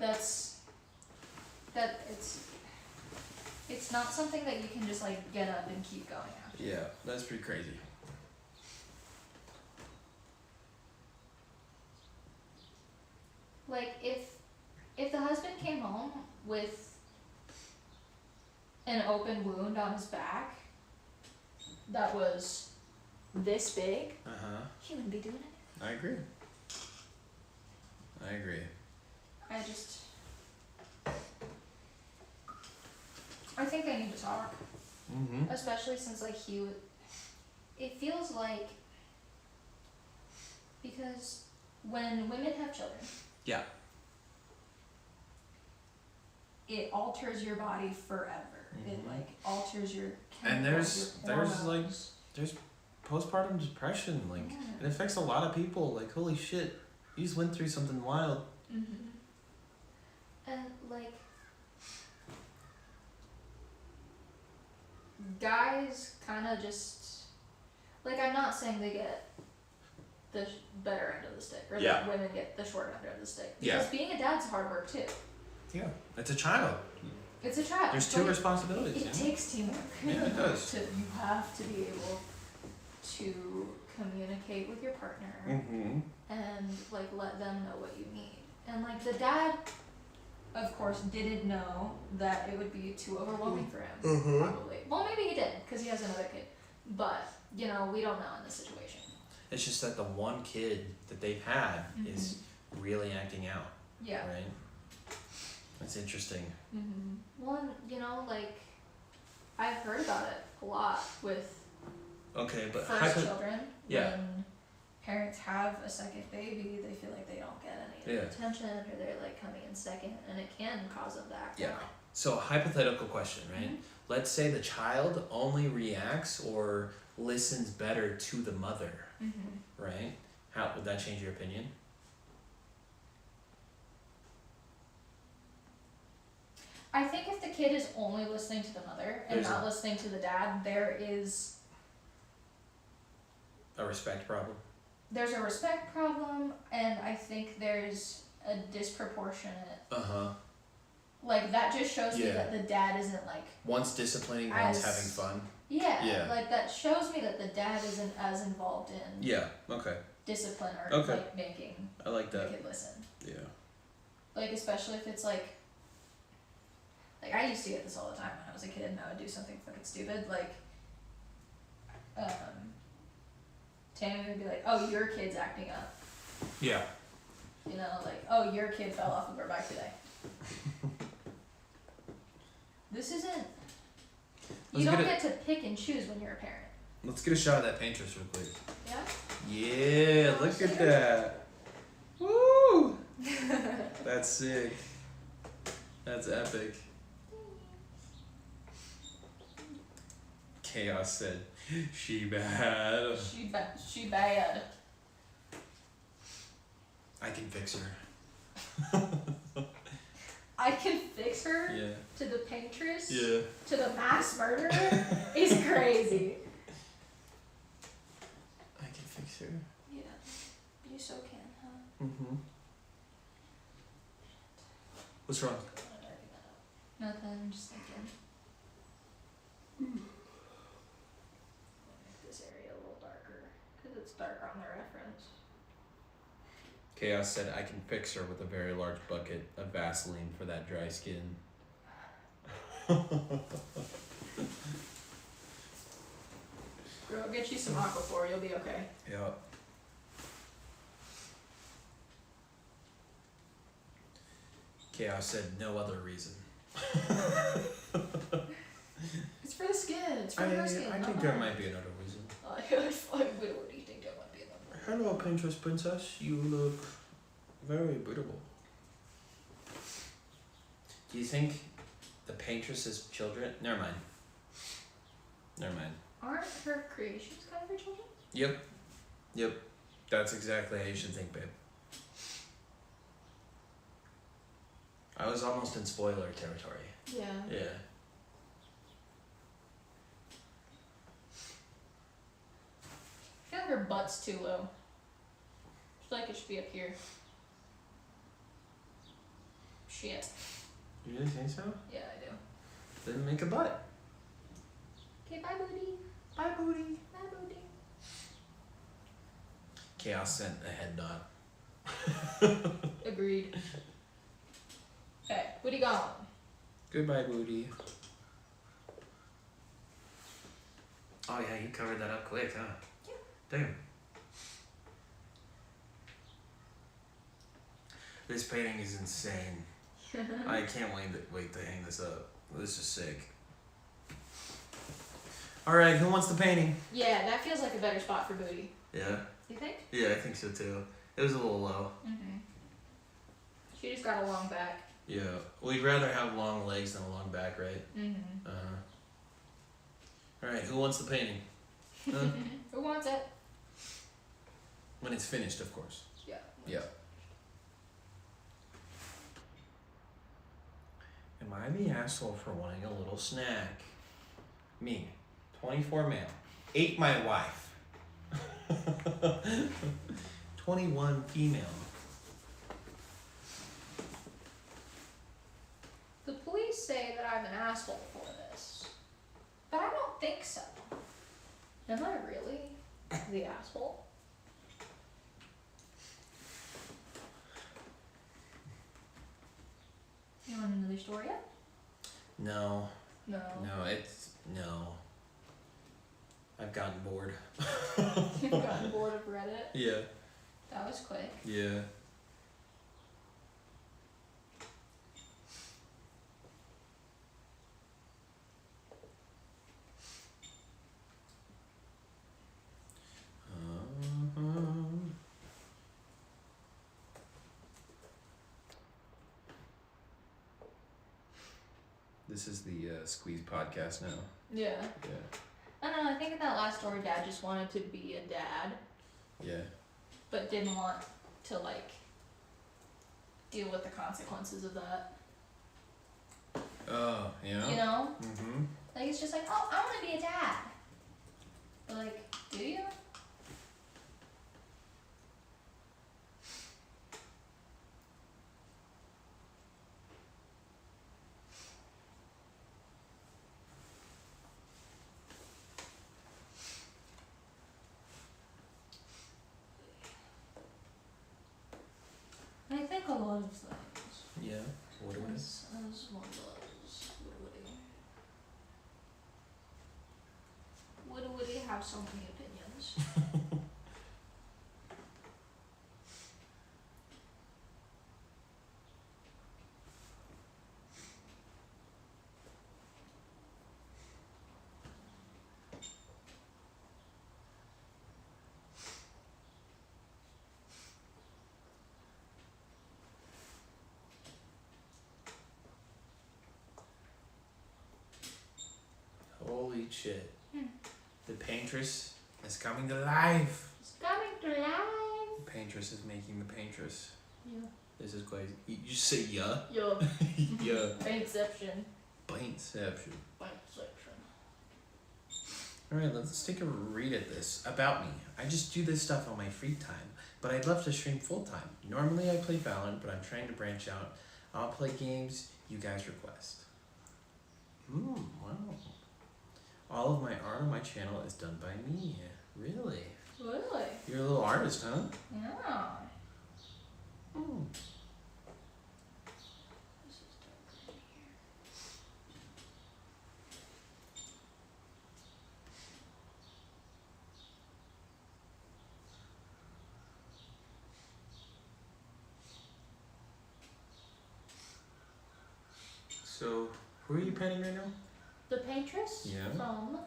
it's not something that you can just like get up and keep going after. Yeah, that's pretty crazy. Like if the husband came home with an open wound on his back that was this big, Uh-huh. he wouldn't be doing it. I agree. I think they need to talk, Mm-hmm. especially since like it feels like, because when women have children, Yeah. it alters your body forever. It Mhm. like alters your And chemicals, your there's, like, hormones. There's postpartum depression, like Yeah. it affects a lot of people. Like, holy shit, you just went through something wild. Mm-hmm. And like guys kind of just like, I'm not saying they get the better end of the stick, or Yeah. that women get the short end of the stick, Yeah. because being a dad's hard work too. Yeah, it's a child. It's a child. There's but two responsibilities. It takes teamwork. Yeah, it does. You have to be able to communicate with your partner Mm-hmm. and like let them know what you need. And like the dad, of course, didn't know that it would be too overwhelming for him. Mhm. Probably. Well, maybe he did because he has another kid. But you know, we don't know in this situation. It's just that the one kid that they've had is really acting out, Yeah. right? That's interesting. One, you know, like I've heard about it a lot with Okay, but first children. yeah. When parents have a second baby, they feel like they don't get any Yeah. attention, or they're like coming in second, and it can cause them to act Yeah. out. So, hypothetical question, right? Mhm. Let's say the child only reacts or listens better to the mother, right? How would that change your opinion? I think if the kid is only listening to the mother and There's not listening to the dad, there's A respect problem? a respect problem, and I think there's a disproportionate, Uh-huh. like that just shows me Yeah. that the dad isn't like, One's disciplining, one's As- having fun. yeah, like that shows me that the dad isn't as involved in Yeah, okay. discipline or Okay. like making I like the that. kid listen. Yeah. Like especially if it's like I used to get this all the time when I was a kid, and I would do something fucking stupid, like Tammy would be like, oh, your kid's acting up, Yeah. you know, like, oh, your kid fell off of her bike today. This isn't, you Let's don't get get to pick and choose when you're a parent. Let's get a shot of that Paintress real quick. Yeah. Yeah, look at that. Woo! That's sick. That's epic. Chaos said, she bad. She bad. I can fix her. I can fix her Yeah. to the Paintress, Yeah. to the mass murderer is crazy. I can fix her. Yeah, you so can, huh? Mm-hmm. What's wrong? Nothing, I'm just thinking. Make this area a little darker, because it's darker on the reference. Chaos said, I can fix her with a very large bucket of Vaseline for that dry skin. Girl, get you some Aquaphor, you'll be okay. Yeah. Chaos said, no other reason. It's for the skin, it's for her skin. I think not there mine. might be another reason. What do you think there Hello, Paintress princess. You look very beautiful. Do you think the Paintress's children? Never mind. Aren't her creations kind of her children? Yep. That's exactly how you should think, babe. I was almost in spoiler territory. Yeah. Yeah. I feel like her butt's too low. I feel like it should be up here. Shit. You really think so? Yeah, I do. Then make a butt. Okay, bye, booty. Bye, booty. Bye, booty. Chaos sent a head nod. Agreed. Okay, booty gone. Goodbye, booty. Oh yeah, you covered that up quick, huh? Yeah. Damn. This painting is insane. I can't wait to hang this up. This is sick. Alright, who wants the painting? Yeah, that feels like a better spot for booty. Yeah? You think? Yeah, I think so too. It was a little low. Mm-hmm. She just got a long back. Yeah. We'd rather have long legs than a long back, right? Mm-hmm. Alright, who wants the painting? Huh? Who wants it? When it's finished, of course. Yeah. Yeah. Am I the asshole for wanting a little snack? Me, 24 male, ate my wife. 21 female. The police say that I'm an asshole for this, but I don't think so. Am I really the asshole? You want another story yet? No, No. no. I've gotten bored. You've gotten bored of Reddit? Yeah. That was quick. Yeah. This is the Squeeze podcast now. Yeah. Yeah. I don't know, I think in that last story, Dad just wanted to be a dad, Yeah. but didn't want to, like, deal with the consequences of that. Oh, yeah. You know? Mm-hmm. Like, it's just like, oh, I want to be a dad. But, like, do you? I think a lot of things. Yeah. What it is? As one does. Woody have so many opinions. Holy shit. The Paintress is coming to life. It's coming to life. The Paintress is making the Paintress. Yeah. This is crazy. You just say yeah? Yo. Yeah. Paintception. Paintception. Paintception. Alright, let's take a read at this. About me. I just do this stuff on my free time, but I'd love to stream full time. Normally I play Valorant, but I'm trying to branch out. I'll play games you guys request. Wow. All of my art on my channel is done by me. Really? Really? You're a little artist, huh? Yeah. Hmm. This is dark in here. So, who are you painting right now? The Paintress Yeah. from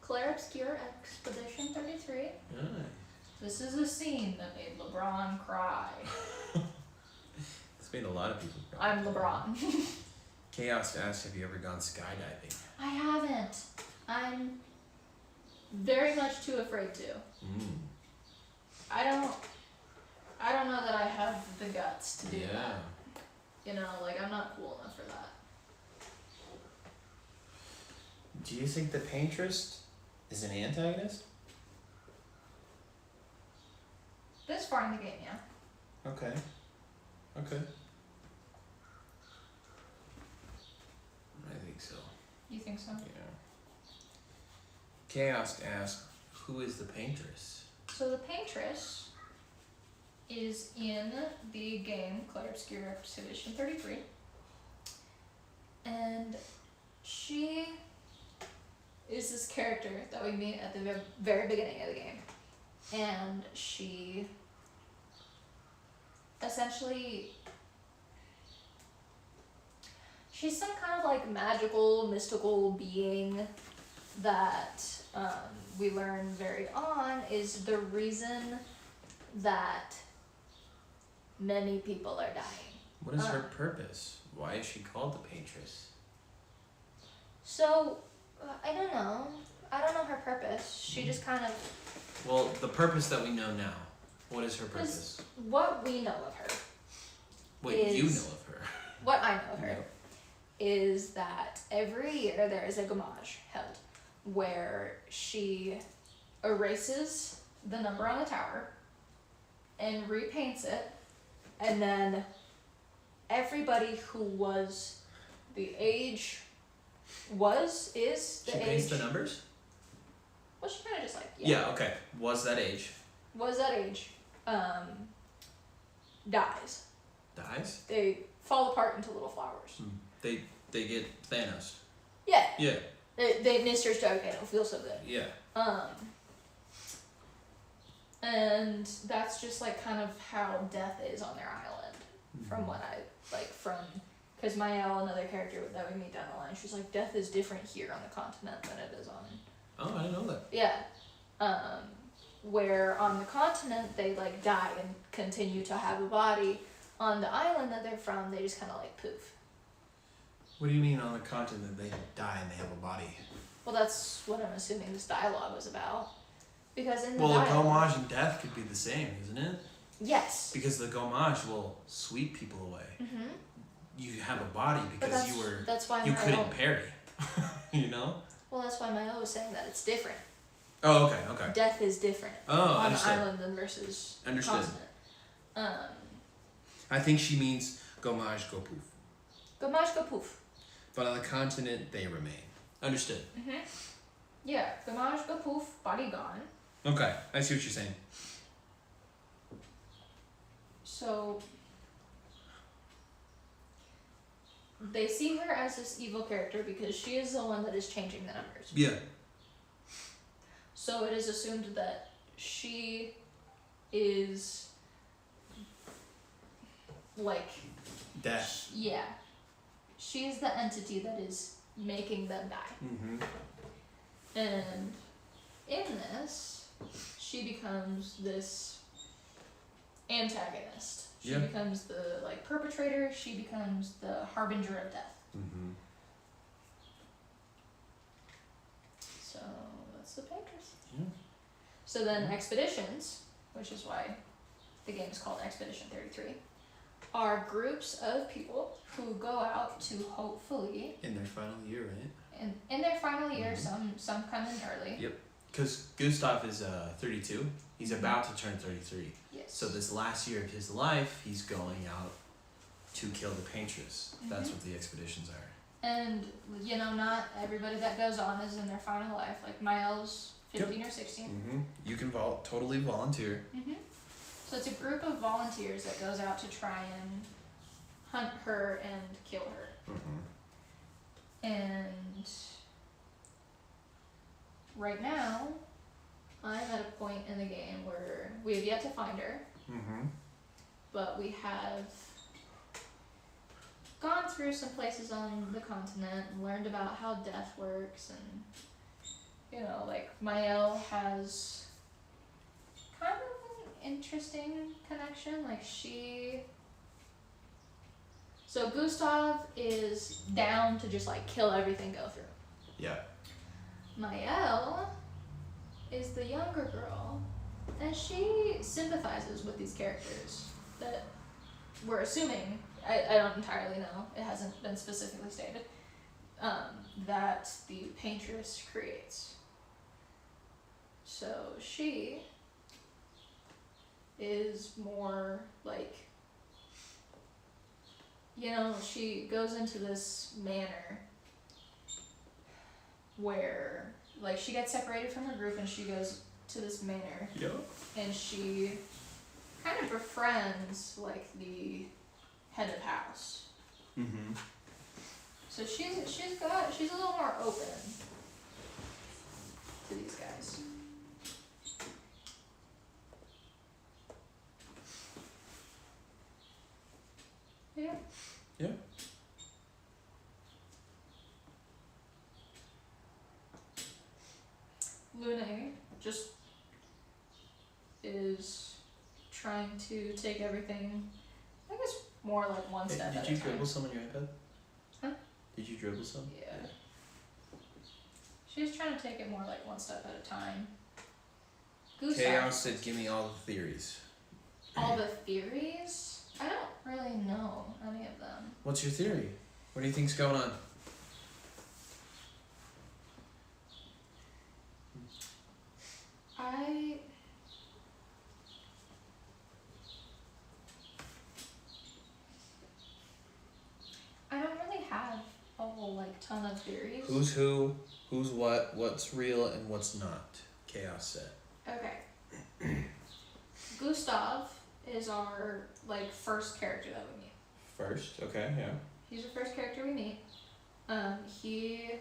Clair Obscure Expedition 33. Nice. This is a scene that made LeBron cry. It's made a lot of people cry. I'm LeBron. Chaos asks, have you ever gone skydiving? I haven't. I'm very much too afraid to. I don't know that I have the guts to do that. You know, like I'm not cool enough for that. Do you think the Paintress is an antagonist? This far in the game, yeah. Okay. Okay. I think so. You think so? Yeah. Chaos asks, who is the Paintress? So the Paintress is in the game Clair Expedition 33. And she is this character that we meet at the very beginning of the game. And she essentially, she's some kind of like magical, mystical being that we learn very on is the reason that many people are dying. What is her purpose? Why is she called the Paintress? So, I don't know. I don't know her purpose. She just kind of... Well, the purpose that we know now. What is her purpose? What we know of her. What you know of her. What I know of her is that every year there is a gamage held where she erases the number on the tower and repaints it, and then everybody who was the age is the She age. paints the numbers? Well, she kind of just like Yeah, okay. Was that age? Was that age, dies. Dies? They fall apart into little flowers. They get Thanos. Yeah. Yeah. They Mr. Stark, it'll feel so good. Yeah. And that's just like kind of how death is on their island, from what I because Mael, another character that we meet down the line, she's like, death is different here on the continent than it is on. Oh, I didn't know that. Yeah. Where on the continent they like die and continue to have a body. On the island that they're from, they just kind of like poof. What do you mean on the continent they die and they have a body? Well, that's what I'm assuming this dialogue was about. Because in the Well, a dialogue, gomage and death could be the same, isn't it? yes. Because the gomage will sweep people away. Mm-hmm. You have a body But because that's why you Mael, couldn't parry. You know? Well, that's why Mael was saying that it's different. Oh, okay. Death is different Oh, on understood. the island than versus Understood. continent. I think she means gomage go poof. Gamage go poof. But on the continent they remain. Understood. Mm-hmm. Yeah, gamage go poof, body gone. Okay, I see what you're saying. So they see her as this evil character because she is the one that is changing the numbers. Yeah. So it is assumed that she is like Death. yeah. She's the entity that is making them die. Mm-hmm. And in this, she becomes this antagonist. She Yeah. becomes the like perpetrator. She becomes the harbinger of death. Mm-hmm. So that's the Paintress. Yeah. So then expeditions, which is why the game is called Expedition 33, are groups of people who go out to hopefully, In their final year, right? in their final year, Mhm. some come in early. Yep. Because Gustav is 32. He's about to turn 33. Yes. So this last year of his life, he's going out to kill the Paintress. That's Mhm. what the expeditions are. And, you know, not everybody that goes on is in their final life. Like, Mael's 15 or 16. Mm-hmm. You can totally volunteer. Mm-hmm. So it's a group of volunteers that goes out to try and hunt her and kill her. Mm-hmm. And right now, I'm at a point in the game where we have yet to find her, Mm-hmm. but we have gone through some places on the continent and learned about how death works, and you know, like Mael has kind of interesting connection. Like so Gustav is down to just like kill everything go through. Yeah. Mael is the younger girl, and she sympathizes with these characters that we're assuming, I don't entirely know, it hasn't been specifically stated, that the Paintress creates. So she is more like, you know, she goes into this manor where, like, she gets separated from her group and she goes to this manor. Yep. And she kind of befriends, like, the head of house. Mm-hmm. So she's a little more open to these guys. Yeah. Yeah. Lune just is trying to take everything, I guess, more like one step at a Did you time. dribble some on your iPad? Huh? Did you dribble some? Yeah. She's trying to take it more like one step at a time. Gustav, Chaos said, "Give me all the theories." all the theories? I don't really know any of them. What's your theory? What do you think's going on? I don't really have a whole like ton of theories. Who's who? Who's what? What's real and what's not? Chaos said. Okay. Gustav is our like first character that we meet. First, okay, yeah. He's the first character we meet. He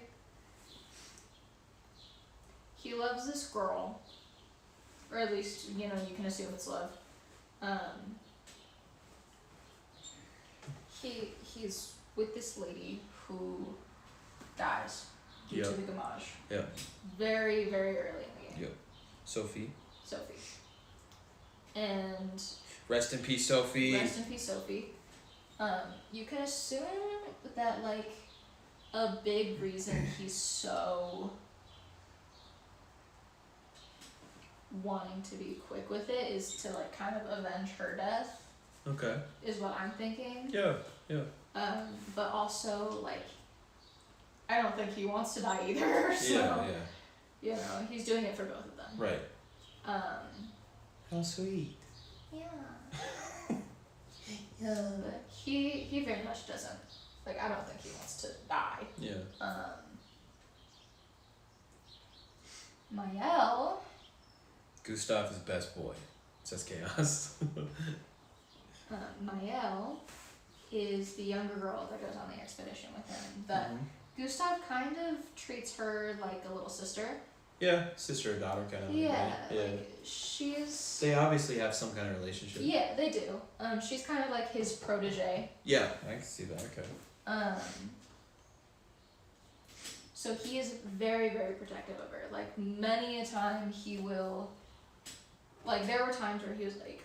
loves this girl, or at least you know you can assume it's love. He's with this lady who dies due to Yep. the gamage. Yeah. Very very early in the game. Yep. Sophie. Sophie. And Rest in peace, Sophie. rest in peace, Sophie. You can assume that like a big reason he's so wanting to be quick with it is to like kind of avenge her death, Okay. is what I'm thinking. Yeah, yeah. But also like I don't think he wants to die either. So Yeah, yeah. you know, he's doing it for both of them. Right. How sweet. Yeah. Yeah. He very much doesn't. Like, I don't think he wants to die. Yeah. Mael, Gustav is best boy, says Chaos. Mael is the younger girl that goes on the expedition with him. But Gustav kind of treats her like a little sister. Yeah, sister or daughter kind of. Yeah. Right? Yeah. Like, she's... They obviously have some kind of relationship. Yeah, they do. She's kind of like his protege. Yeah, I can see that. Okay. So he is very, very protective of her. Like, many a time he will... Like, there were times where he was like,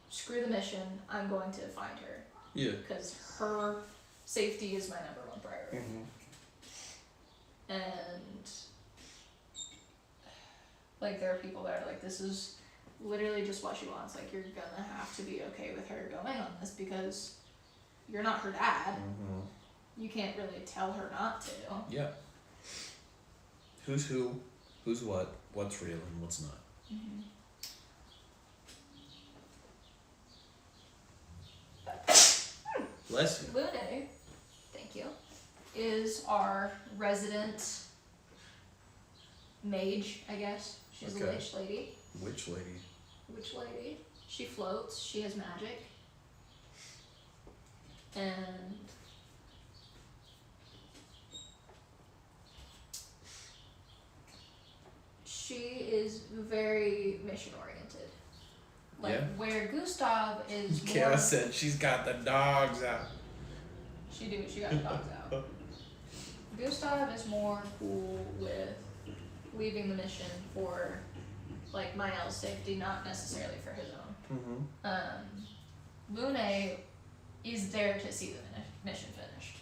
screw the mission, I'm going to find her. Yeah. Because her safety is my number one priority. And... Like, there are people that are like, this is literally just what she wants. Like, you're gonna have to be okay with her going on this because you're not her dad. You can't really tell her not to. Yeah. Who's who? Who's what? What's real and what's not? Bless you. Lune, thank you, is our resident mage, I guess. She's a Okay. witch lady. Which lady? Witch lady. She floats. She has magic. And she is very mission oriented. Like Yeah. where Gustav is more... Chaos said she's got the dogs out. She got the dogs out. Gustav is more cool with leaving the mission for like Mael's safety, not necessarily for his own. Mm-hmm. Lune is there to see the mission finished.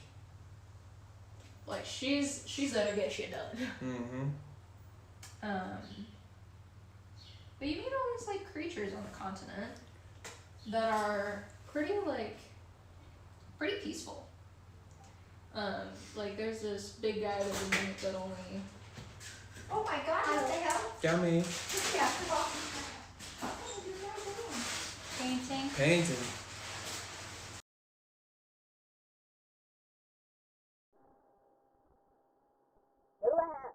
Like she's there to get shit done. Mm-hmm. But you meet all these like creatures on the continent that are pretty peaceful. Like there's this big guy that we meet that only. Oh my god! What the hell? Yummy. Yeah. Painting. Painting. Dữ quá ha.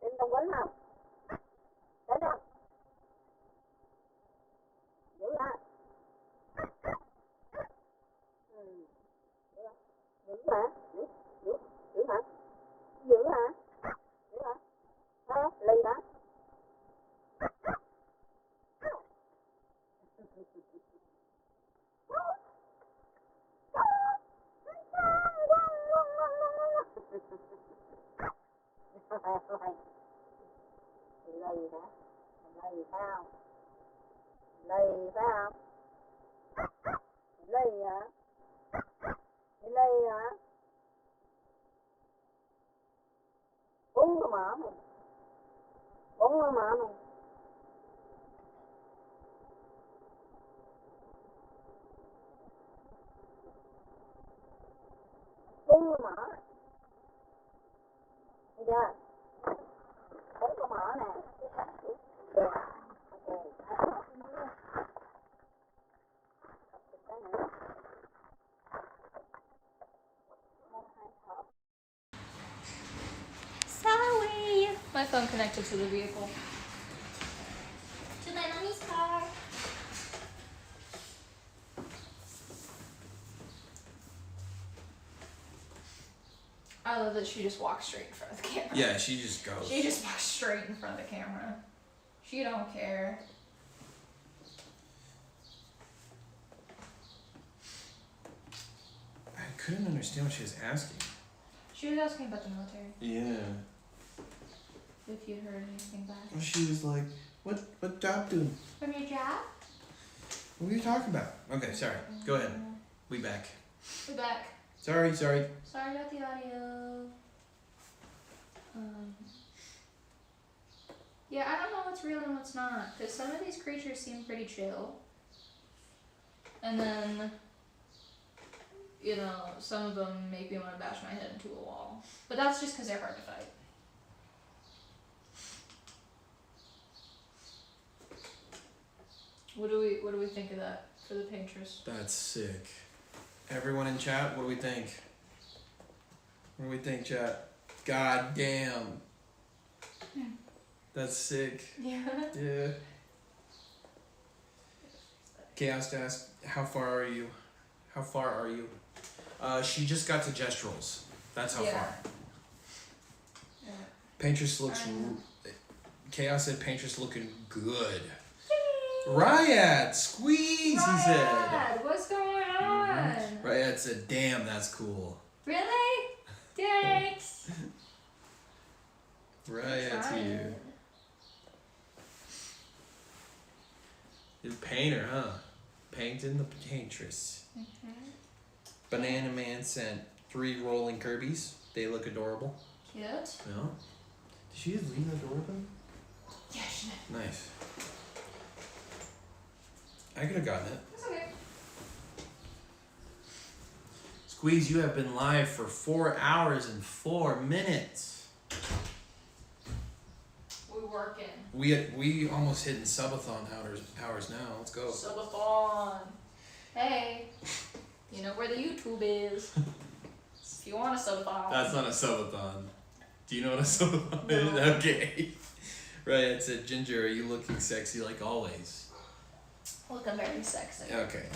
Em đồng quýnh không? Đến không? Dữ hả? Dữ hả? Dữ hả? Dữ hả? Dữ hả? Hả? Lì hả? Lì hả? Lì sao? Lì phải không? Lì hả? Lì hả? Uống cái mỡ mày. Uống cái mỡ mày. Uống cái mỡ. Thấy chưa? Uống cái mỡ nè. Yeah. Sorry! My phone connected to the vehicle. To my mommy's car. I love that she just walks straight in front of the camera. Yeah, she just goes. She just walks straight in front of the camera. She don't care. I couldn't understand what she was asking. She was asking about the military. Yeah. If you heard anything back. Well, she was like, what job doing? From your job? What were you talking about? Okay, sorry. Go ahead. We back. We're back. Sorry. Sorry about the audio. Yeah, I don't know what's real and what's not, because some of these creatures seem pretty chill. And then, you know, some of them make me want to bash my head into a wall. But that's just because they're hard to fight. What do we think of that for the Paintress? That's sick. Everyone in chat, what do we think? What do we think, chat? God damn. That's sick. Yeah. Yeah. Chaos asked, how far are you? How far are you? She just got to Gestrals. That's how far. Yeah. Paintress looks... Chaos said Paintress looking good. Ryad, squeeze, he said. Ryad, what's going on? Ryad said, damn, that's cool. Really? Thanks. Ryad's here. You're a painter, huh? Painting the Paintress. Banana Man sent 3 rolling Kirby's. They look adorable. Cute. Yeah. Did she just leave the door open? Yeah, she did. Nice. I could have gotten it. That's okay. Squeeze, you have been live for 4 hours and 4 minutes. We're working. We almost hitting subathon hours now. Let's go. Subathon. Hey, you know where the YouTube is. If you want a subathon. That's not a subathon. Do you know what a subathon No. is? Okay. Right, it said, Ginger, are you looking sexy like always? Look, I'm very sexy. Okay.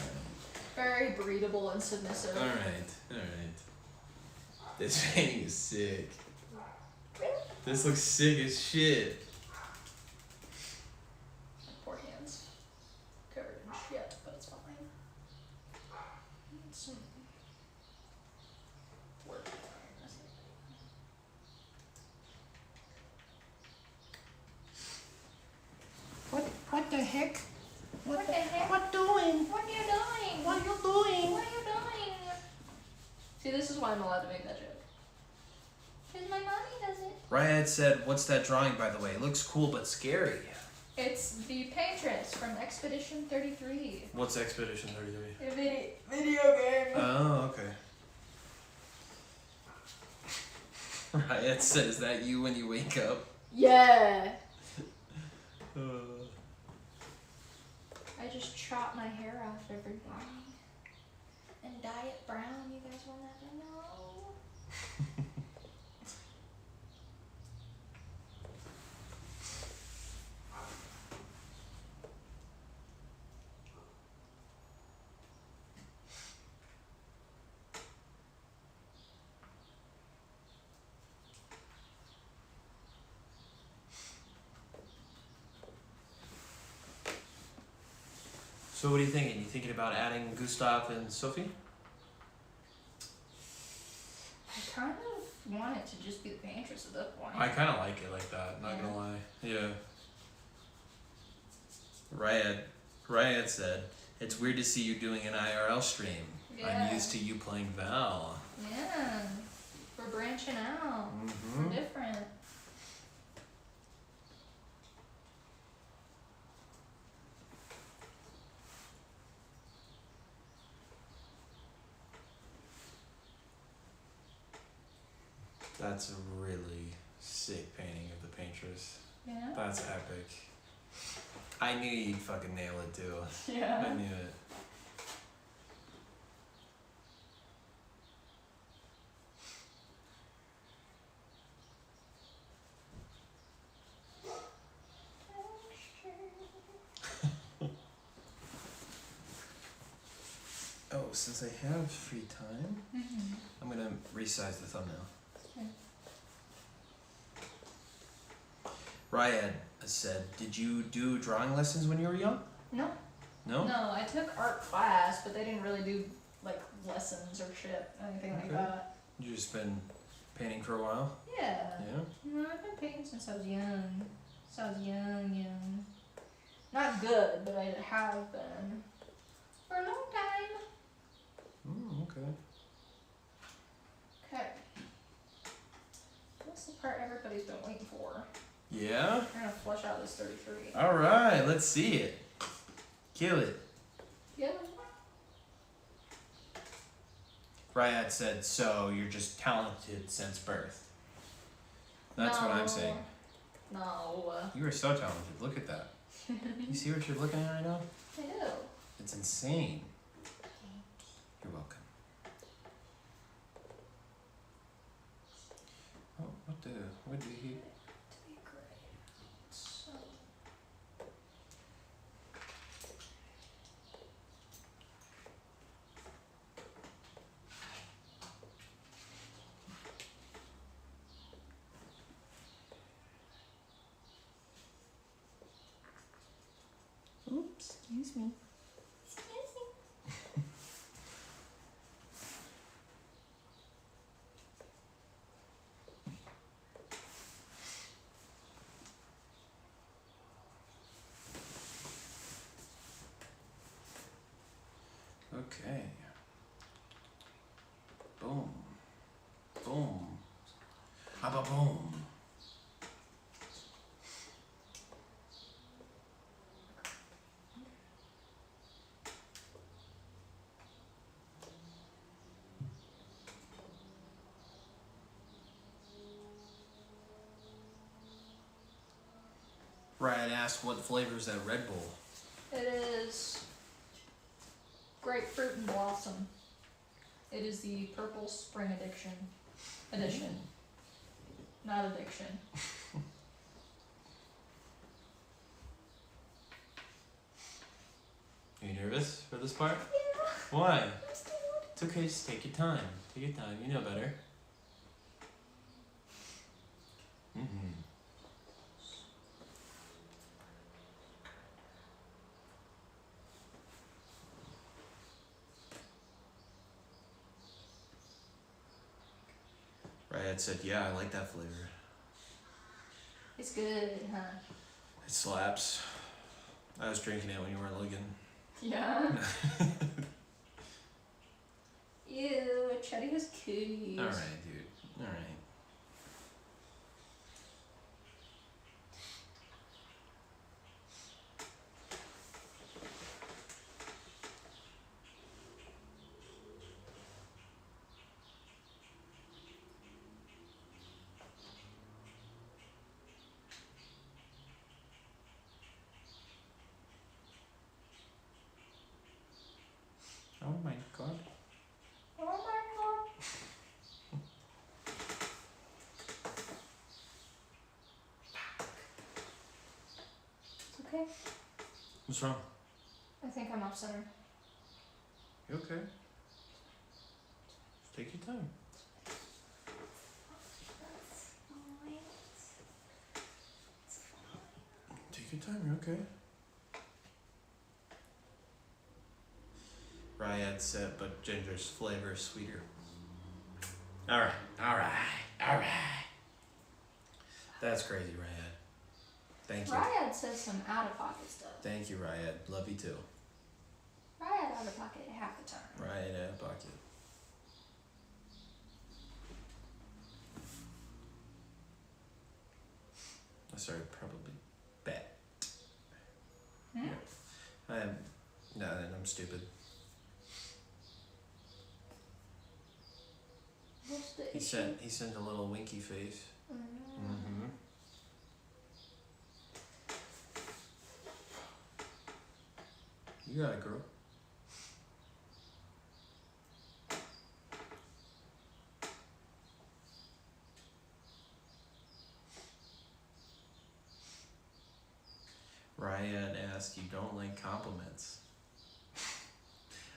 Very breedable and submissive. Alright. This painting is sick. Really? This looks sick as shit. Poor hands. Covered in shit, but it's fine. Some work. the heck? What the heck? What doing? What are you doing? What you doing? What are you doing? See, this is why I'm allowed to make that joke. Because my mommy does it. Ryad said, "What's that drawing, by the way? It looks cool but scary." It's the Paintress from Expedition 33. What's Expedition 33? A video game. Oh, okay. Ryad said, "Is that you when you wake up?" Yeah. I just chop my hair off every morning and dye it brown. You guys will never know. So what are you thinking? You thinking about adding Gustav and Sophie? I kind of want it to just be the Paintress at this point. I kind of like it like that. Not gonna lie. Yeah. Ryad said, "It's weird to see you doing an IRL stream. Yeah. I'm used to you playing Val." Yeah. We're branching out. Mm-hmm. We're different. That's a really sick painting of the Paintress. Yeah. That's epic. I knew you'd fucking nail it too. Yeah. I knew it. Oh, since I have free time, Mm-hmm. I'm gonna resize the thumbnail. Okay. Ryad said, "Did you do drawing lessons when you were young?" No. No? No, I took art class, but they didn't really do like lessons or shit, anything like Okay. that. You just been painting for a while? Yeah. Yeah. No, I've been painting since I was young. Young. Not good, but I have been. For a long time. Okay. Okay. What's the part everybody's been waiting for? Yeah? We're gonna flush out this 33. Alright, let's see it. Kill it. Yeah. Ryad said, "So you're just talented since birth." That's what I'm No. saying. No. You are so talented. Look at that. You see what you're looking at right now? I do. It's insane. You're welcome. Oh, what do he? To be great. So. Oops, excuse me. Okay. Boom. Boom. How about boom? Ryan asked, "What flavor is that Red Bull?" It is grapefruit and blossom. It is the purple spring edition. Not addiction. Are you nervous for this part? Yeah. Why? I'm scared. It's okay, just take your time. Take your time, you know better. Mm-hmm. Ryan said, "Yeah, I like that flavor. It's good, huh? It slaps." I was drinking it when you weren't looking. Yeah. Ew, Chetty has cooties. Alright, dude. Alright. Oh my god. Oh my god. It's okay. What's wrong? I think I'm off center. You okay? Just take your time. Take your time, you're okay. Ryad set, but ginger's flavor is sweeter. Alright, alright, alright. That's crazy, Ryad. Thank you. Ryad says some out of pocket stuff. Thank you, Ryad. Love you too. Ryad out of pocket half the time. Ryad out of pocket. Sorry, probably bet. Hmm? I'm stupid. What's the He issue? sent a little winky face. Mm-hmm. You got it, girl. Ryan asked, you don't like compliments.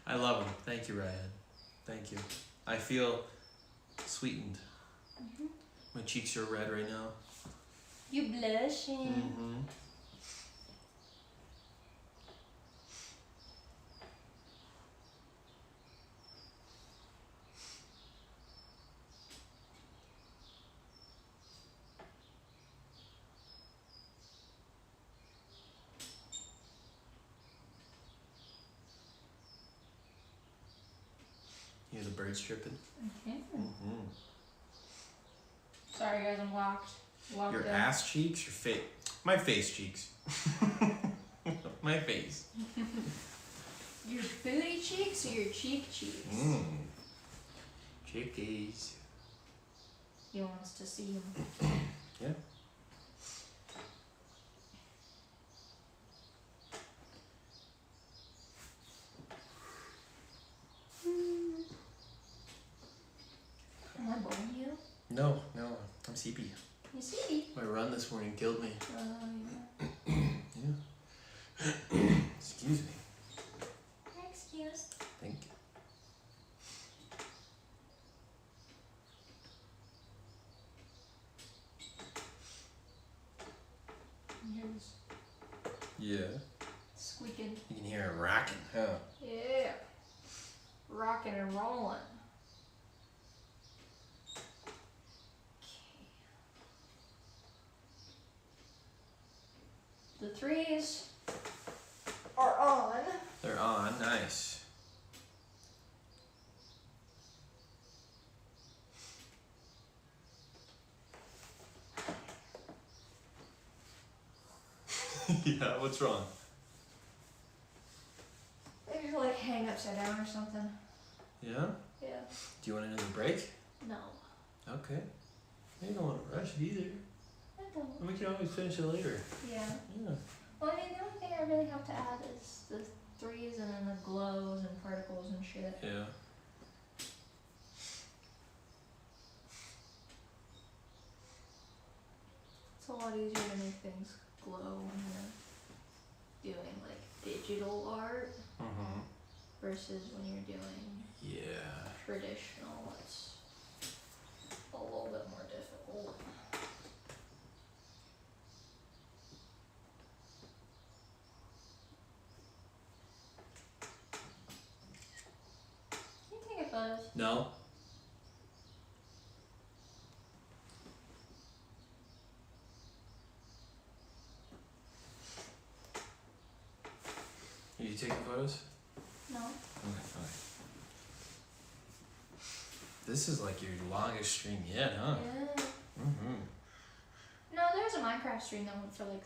I love them. Thank you, Ryan. Thank you. I feel sweetened. Mm-hmm. My cheeks are red right now. You blushing. Mm-hmm. You hear the birds chirping? Mm-hmm. Mm-hmm. Sorry guys, I'm locked. Locked Your in. ass cheeks, your face, my face cheeks. My face. Your booty cheeks or your cheek cheeks? Mmm. Chickies. He wants to see them. Yeah. Am I boring you? No, I'm CP. You see? My run this morning killed me. Yeah. Yeah. Excuse me. Excuse. Thank you. Here's Yeah. squeaking. You can hear it rocking, huh? Yeah. Rocking and rolling. The threes are on. They're on. Nice. Yeah, what's wrong? Maybe you're like hang upside down or something. Yeah? Yeah. Do you want another break? No. Okay. You don't want to rush it either. I don't. And we can always finish it later. Yeah. Yeah. Well, I mean, the only thing I really have to add is the threes and then the glows and particles and shit. Yeah. It's a lot easier to make things glow when you're doing like digital art Mm-hmm. versus when you're doing Yeah. traditional. It's a little bit more difficult. Can you take a photo? No? you taking photos? No. Okay. This is like your longest stream yet, huh? Yeah. Mm-hmm. No, there was a Minecraft stream that went for like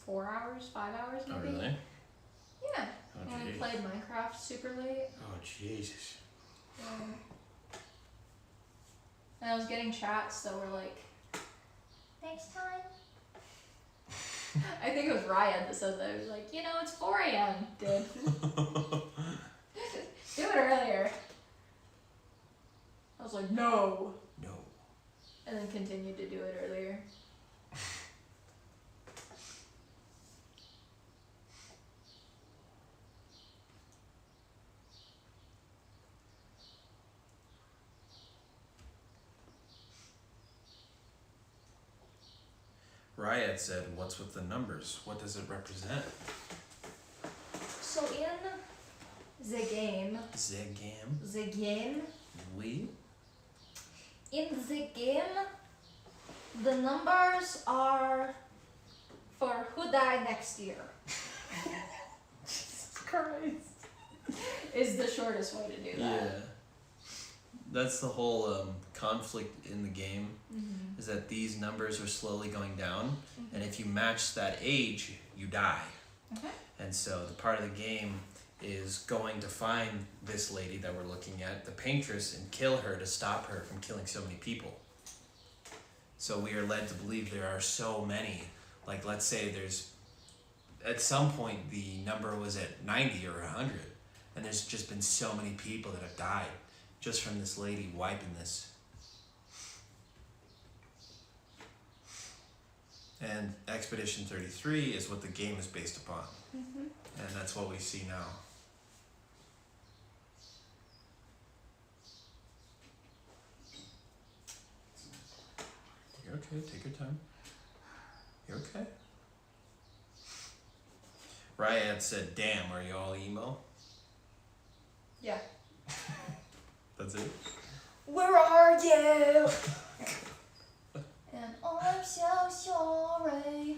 4 hours, 5 hours Oh, maybe. really? Yeah. Oh, When we jeez. played Minecraft super late. Oh, Jesus. And I was getting chats that were like, next time. I think it was Ryan that said that. He was like, it's 4 a.m., dude. Do it earlier. I was like, no. No. And then continued to do it earlier. Riot said, what's with the numbers? What does it represent? So in the game, Zegam? We? in the game, the numbers are for who died next year. Jesus Christ. Is the shortest way to do that. Yeah. That's the whole conflict in the game, Mm-hmm. is that these numbers are slowly going down, and if you match that age, you die. Okay. And so the part of the game is going to find this lady that we're looking at, the Paintress, and kill her to stop her from killing so many people. So we are led to believe there are so many. Like, let's say there's, at some point the number was at 90 or 100, and there's just been so many people that have died just from this lady wiping this. And Expedition 33 is what the game is based upon. Mm-hmm. And that's what we see now. You're okay, take your time. You're okay. Ryad said, damn, are you all emo? Yeah. That's it? Where are you? And I'm so sorry.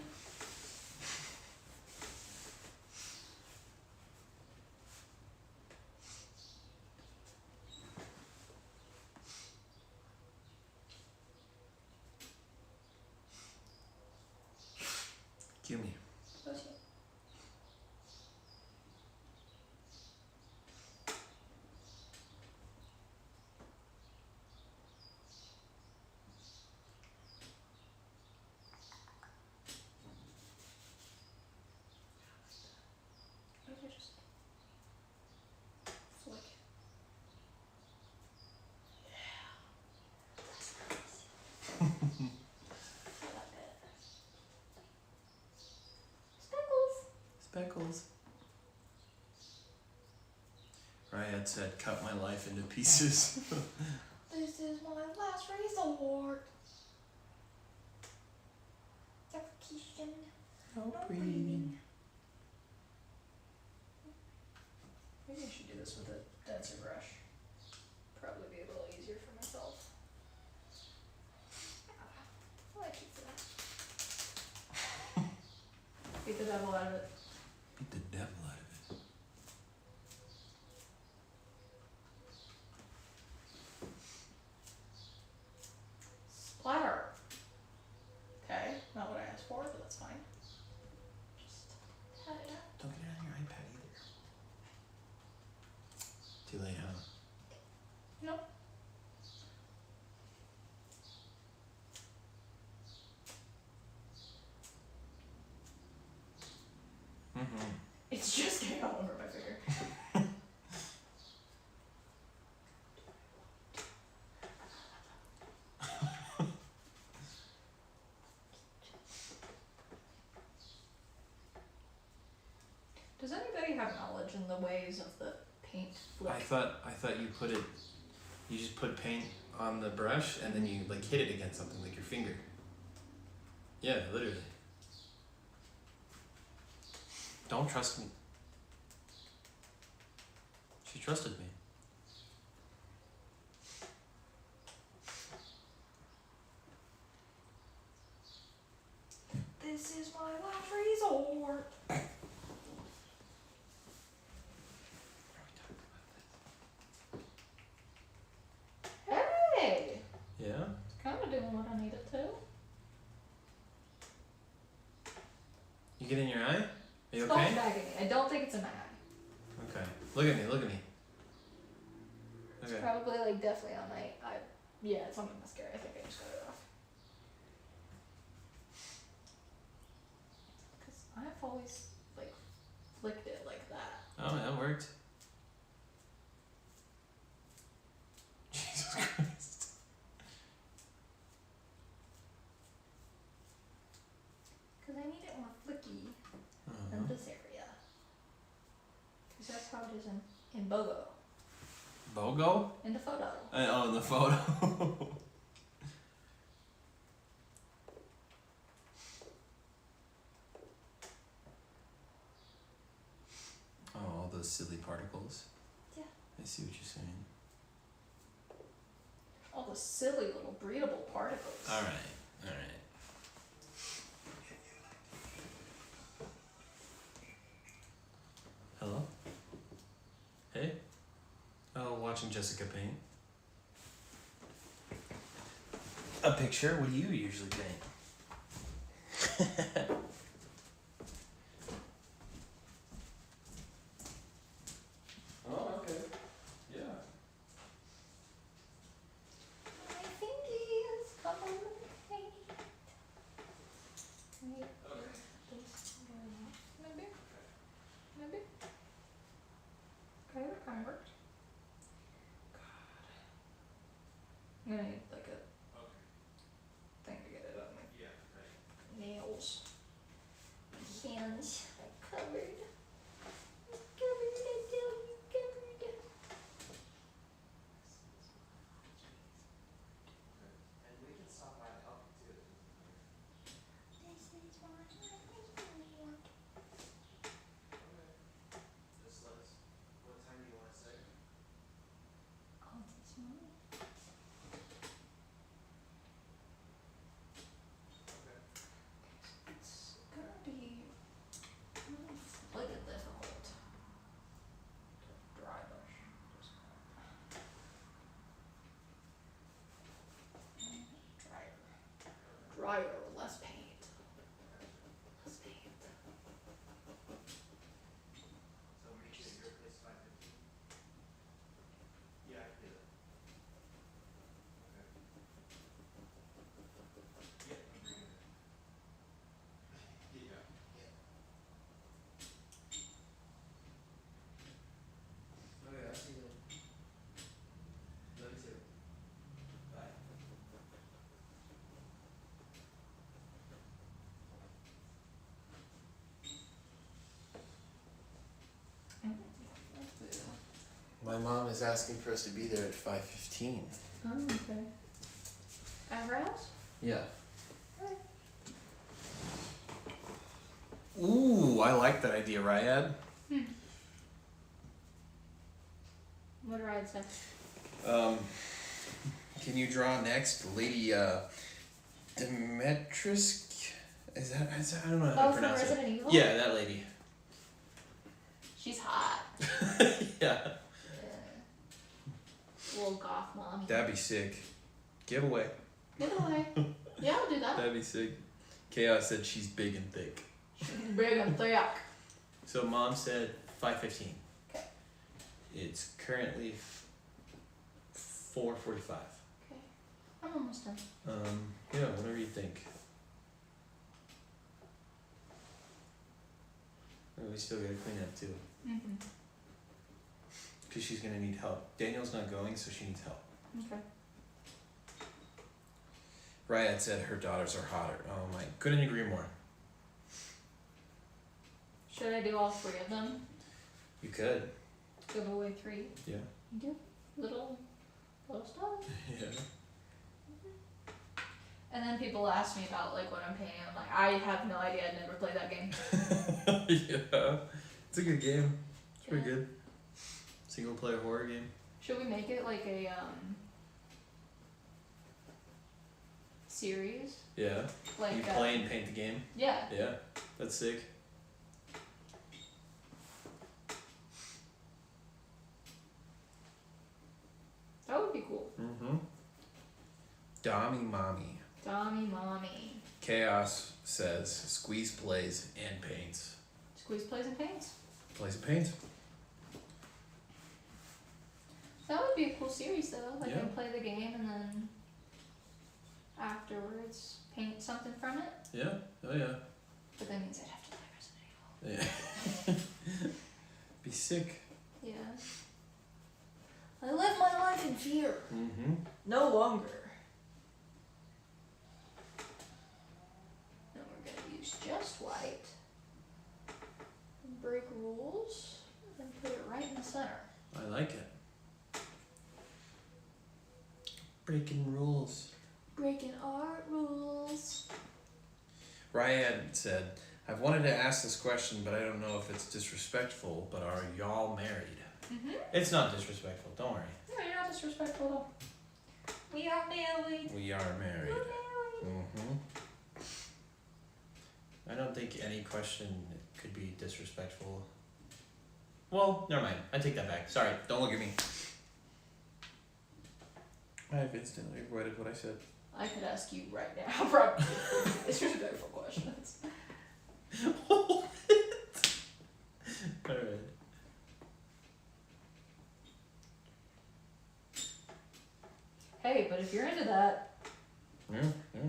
Cue me. Just flick. Yeah. That's nice. I like it. Speckles. Speckles. Ryad said, cut my life into pieces. This is my last resort. Suffocation. No breathing. Maybe I should do this with a denser brush. Probably be a little easier for myself. I like it for that. Beat the devil out of it. Beat the devil out of it. Splatter. Okay, not what I asked for, but that's fine. Just pat it out. Don't get it on your iPad either. Too late, huh? Nope. Mm-hmm. It's just getting all over my finger. Does anybody have knowledge in the ways of the paint flick? I thought you put it, you just put paint on the brush and then you like hit it against something like your finger. Yeah, literally. Don't trust me. She trusted me. This is my last resort. doing what I needed to. You get in your eye? Are you It's okay? going back at me. I don't think it's in my eye. Okay. Look at me. Look at me. It's Okay. probably like definitely on my eye. Yeah, it's on my mascara. I think I just got it off. Cause I've always like flicked it like that. Oh, that worked. Jesus Christ. Cause I need it more flicky Uh-huh. in this area. Cause that's how it is in Bogo. BOGO? In the photo. Oh, in the photo. Oh, all those silly particles. Yeah. I see what you're saying. All the silly little breathable particles. Alright, alright. Hello? Hey? Oh, watching Jessica paint. A picture? What do you usually paint? Oh, okay. Yeah. My fingies come on the paint. Wait, this going off, maybe? Maybe? Okay, that kind of worked. God. I'm gonna need like a thing to get it on my nails. My hands are covered. Covered, I tell you, covered. And we can stop by and help you too. This is what I think. Just let us. What time do you want to say? Oh, this one. It's gonna be like a difficult to dry brush. Dryer with less paint. Less paint. So meet you at your place 5:15? Yeah, I can do that. Okay. Yeah, I'm bringing it. Yeah. Okay, I'll see you later. Love you too. Bye. My mom is asking for us to be there at 5:15. Oh, okay. At her house? Yeah. Alright. Ooh, I like that idea, Ryad. What do I say? Can you draw next, Lady Demetrius? Is that I don't know how Oh, to from pronounce it. Resident Evil? Yeah, that lady. She's hot. Yeah. Yeah. Little goth mommy. That'd be sick. Giveaway. Get away. Yeah, I'll do that. That'd be sick. Chaos said she's big and thick. She's big and thick. So mom said 5:15. Okay. It's currently 4:45. Okay. I'm almost done. Yeah, whatever you think. We still gotta clean up too. Mm-hmm. Because she's gonna need help. Daniel's not going, so she needs help. Okay. Ryad said her daughters are hotter. Oh my, couldn't agree more. Should I do all three of them? You could. Give away 3? Yeah. You do? Little stuff. Yeah. And then people ask me about like what I'm painting. I'm like, I have no idea. I'd never played that game. Yeah. It's a good game. It's pretty Yeah. good. Single player horror game. Should we make it like a series? Yeah. Like You play and paint the game. Yeah. Yeah. That's sick. That would be cool. Mm-hmm. Dommy mommy. Dommy mommy. Chaos says Squeeze plays and paints. Squeeze plays and paints. Plays and paints. That would be a cool series though. Like Yeah. I play the game and then afterwards paint something from it. Yeah. Oh yeah. But that means I'd have to play Resident Evil. Yeah. Be sick. Yeah. I live my life in fear. Mm-hmm. No longer. Then we're gonna use just white. Break rules. And put it right in the center. I like it. Breaking rules. Breaking art rules. Ryan said, I've wanted to ask this question, but I don't know if it's disrespectful, but are y'all married? Mm-hmm. It's not disrespectful, don't worry. No, you're not disrespectful at all. We are married. We are married. We're married. Mm-hmm. I don't think any question could be disrespectful. Well, never mind. I take that back. Sorry, don't look at me. I have instantly regretted what I said. I could ask you right now, probably. Disrespectful questions. Alright. Hey, but if you're into that, Yeah, yeah.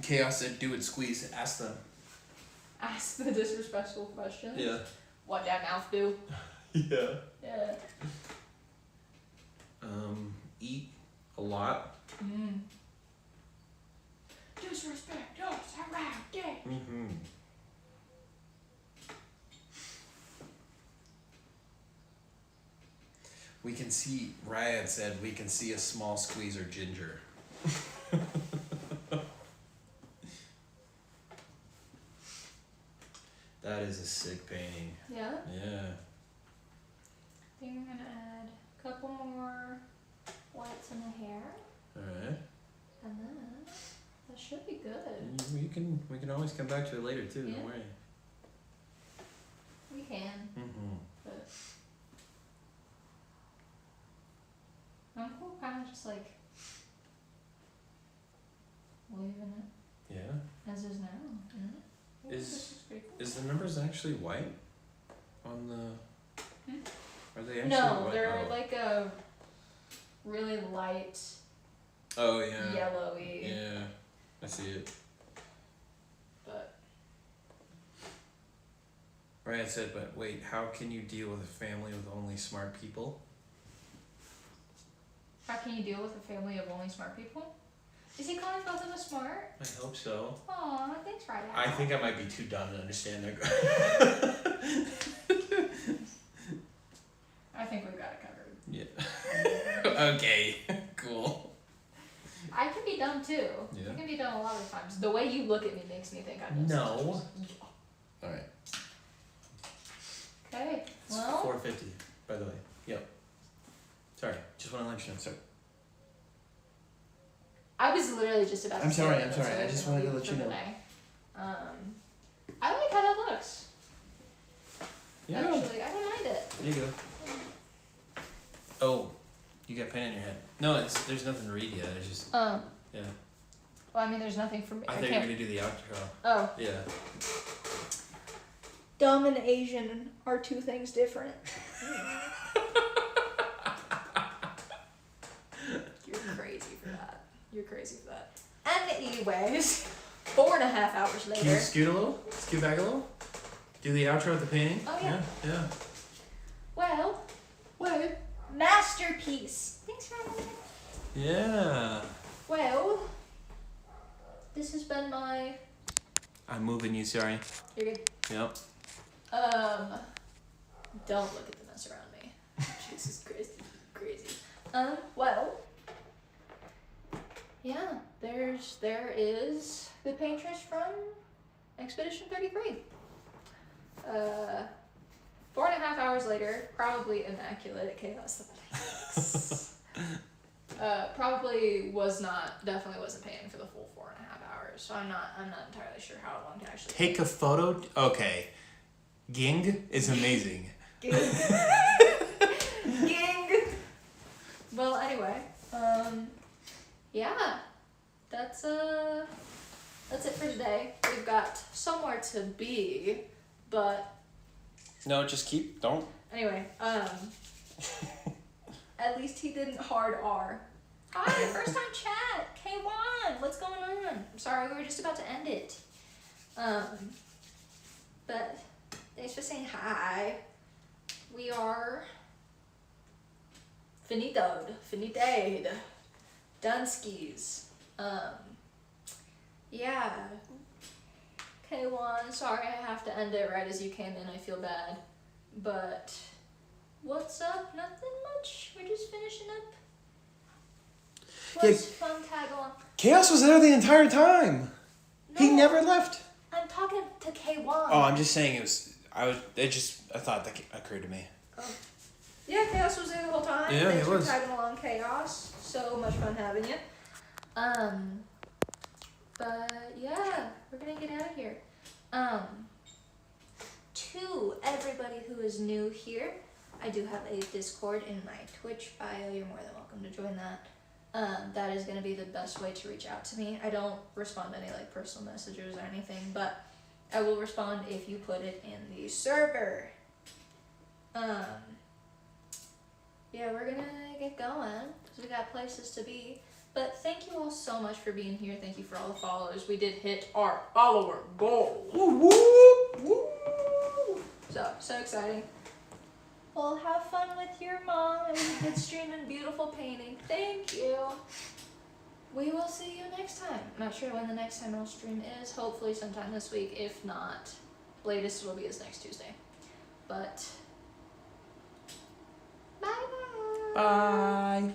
Chaos said, do it, Squeeze. Ask them. ask the disrespectful questions. Yeah. What that mouth do? Yeah. Yeah. Eat a lot. Mm. Disrespect us around day. Mm-hmm. We can see, Ryan said, we can see a small squeezer ginger. That is a sick painting. Yeah. Yeah. I think I'm gonna add a couple more whites in the hair, Alright. and then that should be good. We can always come back to it later too, Yeah. don't worry. We can, Mm-hmm. but I'm cool, kind of just like leaving it Yeah. as is now. You know? I think Is- this is pretty cool. Is the numbers actually white on the? Hmm? Are they actually No, white? they're Oh. like a really light Oh yeah. yellowy, Yeah, I see it. but Ryan said, but wait, how can you deal with a family with only smart people? how can you deal with a family of only smart people? Is he calling both of us smart? I hope so. Aw, thanks, Ryder. I think I might be too dumb to understand that. I think we've got it covered. Yeah. Okay. Cool. I can be dumb too. Yeah. I can be dumb a lot of times. The way you look at me makes me think I know. No. something. All right. Okay. It's Well, 4:50, by the way. Yep. Sorry. Just want to let you know. Sorry. I was literally just about to I'm say sorry, that, I'm so sorry. I was just gonna wanted to leave let it you for know. today. I like how that looks. Yeah. Actually, I don't mind it. There you go. Oh, you got paint in your head. No, there's nothing to read yet. It's just yeah. Well, I mean, there's nothing for me. I thought you were gonna do the outro. Oh. Yeah. Dumb and Asian are two things different. You're crazy for that. You're crazy for that. Anyways, 4.5 hours Can you later. scoot a little? Scoot back a little? Do the outro with the painting? Oh, yeah. Yeah. Well, What? masterpiece. Thanks for having me. Yeah. Well, this has been my. I'm moving you, sorry. You're good. Yep. Don't look at the mess around me. Jesus Christ, crazy. Well. Yeah, there is the Paintress from Expedition 33. 4.5 hours later, probably immaculate at Chaos. Probably definitely wasn't paying for the full 4.5 hours, so I'm not entirely sure how long to actually Take a photo. Okay. Ging is amazing. Ging. Ging. Well, anyway, yeah, that's it for today. We've got somewhere to be, but No, just don't. anyway, at least he didn't hard R. Hi, first time chat, K1, what's going on? I'm sorry, we were just about to end it. But thanks for saying hi. We are finitade, Dunskies. Yeah. K1, sorry I have to end it right as you came in, I feel bad. But what's up? Nothing much. We're just finishing up. Was fun tag along. Chaos was there the entire time. He No. never left. I'm talking to K1. Oh, I'm just saying I thought that occurred to me. Yeah, Chaos was there the whole time. Yeah, Thanks he for was. tagging along, Chaos. So much fun having you. But yeah, we're gonna get out of here. To everybody who is new here, I do have a Discord in my Twitch bio. You're more than welcome to join that. That is gonna be the best way to reach out to me. I don't respond to any like personal messages or anything, but I will respond if you put it in the server. Yeah, we're gonna get going because we got places to be. But thank you all so much for being here. Thank you for all the followers. We did hit our follower goal. Woo, woo, woo. So exciting. Well, have fun with your mom and good streaming, beautiful painting. Thank you. We will see you next time. Not sure when the next time I'll stream is. Hopefully sometime this week. If not, latest will be is next Tuesday. But bye bye. Bye.